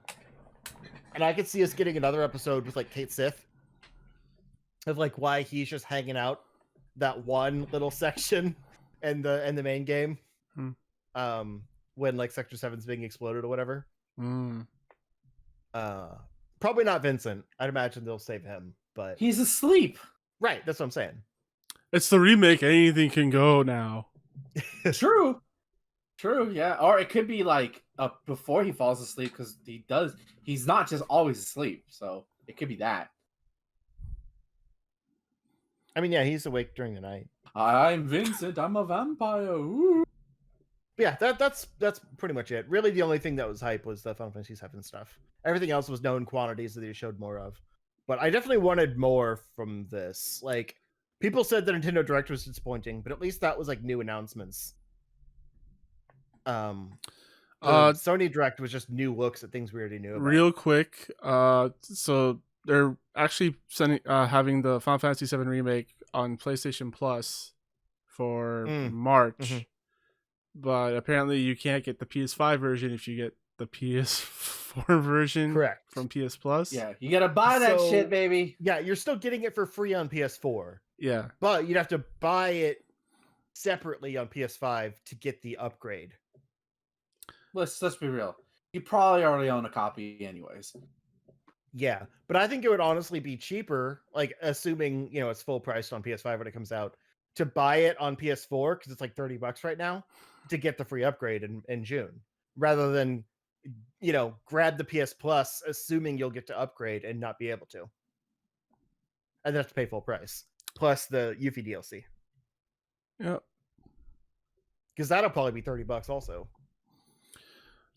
And I could see us getting another episode with like Kate Sith of like why he's just hanging out that one little section in the main game. When like Sector 7's being exploded or whatever. Probably not Vincent. I'd imagine they'll save him, but He's asleep. right, that's what I'm saying. It's the remake. Anything can go now. True, yeah. Or it could be like before he falls asleep, because he's not just always asleep, so it could be that. I mean, yeah, he's awake during the night. I'm Vincent, I'm a vampire. Ooh. Yeah, that's pretty much it. Really, the only thing that was hype was the Final Fantasy VII stuff. Everything else was known quantities that they showed more of. But I definitely wanted more from this. Like, people said the Nintendo Direct was disappointing, but at least that was like new announcements. Sony Direct was just new looks at things we already knew about. Real quick, so they're actually having the Final Fantasy VII remake on PlayStation Plus for March, but apparently you can't get the PS5 version if you get the PS4 version. Correct. From PS Plus. Yeah, you gotta buy that shit, baby. Yeah, you're still getting it for free on PS4. Yeah, but you'd have to buy it separately on PS5 to get the upgrade. Let's be real. You probably already own a copy anyways. Yeah, but I think it would honestly be cheaper, like assuming, it's full priced on PS5 when it comes out, to buy it on PS4 because it's like $30 right now to get the free upgrade in June, rather than grab the PS Plus assuming you'll get to upgrade and not be able to, and then have to pay full price plus the Yuffie DLC. Yep. Because that'll probably be $30 also.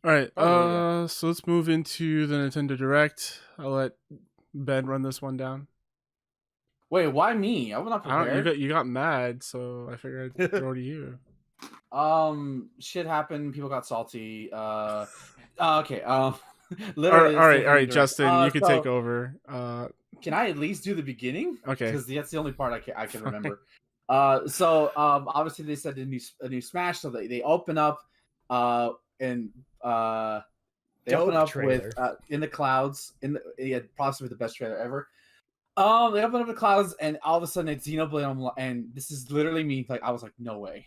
All right. Probably, yeah. So let's move into the Nintendo Direct. I'll let Ben run this one down. Wait, why me? I was not prepared. You got mad, so I figured I'd throw it to you. Shit happened. People got salty. Okay. Literally. All right, Direct. Justin, you can take over. Can I at least do the beginning? Okay. Because that's the only part I can remember. Obviously they said a new Smash, so they open up, and they open up trailer. with in the clouds. Possibly the best trailer ever. They open up the clouds, and all of a sudden it's Xenoblade, and this is literally me. Like I was like, no way.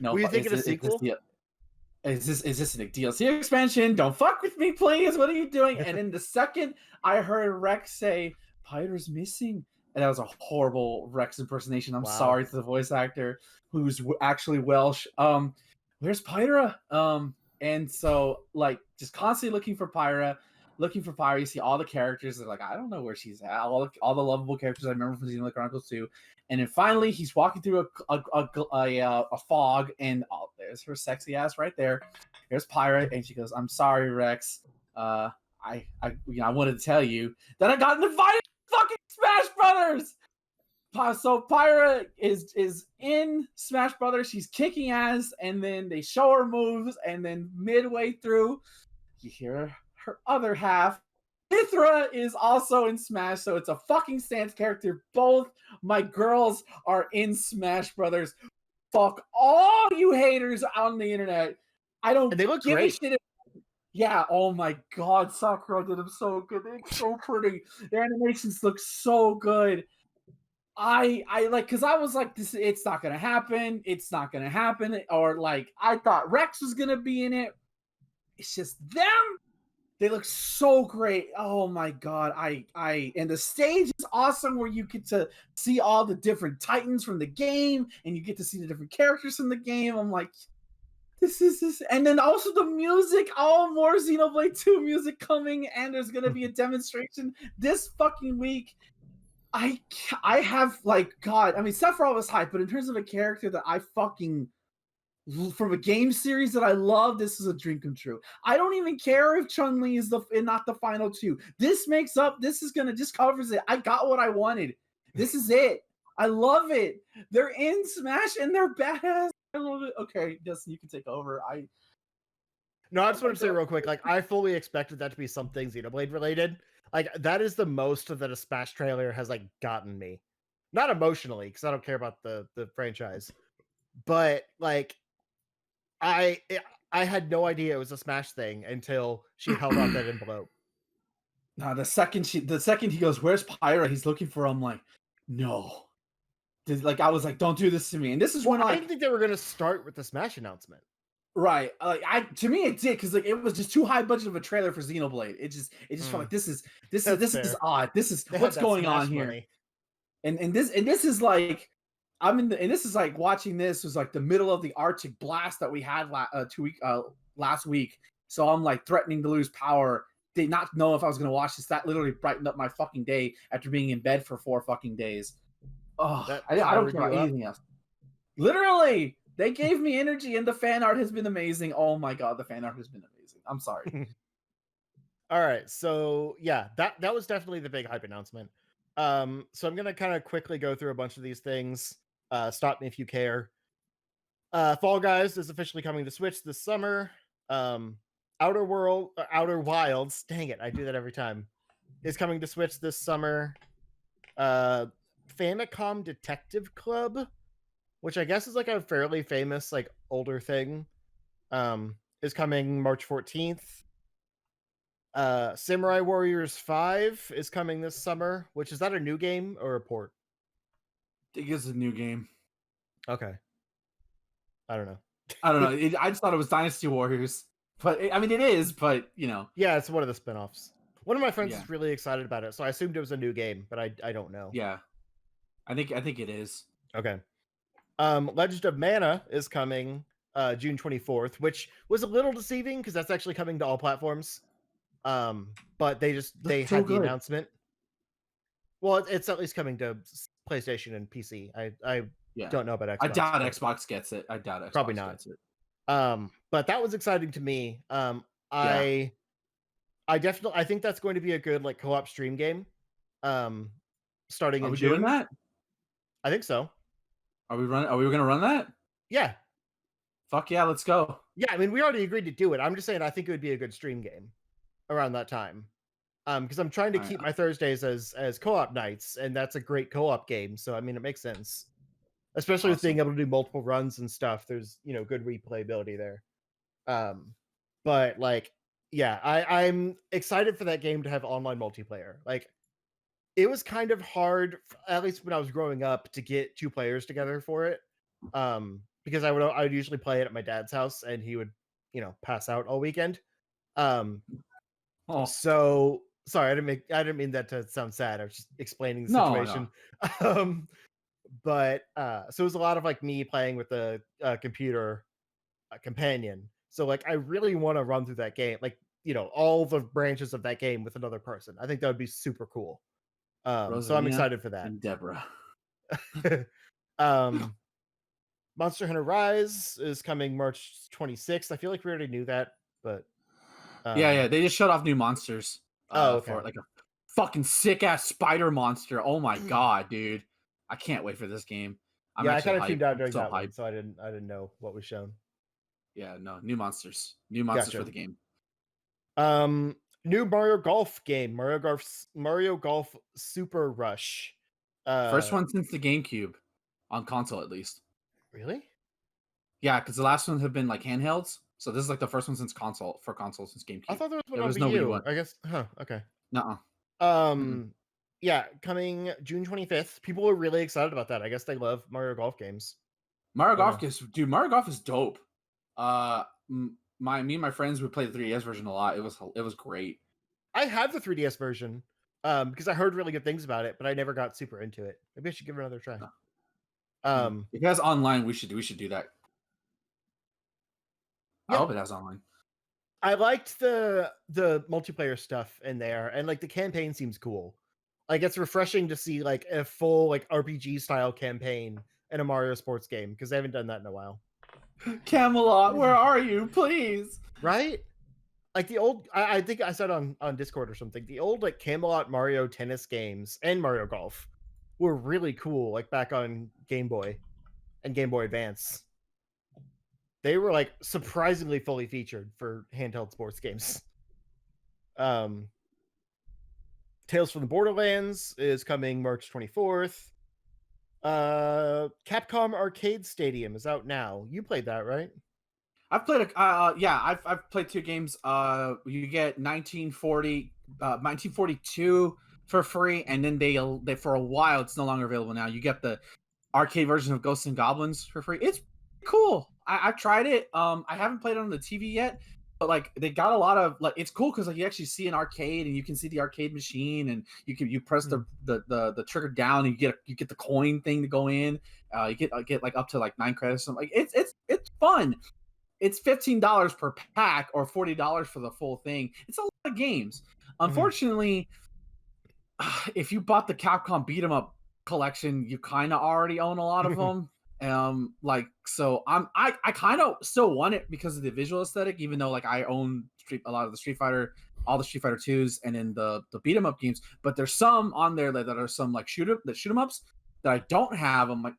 No. Were you thinking a sequel? Is this a DLC expansion? Don't fuck with me, please. What are you doing? And in the second I heard Rex say, Pyra's missing. And that was a horrible Rex impersonation. I'm sorry to the voice actor who's actually Welsh. Where's Pyra? And so like just constantly looking for Pyra. You see all the characters. They're like, I don't know where she's at. All the lovable characters I remember from Xenoblade Chronicles 2. And then finally, he's walking through a fog, and there's her sexy ass right there. There's Pyra, and she goes, "I'm sorry, Rex. I wanted to tell you that I got invited to fucking Smash Brothers." So Pyra is in Smash Brothers. She's kicking ass, and then they show her moves, and then midway through, you hear her other half. Mithra is also in Smash, so it's a fucking Sans character. Both my girls are in Smash Brothers. Fuck all you haters on the internet. I don't. And they look give great. A shit. Yeah. Oh my god, Sakura did them so good. They're so pretty. Their animations look so good. I like, because I was like, this. It's not gonna happen. It's not gonna happen. Or like, I thought Rex was gonna be in it. It's just them. They look so great. Oh my god. And the stage is awesome where you get to see all the different Titans from the game and you get to see the different characters from the game. I'm like, this. And then also the music, more Xenoblade 2 music coming, and there's going to be a demonstration this fucking week. I have like, God, I mean, Sephiroth was hype, but in terms of a character that I fucking from a game series that I love, this is a dream come true. I don't even care if Chun-Li is not the final two. This just covers it. I got what I wanted. This is it. I love it. They're in Smash and they're badass. I love it. Okay, Justin, you can take over. No, I just want to say real quick, like I fully expected that to be something Xenoblade related. Like that is the most that a Smash trailer has like gotten me. Not emotionally, because I don't care about the franchise, but like I had no idea it was a Smash thing until she held out that envelope. No, the second he goes, "Where's Pyra?" He's looking for her. I'm like, no. Like I was like, don't do this to me. And this is when I didn't think they were gonna start with the Smash announcement. Right. To me it did, because like it was just too high budget of a trailer for Xenoblade. It just felt like this is odd. This is what's going on here. Money. And this is like this is like watching this was like the middle of the Arctic blast that we had last week. So I'm like threatening to lose power. Did not know if I was going to watch this. That literally brightened up my fucking day after being in bed for 4 fucking days. Oh, I don't care about anything else. Literally, they gave me energy, and the fan art has been amazing. Oh my god, the fan art has been amazing. I'm sorry. All right, so yeah, that was definitely the big hype announcement. So I'm gonna kind of quickly go through a bunch of these things. Stop me if you care. Fall Guys is officially coming to Switch this summer. Outer Wilds, dang it, I do that every time, is coming to Switch this summer. Famicom Detective Club, which I guess is like a fairly famous like older thing, is coming March 14th. Samurai Warriors 5 is coming this summer, which is that a new game or a port? I think it's a new game. Okay. I don't know. I just thought it was Dynasty Warriors. But it is, but you know. Yeah, it's one of the spinoffs. One of my friends is really excited about it, so I assumed it was a new game, but I don't know. Yeah. I think it is. Okay. Legend of Mana is coming June 24th, which was a little deceiving because that's actually coming to all platforms. But they That's so had the good. announcement. Well, it's at least coming to PlayStation and PC. I Yeah. don't know about Xbox. I doubt but Xbox gets it. I doubt Xbox Probably not. gets it. But that was exciting to me. Yeah. I think that's going to be a good like co-op stream game. Starting Are in we June. doing that? I think so. Are we gonna run that? Yeah. Fuck yeah, let's go. Yeah, I mean, we already agreed to do it. I'm just saying I think it would be a good stream game around that time. Because I'm trying to All right. keep my Thursdays as co-op nights, and that's a great co-op game. So I mean, it makes sense, especially with being able to do multiple runs and stuff. There's good replayability there. But like, yeah, I'm excited for that game to have online multiplayer. Like, it was kind of hard, at least when I was growing up, to get two players together for it. Because I would usually play it at my dad's house, and he would pass out all weekend. Oh So sorry, I didn't mean that to sound sad. I was just explaining the situation. no. But so it was a lot of like me playing with the computer companion. So like I really want to run through that game, like all the branches of that game with another person. I think that would be super cool. So I'm excited for that. And Deborah. Monster Hunter Rise is coming March 26th. I feel like we already knew that, but yeah, they just showed off new monsters. Okay. For like a fucking sick ass spider monster. Oh my god, dude! I can't wait for this game. I kind of tuned out during that one, so I didn't know what was shown. Yeah, no, new monsters for the game. New Mario Golf game, Mario Golf Super Rush. First one since the GameCube, on console at least. Really? Yeah, because the last ones have been like handhelds, so this is like the first one since console since GameCube. I thought there was no Wii U. I guess. Huh. Okay. Nuh-uh. Yeah, coming June 25th. People are really excited about that. I guess they love Mario Golf games. Mario Golf is dope. Me and my friends would play the 3DS version a lot. It was great. I have the 3DS version because I heard really good things about it, but I never got super into it. Maybe I should give it another try. If it has online, we should do that. Yeah. I hope it has online. I liked the multiplayer stuff in there, and like the campaign seems cool. Like it's refreshing to see like a full like RPG style campaign in a Mario sports game because they haven't done that in a while. Camelot, where are you? Please. Right? Like the old, I think I said on Discord or something, the old like Camelot Mario tennis games and Mario Golf were really cool, like back on Game Boy and Game Boy Advance. They were like surprisingly fully featured for handheld sports games. Tales from the Borderlands is coming March 24th. Capcom Arcade Stadium is out now. You played that, right? I've played I've played two games. You get 1942 for free, and then they for a while it's no longer available now. You get the arcade version of Ghosts and Goblins for free. It's cool. I've tried it. I haven't played it on the TV yet, but like they got a lot of like it's cool because like you actually see an arcade and you can see the arcade machine and you press the trigger down and you get the coin thing to go in. You get like up to like 9 credits. Like it's fun. It's $15 per pack or $40 for the full thing. It's a lot of games. Unfortunately, if you bought the Capcom Beat 'em Up collection, you kind of already own a lot of them. So I kind of still want it because of the visual aesthetic, even though like I own a lot of the Street Fighter, all the Street Fighter 2s, and then the beat 'em up games. But there's some on there that are some like shoot 'em ups that I don't have. I'm like,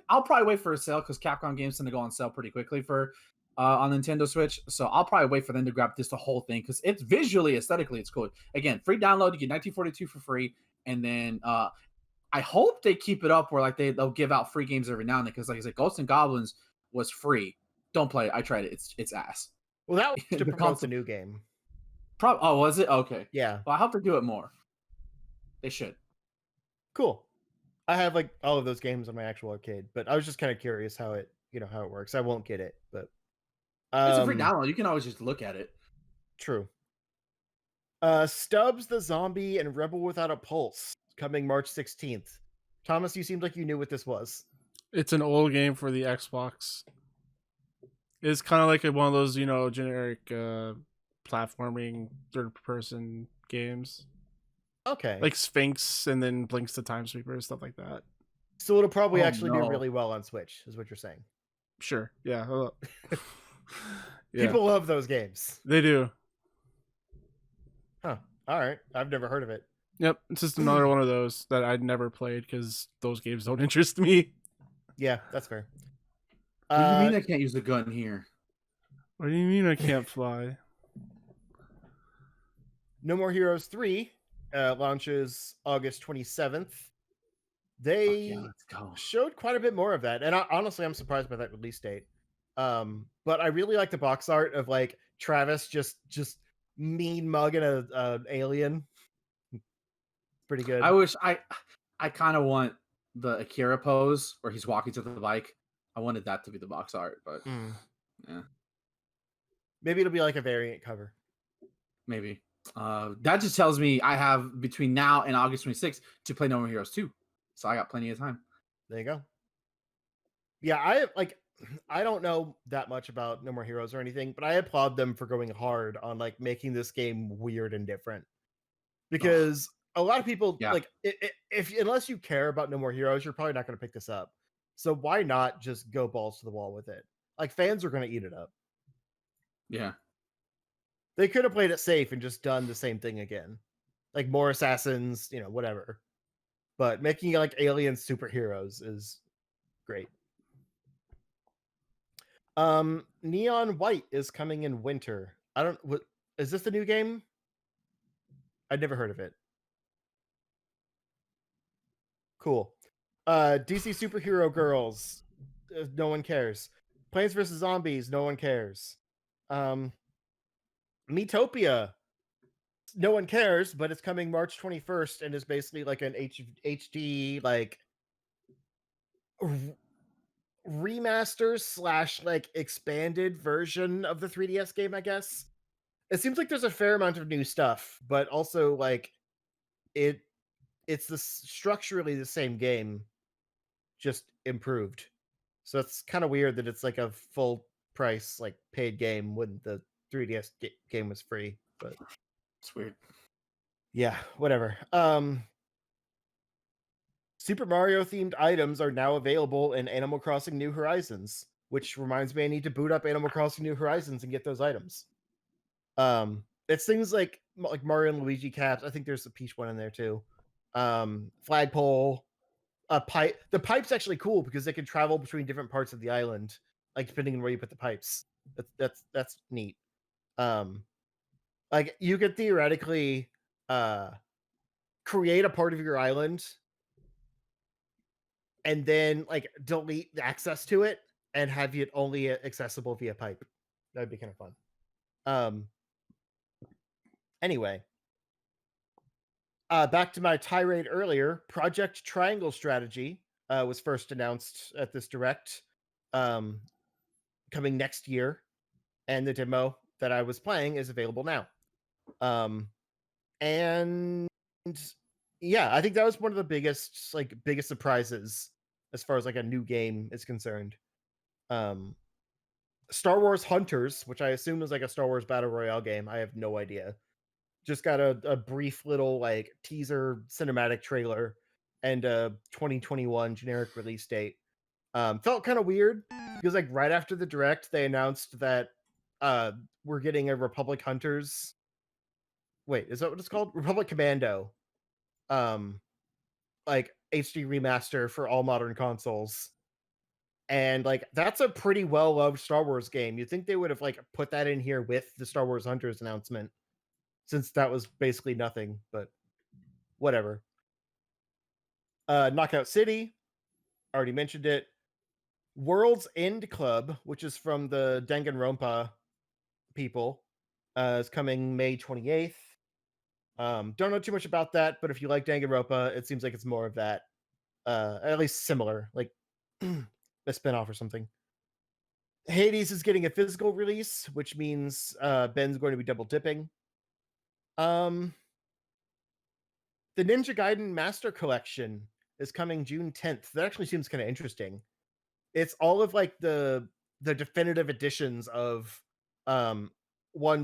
I'll probably wait for a sale because Capcom games tend to go on sale pretty quickly for on Nintendo Switch. So I'll probably wait for them to grab this the whole thing because it's visually, aesthetically, it's cool. Again, free download. You get 1942 for free, and then I hope they keep it up where like they'll give out free games every now and then because like I said, Ghosts and Goblins was free. Don't play it. I tried it. It's ass. Well, that was to promote the new game. Oh, was it? Okay. Yeah. Well, I hope they do it more. They should. Cool. I have like all of those games on my actual arcade, but I was just kind of curious how it works. I won't get it, but it's a free download. You can always just look at it. True. Stubbs the Zombie and Rebel Without a Pulse coming March 16th. Thomas, you seemed like you knew what this was. It's an old game for the Xbox. It's kind of like one of those, generic platforming third-person games, Okay. like Sphinx and then Blinks the Time Sweeper, stuff like that. So it'll probably Oh, actually do no. really well on Switch, is what you're saying. Sure. Yeah. People love those games. They do. Huh. All right. I've never heard of it. Yep. It's just another one of those that I'd never played because those games don't interest me. Yeah, that's fair. What do you mean I can't use the gun here? What do you mean I can't fly? No More Heroes 3 launches August 27th. They Let's go. showed quite a bit more of that. And honestly, I'm surprised by that release date. But I really like the box art of like Travis just mean mugging an alien. Pretty good. I wish I kind of want the Akira pose where he's walking to the bike. I wanted that to be the box art, but yeah, maybe it'll be like a variant cover. maybe. That just tells me I have between now and August 26th to play No More Heroes 2. So I got plenty of time. There you go. Yeah, I don't know that much about No More Heroes or anything, but I applaud them for going hard on like making this game weird and different. Because a lot of people like if unless you care about No More Heroes, you're probably not going to pick this up. So why not just go balls to the wall with it? Like fans are going to eat it up. Yeah. They could have played it safe and just done the same thing again. Like more assassins, whatever. But making like alien superheroes is great. Neon White is coming in winter. Is this the new game? I'd never heard of it. Cool. DC Superhero Girls. No one cares. Plants vs. Zombies. No one cares. Metopia. No one cares, but it's coming March 21st and is basically like an HD like remaster / like expanded version of the 3DS game, I guess. It seems like there's a fair amount of new stuff, but also like it's structurally the same game, just improved. So it's kind of weird that it's like a full price like paid game when the 3DS game was free, but it's weird. Yeah, whatever. Super Mario themed items are now available in Animal Crossing New Horizons, which reminds me I need to boot up Animal Crossing New Horizons and get those items. It's things like Mario and Luigi caps. I think there's a Peach one in there too. Flagpole, a pipe. The pipe's actually cool because they can travel between different parts of the island, like depending on where you put the pipes. That's neat. Like you could theoretically create a part of your island and then like delete the access to it and have it only accessible via pipe. That'd be kind of fun. Anyway, back to my tirade earlier. Project Triangle Strategy was first announced at this direct, coming next year, and the demo that I was playing is available now. And yeah, I think that was one of the biggest surprises as far as like a new game is concerned. Star Wars Hunters, which I assume is like a Star Wars Battle Royale game. I have no idea. Just got a brief little like teaser cinematic trailer and a 2021 generic release date. Felt kind of weird because like right after the direct, they announced that we're getting a Republic Hunters. Wait, is that what it's called? Republic Commando. Like HD remaster for all modern consoles. And like that's a pretty well-loved Star Wars game. You'd think they would have like put that in here with the Star Wars Hunters announcement, since that was basically nothing, but whatever. Knockout City, already mentioned it. World's End Club, which is from the Danganronpa people, is coming May 28th. Don't know too much about that, but if you like Danganronpa, it seems like it's more of that. At least similar, like a spinoff or something. Hades is getting a physical release, which means Ben's going to be double dipping. The Ninja Gaiden Master Collection is coming June 10th. That actually seems kind of interesting. It's all of like the definitive editions of 1,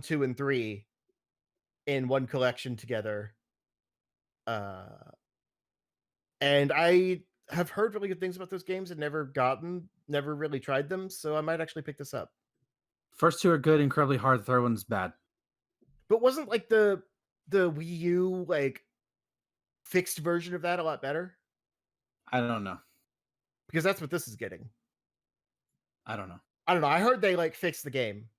2, and 3 in one collection together. And I have heard really good things about those games and never really tried them, so I might actually pick this up. First two are good, incredibly hard. The third one's bad. But wasn't like the Wii U like fixed version of that a lot better? I don't know. Because that's what this is getting. I don't know. I heard they like fixed the game,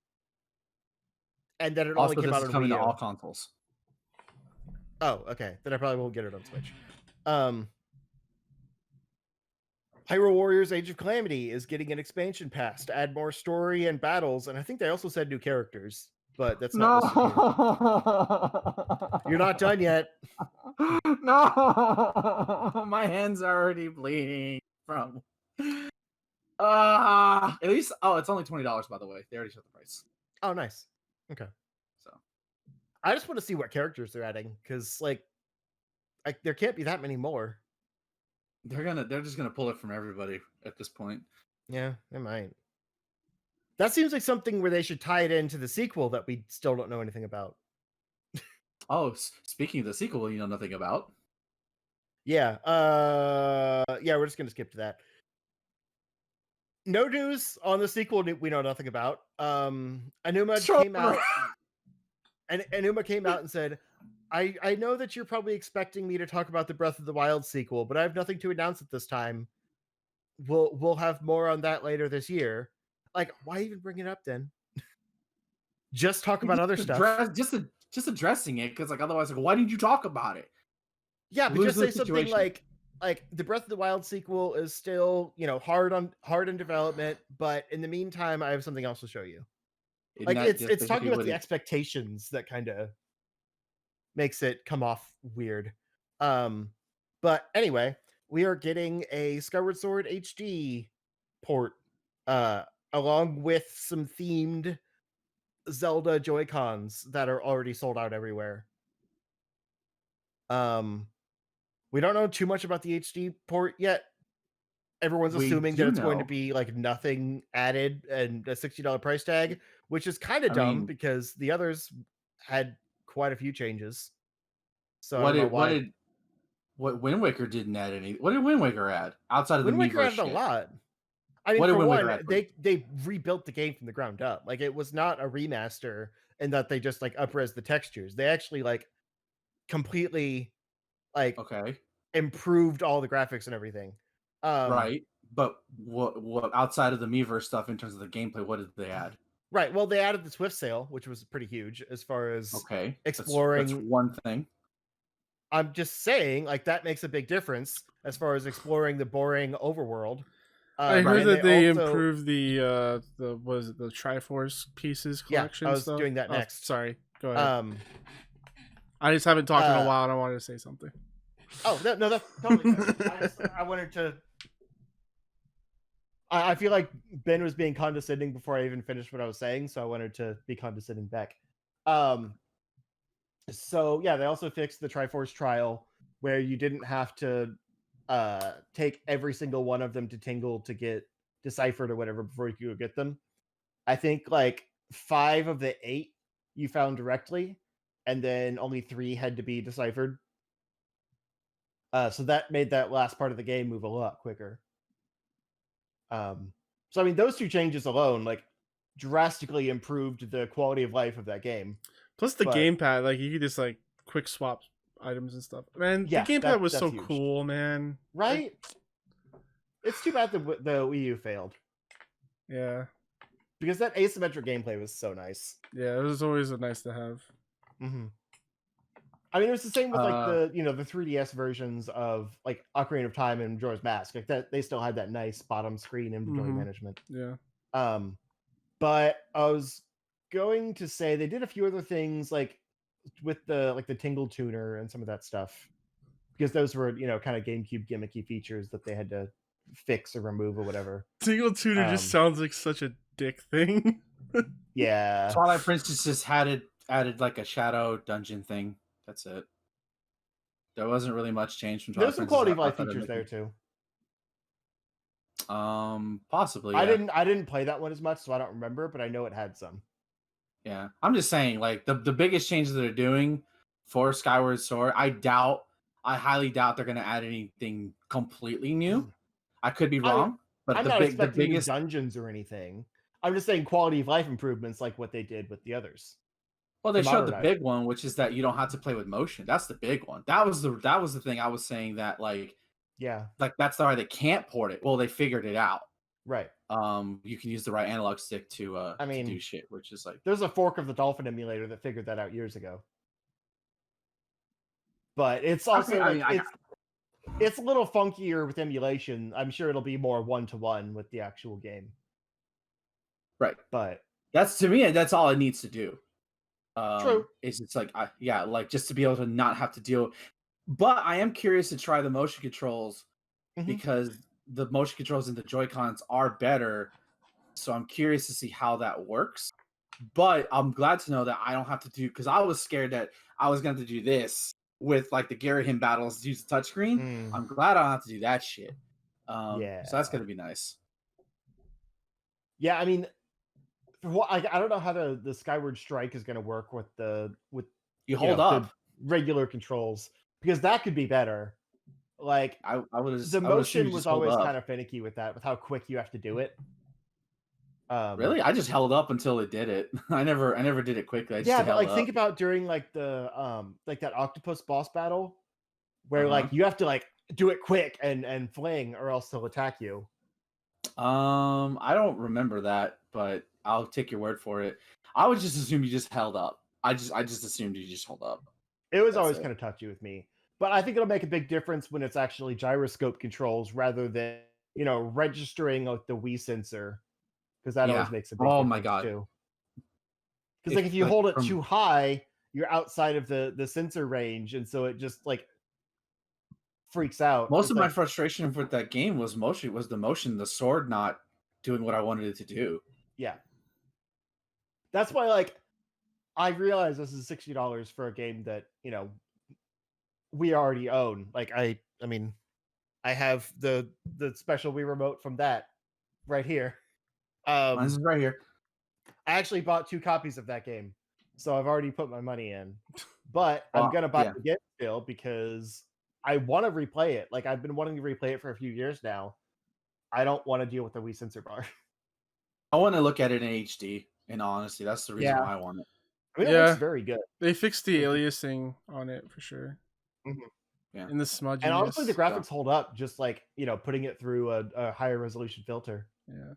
and then it only Also, came this out is on coming Wii to U. all consoles. Oh, okay. Then I probably won't get it on Switch. Hyrule Warriors Age of Calamity is getting an expansion pass to add more story and battles, and I think they also said new characters, but that's not listed here. You're not done yet. No, my hands are already bleeding from. At least, it's only $20 by the way. They already set the price. Oh, nice. Okay. So I just want to see what characters they're adding, because like there can't be that many more. they're just gonna pull it from everybody at this point. Yeah, they might. That seems like something where they should tie it into the sequel that we still don't know anything about. Oh, speaking of the sequel, you know nothing about. Yeah. Yeah, we're just gonna skip to that. No news on the sequel we know nothing about. Anuma came out and Anuma came out and said, I know that you're probably expecting me to talk about the Breath of the Wild sequel, but I have nothing to announce at this time. We'll have more on that later this year. Like, why even bring it up then? Just talk about other stuff. Just addressing it, because like otherwise, like, why didn't you talk about it? Yeah, but just say something like the Breath of the Wild sequel is still, hard in development, but in the meantime, I have something else to show you. Like it's talking about the expectations that kind of makes it come off weird. But anyway, we are getting a Skyward Sword HD port, along with some themed Zelda Joy-Cons that are already sold out everywhere. We don't know too much about the HD port yet. Everyone's assuming that it's going to be like nothing added and a $60 price tag, which is kind of dumb because the others had quite a few changes. So I don't know why. What Wind Waker didn't add any? What did Wind Waker add outside of the Wind Waker added a lot. I mean, for one, they rebuilt the game from the ground up. Like, it was not a remaster in that they just like up-res the textures. They actually like completely like improved all the graphics and everything. Right, but what outside of the Miiverse stuff in terms of the gameplay, what did they add? Right, well, they added the Swift Sail, which was pretty huge as far as exploring. That's one thing. I'm just saying, like, that makes a big difference as far as exploring the boring overworld. I heard that they improved the Triforce pieces collection. Yeah, I was doing that next. Sorry, go ahead. I just haven't talked in a while, and I wanted to say something. Oh no, that's totally fair. I wanted to. I feel like Ben was being condescending before I even finished what I was saying, so I wanted to be condescending back. So yeah, they also fixed the Triforce trial where you didn't have to take every single one of them to Tingle to get deciphered or whatever before you could get them. I think like 5 of the 8 you found directly, and then only 3 had to be deciphered. So that made that last part of the game move a lot quicker. So I mean, those 2 changes alone like drastically improved the quality of life of that game. Plus the gamepad, like you could just like quick swap items and stuff. Man, the gamepad was so huge. Cool, man. Right? It's too bad the Wii U failed. Yeah. Because that asymmetric gameplay was so nice. Yeah, it was always nice to have. Mm-hmm. I mean, it was the same with like the 3DS versions of like Ocarina of Time and Majora's Mask. Like that, they still had that nice bottom screen inventory management. Yeah. But I was going to say they did a few other things like with the Tingle tuner and some of that stuff, because those were kind of GameCube gimmicky features that they had to fix or remove or whatever. Tingle tuner just sounds like such a dick thing. Yeah. Twilight Princess just added like a shadow dungeon thing. That's it. There wasn't really much change from There's Twilight some Princess quality of life outside of features there making. too. Possibly, I yeah. didn't play that one as much, so I don't remember, but I know it had some. Yeah, I'm just saying, like the biggest changes they're doing for Skyward Sword, I highly doubt they're gonna add anything completely new. I could be wrong, but I'm not the expecting new biggest, dungeons or anything. I'm just saying quality of life improvements like what they did with the others. well, To they showed the modernize. big one, which is that you don't have to play with motion. That's the big one. That was the thing I was saying that Yeah, like that's why they can't port it. Well, they figured it out. right. You can use the right analog stick I to do mean, shit, which is like there's a fork of the Dolphin emulator that figured that out years ago. But it's also I mean, it's a little funkier with emulation. I'm sure it'll be more one-to-one with the actual game. right. But That's to me, that's all it needs to do. true. It's like yeah, like just to be able to not have to deal. But I am curious to try the motion controls because the motion controls in the Joy-Cons are better. So I'm curious to see how that works. But I'm glad to know that I don't have to do, because I was scared that I was going to do this with like the Garahim battles, use the touchscreen. I'm glad I don't have to do that shit. Yeah. So that's going to be nice. Yeah, I mean, I don't know how the Skyward Strike is going to work with You hold up. the regular controls, because that could be better. Like I would the I would assume motion you was just hold always up. kind of finicky with that, with how quick you have to do it. Really? I just held up until it did it. I never did it quickly. I just Yeah, but held like up. think about during like the like that octopus boss battle where Uh-huh. like you have to like do it quick and fling or else they'll attack you. I don't remember that, but I'll take your word for it. I would just assume you just held up. I just assumed you just held up. It was That's always it. kind of touchy with me. But I think it'll make a big difference when it's actually gyroscope controls rather than, registering like the Wii sensor, because that always Yeah. makes a big Oh difference my god. too. Because like if you Like hold it from too high, you're outside of the sensor range, and so it just like freaks out. most It's of my like, frustration with that game was the motion, the sword not doing what I wanted it to do. yeah. That's why like I realize this is $60 for a game that, we already own. Like I mean, I have the special Wii remote from that right here. Mine's right here. I actually bought 2 copies of that game, so I've already put my money in. But I'm Well, gonna buy yeah. it again still because I want to replay it. Like I've been wanting to replay it for a few years now. I don't want to deal with the Wii sensor bar. I want to look at it in HD. In all honesty, that's the reason Yeah. why I want it. I mean, it looks very good. They fixed the aliasing on it for sure. Yeah. And the smudginess. And honestly, the graphics hold up. Just like putting it through a higher resolution filter. Yeah.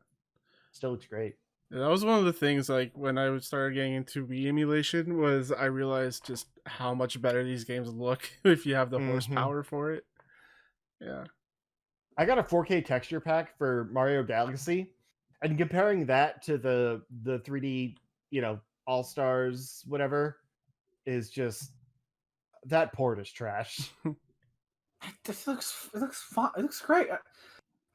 Still looks great. That was one of the things, like, when I started getting into Wii emulation, was I realized just how much better these games look if you have the horsepower for it. Yeah. I got a 4K texture pack for Mario Galaxy, and comparing that to the 3D, All Stars, whatever, is just that port is trash. This looks fun. It looks great. I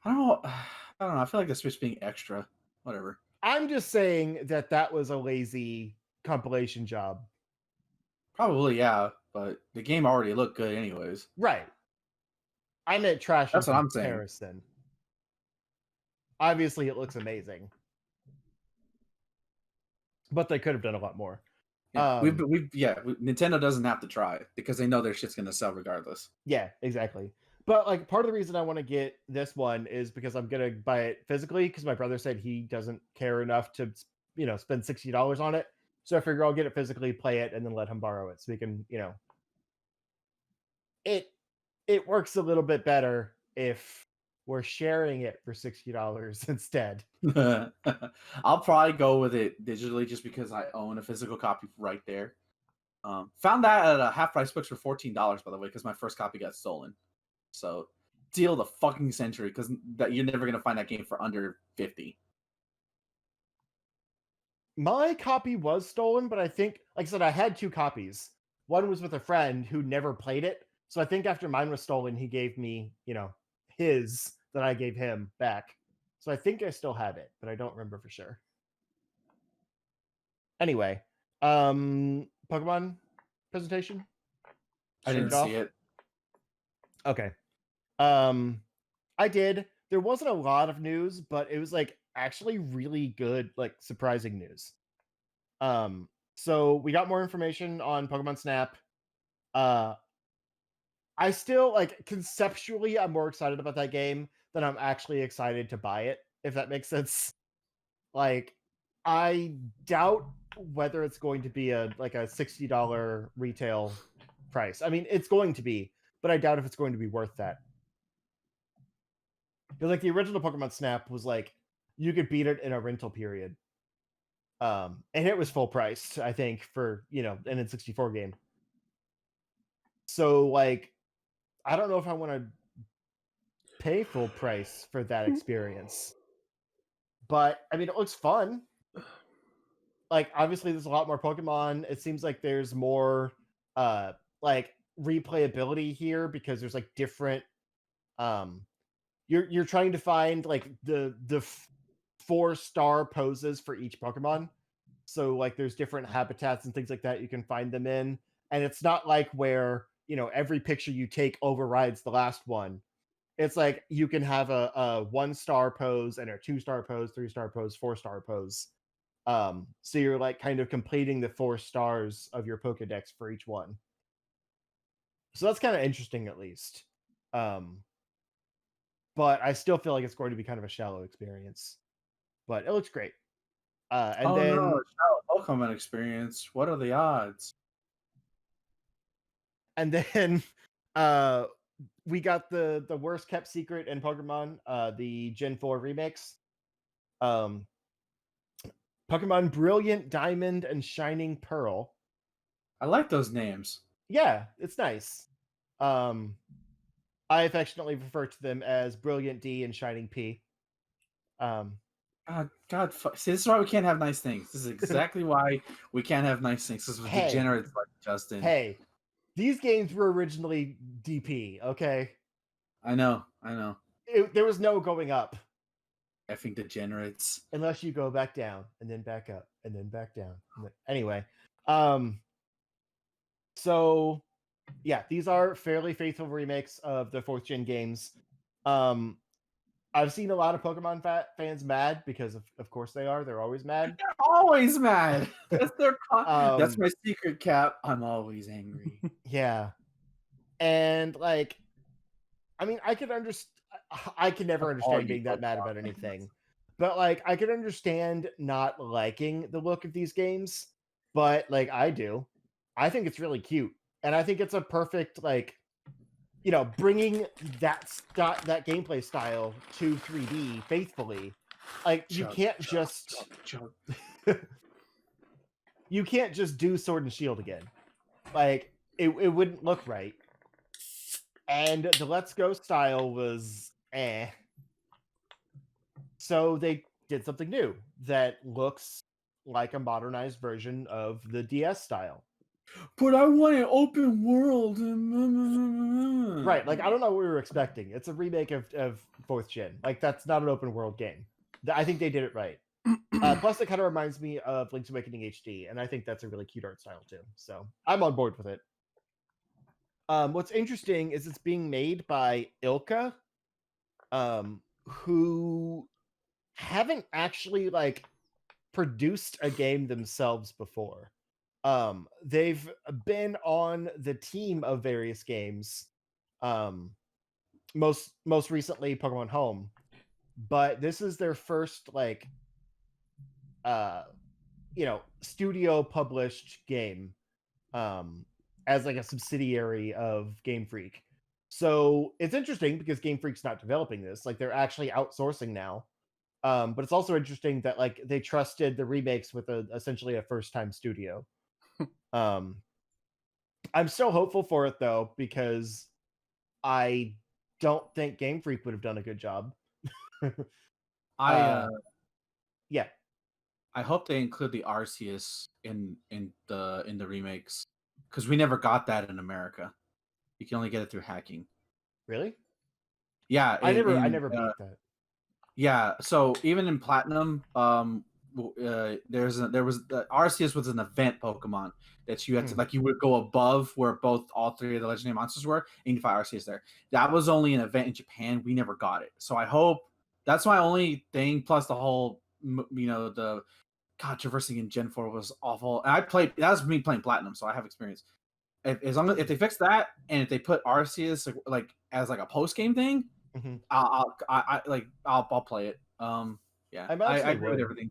don't know. I don't know. I feel like that's just being extra. Whatever. I'm just saying that was a lazy compilation job. Probably, yeah. But the game already looked good, anyways. Right. I meant trash That's in what I'm saying. comparison. Obviously, it looks amazing, but they could have done a lot more. Yeah, Nintendo doesn't have to try because they know their shit's gonna sell regardless. Yeah, exactly. But like part of the reason I want to get this one is because I'm gonna buy it physically because my brother said he doesn't care enough to spend $60 on it. So I figure I'll get it physically, play it, and then let him borrow it so we can it works a little bit better if we're sharing it for $60 instead. I'll probably go with it digitally just because I own a physical copy right there. Found that at a half price books for $14, by the way, because my first copy got stolen. So deal the fucking century, because that you're never gonna find that game for under 50. My copy was stolen, but I think, like I said, I had 2 copies. One was with a friend who never played it. So I think after mine was stolen, he gave me, his that I gave him back. So I think I still have it, but I don't remember for sure. Anyway, Pokemon presentation. I didn't see it. Okay. I did. There wasn't a lot of news, but it was like actually really good, like surprising news. Um, so we got more information on Pokemon Snap. Uh, I still like conceptually, I'm more excited about that game than I'm actually excited to buy it, if that makes sense. Like, I doubt whether it's going to be a like a $60 retail price. I mean, it's going to be, but I doubt if it's going to be worth that. Because like the original Pokemon Snap was like you could beat it in a rental period. And it was full priced, I think, for an N64 game. So like I don't know if I want to pay full price for that experience. But I mean it looks fun. Like obviously there's a lot more Pokemon. It seems like there's more like replayability here because there's like different um you're trying to find like the 4-star poses for each Pokemon. So like there's different habitats and things like that you can find them in. And it's not like where, every picture you take overrides the last one. It's like you can have a 1-star pose and a 2-star pose, 3-star pose, 4-star pose. So you're like kind of completing the 4 stars of your Pokedex for each one. So that's kind of interesting at least. Um, but I still feel like it's going to be kind of a shallow experience. But it looks great. And Oh no, then shallow Pokemon experience. What are the odds? and then uh we got the worst kept secret in Pokemon, the Gen 4 remakes. Um Pokemon Brilliant Diamond and Shining Pearl. I like those names. Yeah, it's nice. Um I affectionately refer to them as Brilliant D and Shining P. Um See, this is why we can't have nice things. This is exactly why we can't have nice things. This is what hey, degenerates like Justin. hey, these games were originally DP, okay? I know. There was no going up Effing degenerates. unless you go back down and then back up and then back down. Anyway, um, so yeah, these are fairly faithful remakes of the 4th gen games. I've seen a lot of Pokemon fans mad because of course they are. They're always mad. They're always mad. That's their that's Um, my secret, Cap. I'm always angry. yeah, and like, I mean, I could understand. I can never understand being that mad about anything, but like, I could understand not liking the look of these games, but like, I do. I think it's really cute, and I think it's a perfect like, bringing that gameplay style to 3D faithfully. Like, you can't just you can't just do Sword and Shield again. Like, it wouldn't look right. And the Let's Go style was so they did something new that looks like a modernized version of the DS style. But I want an open world. Right, like I don't know what we were expecting. It's a remake of 4th gen. Like that's not an open world game. I think they did it right. Plus, it kind of reminds me of Link's Awakening HD, and I think that's a really cute art style too. So I'm on board with it. What's interesting is it's being made by Ilka, who haven't actually like produced a game themselves before. They've been on the team of various games. Most recently Pokemon Home, but this is their first like studio published game as like a subsidiary of Game Freak. So it's interesting because Game Freak's not developing this, like they're actually outsourcing now. But it's also interesting that like they trusted the remakes with essentially a first time studio. I'm still hopeful for it though, because I don't think Game Freak would have done a good job. Yeah. I hope they include the Arceus in the remakes, because we never got that in America. You can only get it through hacking. Really? Yeah, I never beat that. Yeah, so even in Platinum, there was the Arceus was an event Pokemon that you had to Hmm. like you would go above where all three of the legendary monsters were, and you fight Arceus there. That was only an event in Japan. We never got it, so I hope that's my only thing. Plus the whole the controversy in Gen 4 was awful. And that was me playing Platinum, so I have experience. If they fix that and if they put Arceus like as like a post game thing, Mhm. I'll play it. Yeah, I imagine I they agree with would. everything.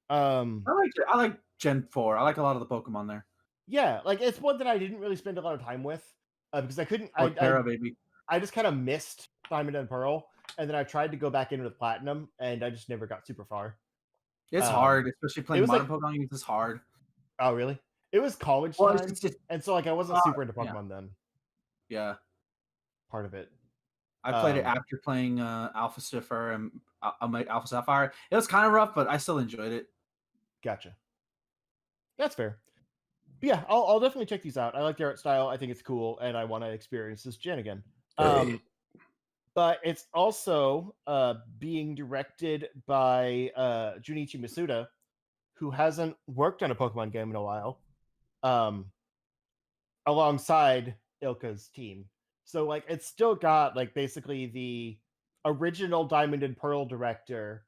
Um, I like Gen 4. I like a lot of the Pokemon there. yeah, like it's one that I didn't really spend a lot of time with because I couldn't. Torterra, baby. I just kind of missed Diamond and Pearl, and then I tried to go back in with Platinum, and I just never got super far. It's Um, hard, especially it playing was modern like, Pokemon games. It's hard. oh really? It was college Well, time, just and so like I wasn't super into yeah, Pokemon then. yeah. Part of it. I played it Um, after playing Alpha Sapphire and Alpha Sapphire. It was kind of rough, but I still enjoyed it. Gotcha. That's fair. But yeah, I'll definitely check these out. I like the art style. I think it's cool, and I want to experience this gen again. But it's also being directed by Junichi Masuda, who hasn't worked on a Pokemon game in a while, um, alongside Ilka's team. So like it's still got like basically the original Diamond and Pearl director,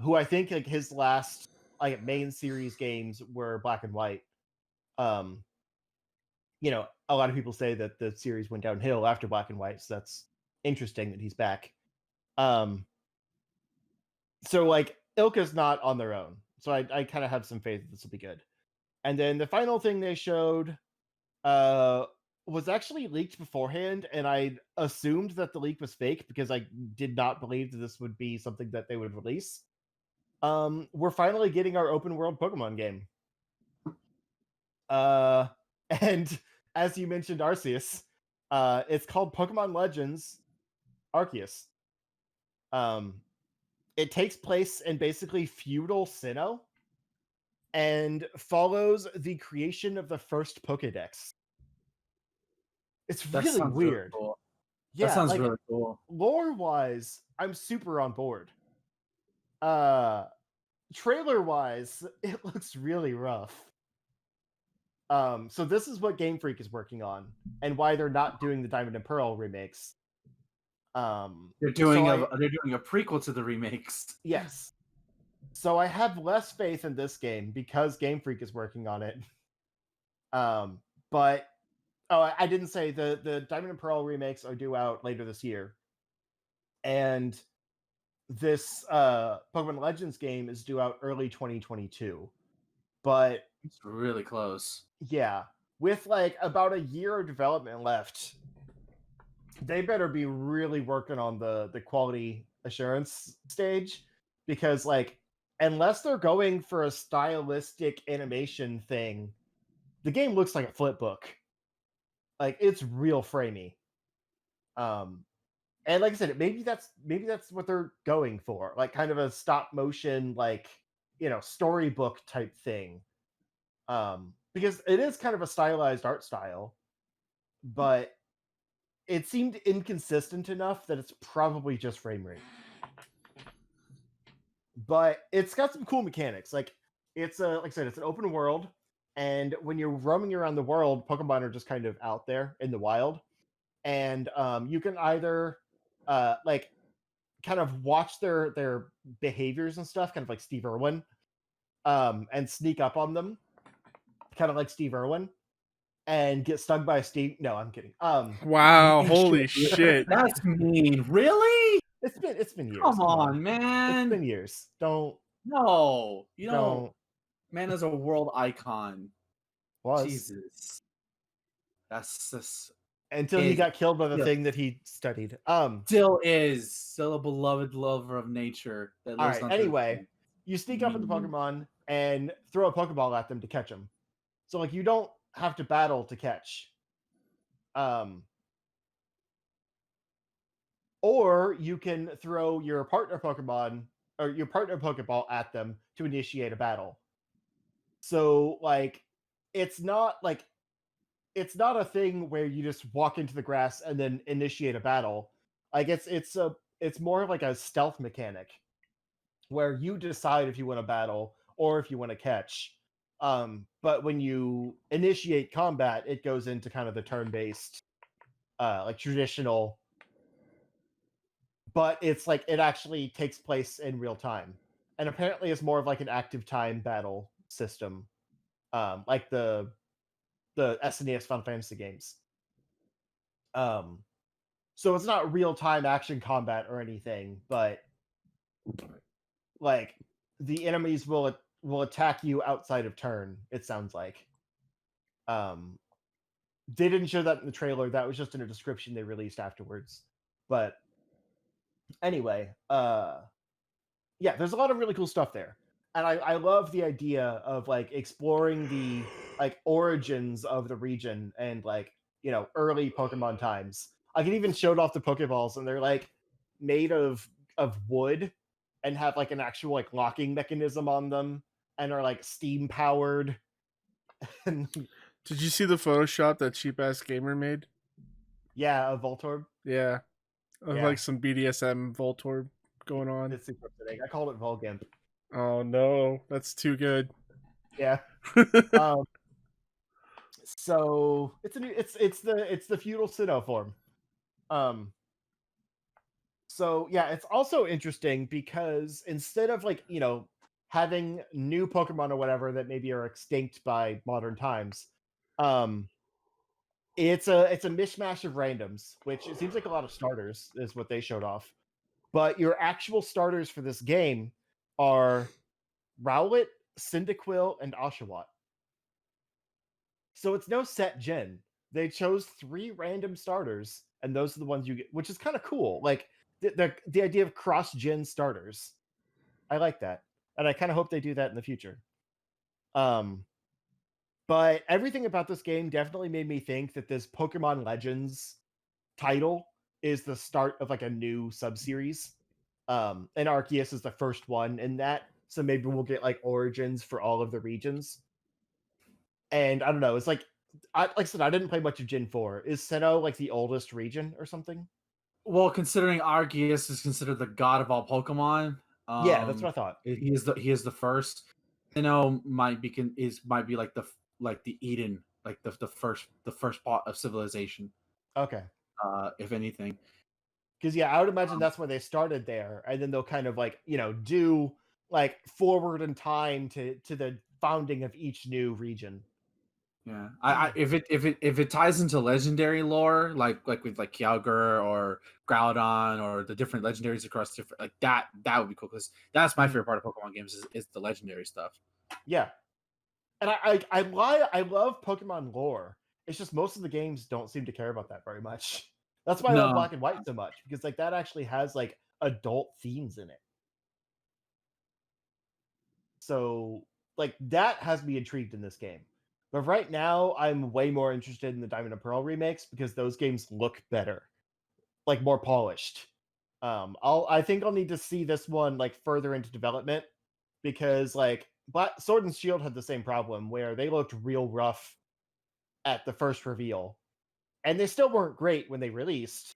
who I think like his last like main series games were Black and White. Um, a lot of people say that the series went downhill after Black and White, so that's interesting that he's back. Um, so like Ilka's not on their own, so I kind of have some faith that this will be good. And then the final thing they showed uh was actually leaked beforehand, and I assumed that the leak was fake because I did not believe that this would be something that they would release. We're finally getting our open world Pokemon game. Uh and as you mentioned Arceus, it's called Pokemon Legends Arceus. Um it takes place in basically feudal Sinnoh and follows the creation of the first Pokedex. It's That really sounds really weird. cool. That Yeah, sounds like really cool. lore wise, I'm super on board. Uh Trailer wise, it looks really rough. So this is what Game Freak is working on and why they're not doing the Diamond and Pearl remakes. They're So doing a prequel to the remakes. yes. So I have less faith in this game because Game Freak is working on it. But I didn't say the Diamond and Pearl remakes are due out later this year. And this Pokemon Legends game is due out early 2022. But It's really close. yeah, with like about a year of development left, they better be really working on the quality assurance stage, because like unless they're going for a stylistic animation thing, the game looks like a flip book. Like it's real framey. Um and like I said, maybe that's what they're going for, like kind of a stop motion, like storybook type thing. Because it is kind of a stylized art style, but it seemed inconsistent enough that it's probably just frame rate. But it's got some cool mechanics. Like it's like I said, it's an open world, and when you're roaming around the world, Pokemon are just kind of out there in the wild, and you can either like kind of watch their behaviors and stuff, kind of like Steve Irwin, and sneak up on them, kind of like Steve Irwin, and get stung by a Steve. No, I'm kidding. Wow, holy shit. That's mean. Really? It's been years. Come on, man. It's been years. Don't. You don't. Man is a world icon. Was Jesus. That's just until he got killed by the thing that he studied. Still a beloved lover of nature. That All lives right. on Anyway, you sneak up on the Pokemon and throw a Pokeball at them to catch them. So like you don't have to battle to catch. Or you can throw your partner Pokemon or your partner Pokeball at them to initiate a battle. So like it's not a thing where you just walk into the grass and then initiate a battle. Like it's more of like a stealth mechanic where you decide if you want to battle or if you want to catch. But when you initiate combat, it goes into kind of the turn-based, like traditional, but it's like it actually takes place in real time. And apparently it's more of like an active time battle system, like the SNES Final Fantasy games. So it's not real time action combat or anything, but like the enemies will attack you outside of turn. It sounds like. They didn't show that in the trailer. That was just in a description they released afterwards. But anyway, yeah, there's a lot of really cool stuff there, and I love the idea of like exploring the like origins of the region and like early Pokemon times. Like it even showed off the Pokeballs, and they're like made of wood and have like an actual like locking mechanism on them and are like steam powered. And Did you see the Photoshop that cheap ass gamer made? yeah, a Voltorb. Yeah, of Yeah. like some BDSM Voltorb going on. It's super upsetting. I called it Volgimp. Oh no, that's too good. Yeah. So it's a new it's the feudal Sinnoh form. So yeah, it's also interesting because instead of like, having new Pokemon or whatever that maybe are extinct by modern times, it's a mishmash of randoms, which it seems like a lot of starters is what they showed off. But your actual starters for this game are Rowlet, Cyndaquil, and Oshawott. So it's no set gen. They chose 3 random starters, and those are the ones you get, which is kind of cool. Like the idea of cross-gen starters. I like that. And I kind of hope they do that in the future. But everything about this game definitely made me think that this Pokemon Legends title is the start of like a new sub-series. And Arceus is the first one in that. So maybe we'll get like origins for all of the regions. And I don't know, it's like I said, I didn't play much of Gen 4. Is Sinnoh like the oldest region or something? Well, considering Arceus is considered the god of all Pokemon, Yeah, that's what I thought. he is the first. Might be like the Eden, like the first part of civilization. Okay. If anything, because yeah, I would imagine that's where they started there, and then they'll kind of like do like forward in time to the founding of each new region. yeah. If it ties into legendary lore, like with like Kyogre or Groudon or the different legendaries across different like that would be cool because that's my favorite part of Pokemon games is the legendary stuff. Yeah, and I love Pokemon lore. It's just most of the games don't seem to care about that very much. That's why I love Black and White so much, because like that actually has like adult themes in it. So like that has me intrigued in this game. But right now I'm way more interested in the Diamond and Pearl remakes because those games look better, like more polished. I think I'll need to see this one like further into development because like Sword and Shield had the same problem where they looked real rough at the first reveal. And they still weren't great when they released,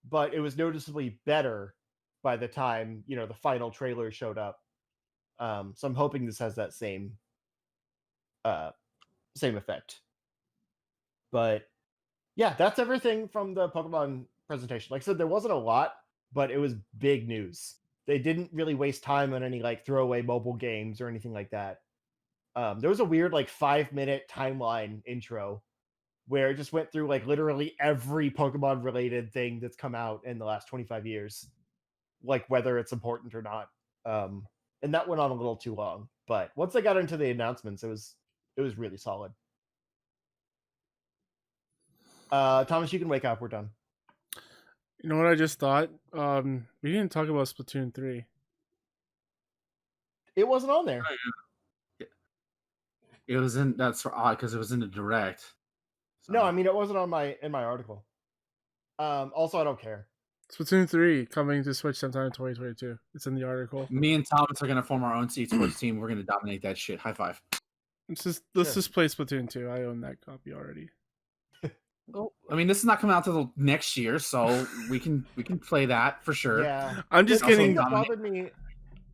but it was noticeably better by the time, the final trailer showed up. So I'm hoping this has that same effect. But yeah, that's everything from the Pokemon presentation. Like I said, there wasn't a lot, but it was big news. They didn't really waste time on any like throwaway mobile games or anything like that. There was a weird like 5-minute timeline intro where it just went through like literally every Pokemon related thing that's come out in the last 25 years, like whether it's important or not. And that went on a little too long. But once I got into the announcements, it was really solid. Thomas, you can wake up. We're done. You know what I just thought? We didn't talk about Splatoon 3. It wasn't on there. It was in that's odd because it was in the direct. So. No, I mean it wasn't on in my article. Also, I don't care. Splatoon 3 coming to Switch sometime in 2022. It's in the article. Me and Thomas are gonna form our own esports team. We're gonna dominate that shit. High five. Let's just play Splatoon 2. I own that copy already. Well, I mean, this is not coming out till next year, so we can play that for sure. Yeah, I'm just kidding. What bothered me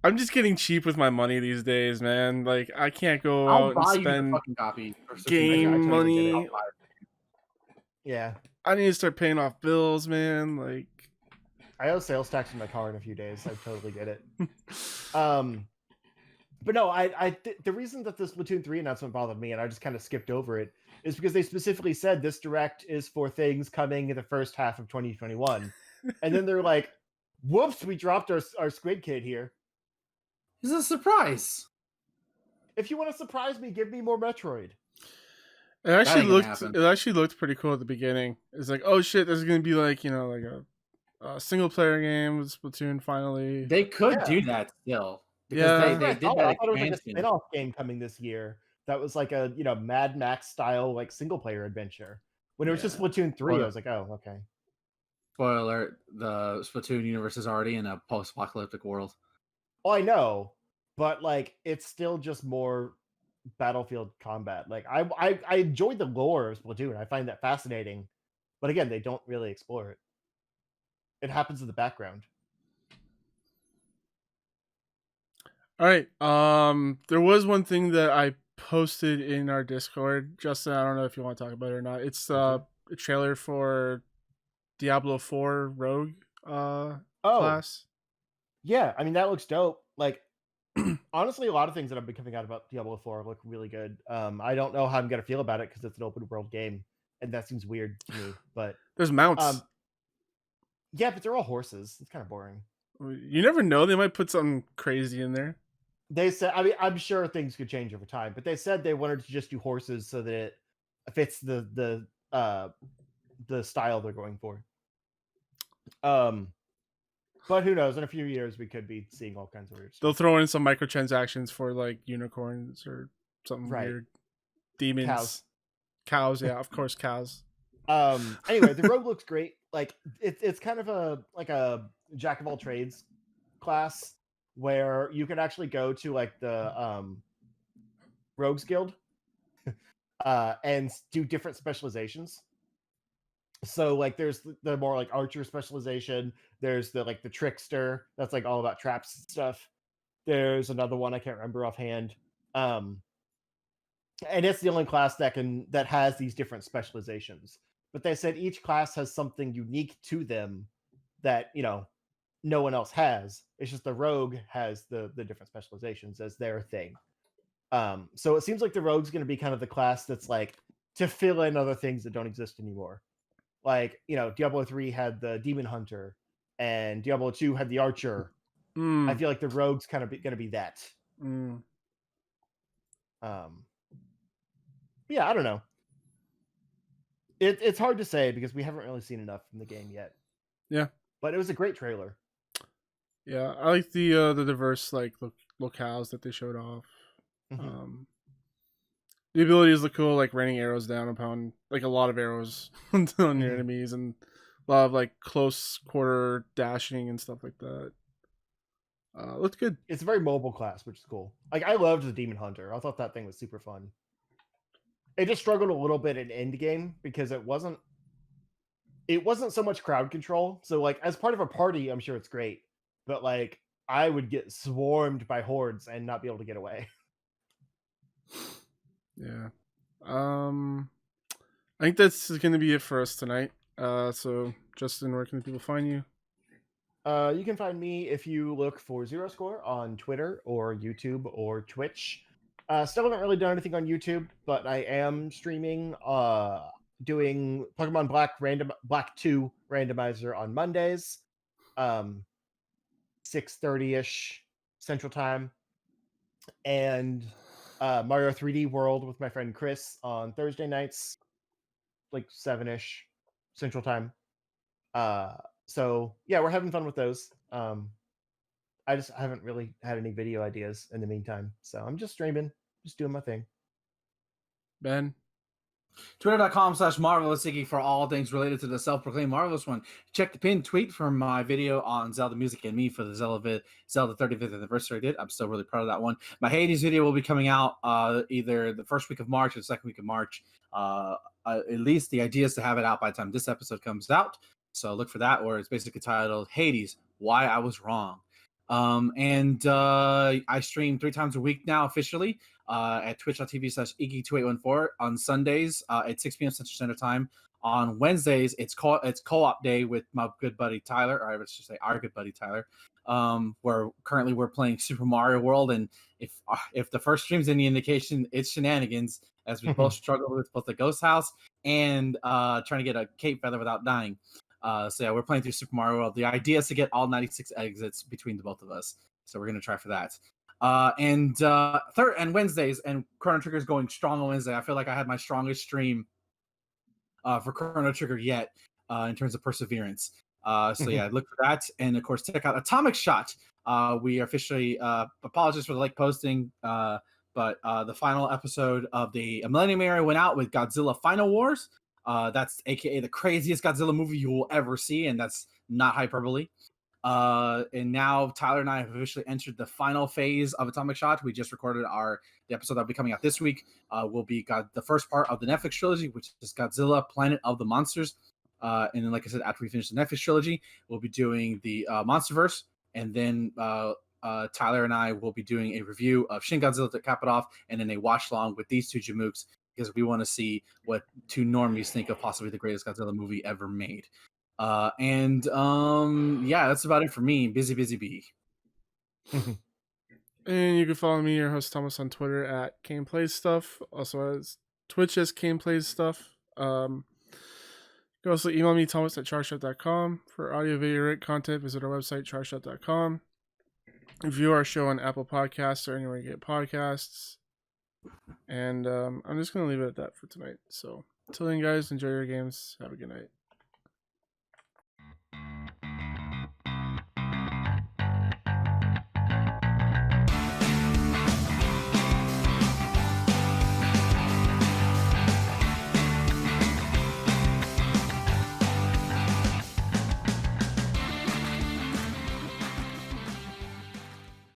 I'm just getting cheap with my money these days, man. Like I can't go I'll out and buy you the spend fucking copy for game I totally get it. money. Yeah. I need to start paying off bills, man. Like I owe sales tax on my car in a few days. I totally get it. But no, the reason that the Splatoon 3 announcement bothered me and I just kind of skipped over it is because they specifically said this direct is for things coming in the first half of 2021. And then they're like, whoops, we dropped our Squid Kid here. It's a surprise. If you want to surprise me, give me more Metroid. it actually ain't gonna looked happen. it actually looked pretty cool at the beginning. It's like, oh shit, there's gonna be like, like a single player game with Splatoon finally. They could Yeah. do that still. Because Yeah. they I did thought that it was like a expansion. spin-off game coming this year that was like a Mad Max style like single player adventure. When it was just Yeah. Splatoon 3, I Well- was like, oh, okay. Spoiler alert, the Splatoon universe is already in a post-apocalyptic world. Oh, I know, but like it's still just more battlefield combat. Like I enjoyed the lore of Splatoon. I find that fascinating, but again, they don't really explore it. It happens in the background. All right. There was one thing that I posted in our Discord, Justin. I don't know if you want to talk about it or not. It's a trailer for Diablo 4 Rogue class. Yeah, I mean that looks dope. Like honestly, a lot of things that have been coming out about Diablo 4 look really good. I don't know how I'm gonna feel about it because it's an open world game, and that seems weird to me. But There's mounts. yeah, but they're all horses. It's kind of boring. You never know; they might put something crazy in there. They said, I mean, I'm sure things could change over time, but they said they wanted to just do horses so that it fits the style they're going for. But who knows? In a few years, we could be seeing all kinds of weird stuff. They'll throw in some microtransactions for like unicorns or something weird. Demons, cows, yeah, of course, cows. Anyway, the rogue looks great. Like it's kind of a jack of all trades class where you can actually go to like the Rogues Guild and do different specializations. So like there's the more like archer specialization, there's the like the trickster that's like all about traps and stuff. There's another one I can't remember offhand. And it's the only class that has these different specializations. But they said each class has something unique to them that no one else has. It's just the rogue has the different specializations as their thing. So it seems like the rogue's going to be kind of the class that's like to fill in other things that don't exist anymore. Like Diablo 3 had the demon hunter, and Diablo 2 had the archer. I feel like the rogue's kind of going to be that. Yeah, I don't know. It's hard to say because we haven't really seen enough from the game yet. Yeah, but it was a great trailer. Yeah, I like the diverse like locales that they showed off. Mm-hmm. The abilities look cool, like raining arrows down upon like a lot of arrows on your enemies, and a lot of like close quarter dashing and stuff like that. Looked good. It's a very mobile class, which is cool. Like I loved the Demon Hunter. I thought that thing was super fun. It just struggled a little bit in end game because it wasn't so much crowd control. So like as part of a party, I'm sure it's great, but like I would get swarmed by hordes and not be able to get away. Yeah. I think that's going to be it for us tonight. So Justin, where can people find you? You can find me if you look for Zero Score on Twitter or YouTube or Twitch. Still haven't really done anything on YouTube, but I am streaming doing Pokemon Black 2 randomizer on Mondays, 6:30ish Central Time, and Mario 3D World with my friend Chris on Thursday nights, like 7ish Central Time. So yeah, we're having fun with those. I just haven't really had any video ideas in the meantime, so I'm just streaming, just doing my thing. Ben? Twitter.com/Marvelous Iggy for all things related to the self-proclaimed Marvelous One. Check the pinned tweet for my video on Zelda Music and Me for the Zelda 35th anniversary I did. I'm still really proud of that one. My Hades video will be coming out either the first week of March or the second week of March. At least the idea is to have it out by the time this episode comes out. So look for that, where it's basically titled Hades, Why I Was Wrong. And I stream 3 times a week now officially at twitch.tv/Iggy2814 on Sundays at 6 p.m. Central Standard Time. On Wednesdays, it's co-op day with my good buddy Tyler, or I would just say our good buddy Tyler. Where currently we're playing Super Mario World, and if the first stream's any indication, it's shenanigans as we both struggle with both the ghost house and trying to get a cape feather without dying. So yeah, we're playing through Super Mario World. The idea is to get all 96 exits between the both of us. So we're gonna try for that. And third and Wednesdays, and Chrono Trigger is going strong on Wednesday. I feel like I had my strongest stream for Chrono Trigger yet in terms of perseverance. So yeah, look for that, and of course check out Atomic Shot. We officially apologize for the late posting, but the final episode of the Millennium Era went out with Godzilla Final Wars. That's aka the craziest Godzilla movie you will ever see, and that's not hyperbole. And now Tyler and I have officially entered the final phase of Atomic Shot. We just recorded the episode that'll be coming out this week. Will be the first part of the Netflix trilogy, which is Godzilla Planet of the Monsters. And then, like I said, after we finish the Netflix trilogy, we'll be doing the MonsterVerse, and then Tyler and I will be doing a review of Shin Godzilla to cap it off, and then a watch along with these two Jamooks, because we want to see what two normies think of possibly the greatest Godzilla movie ever made. Yeah, that's about it for me. Busy bee. And you can follow me, your host Thomas, on Twitter at CanePlaysStuff, also as Twitch as CanePlaysStuff. You can also email me, thomas@chargedshot.com. For audio, video, written content, visit our website, chargedshot.com. View our show on Apple Podcasts or anywhere you get podcasts. And I'm just going to leave it at that for tonight. So, until then, guys, enjoy your games. Have a good night.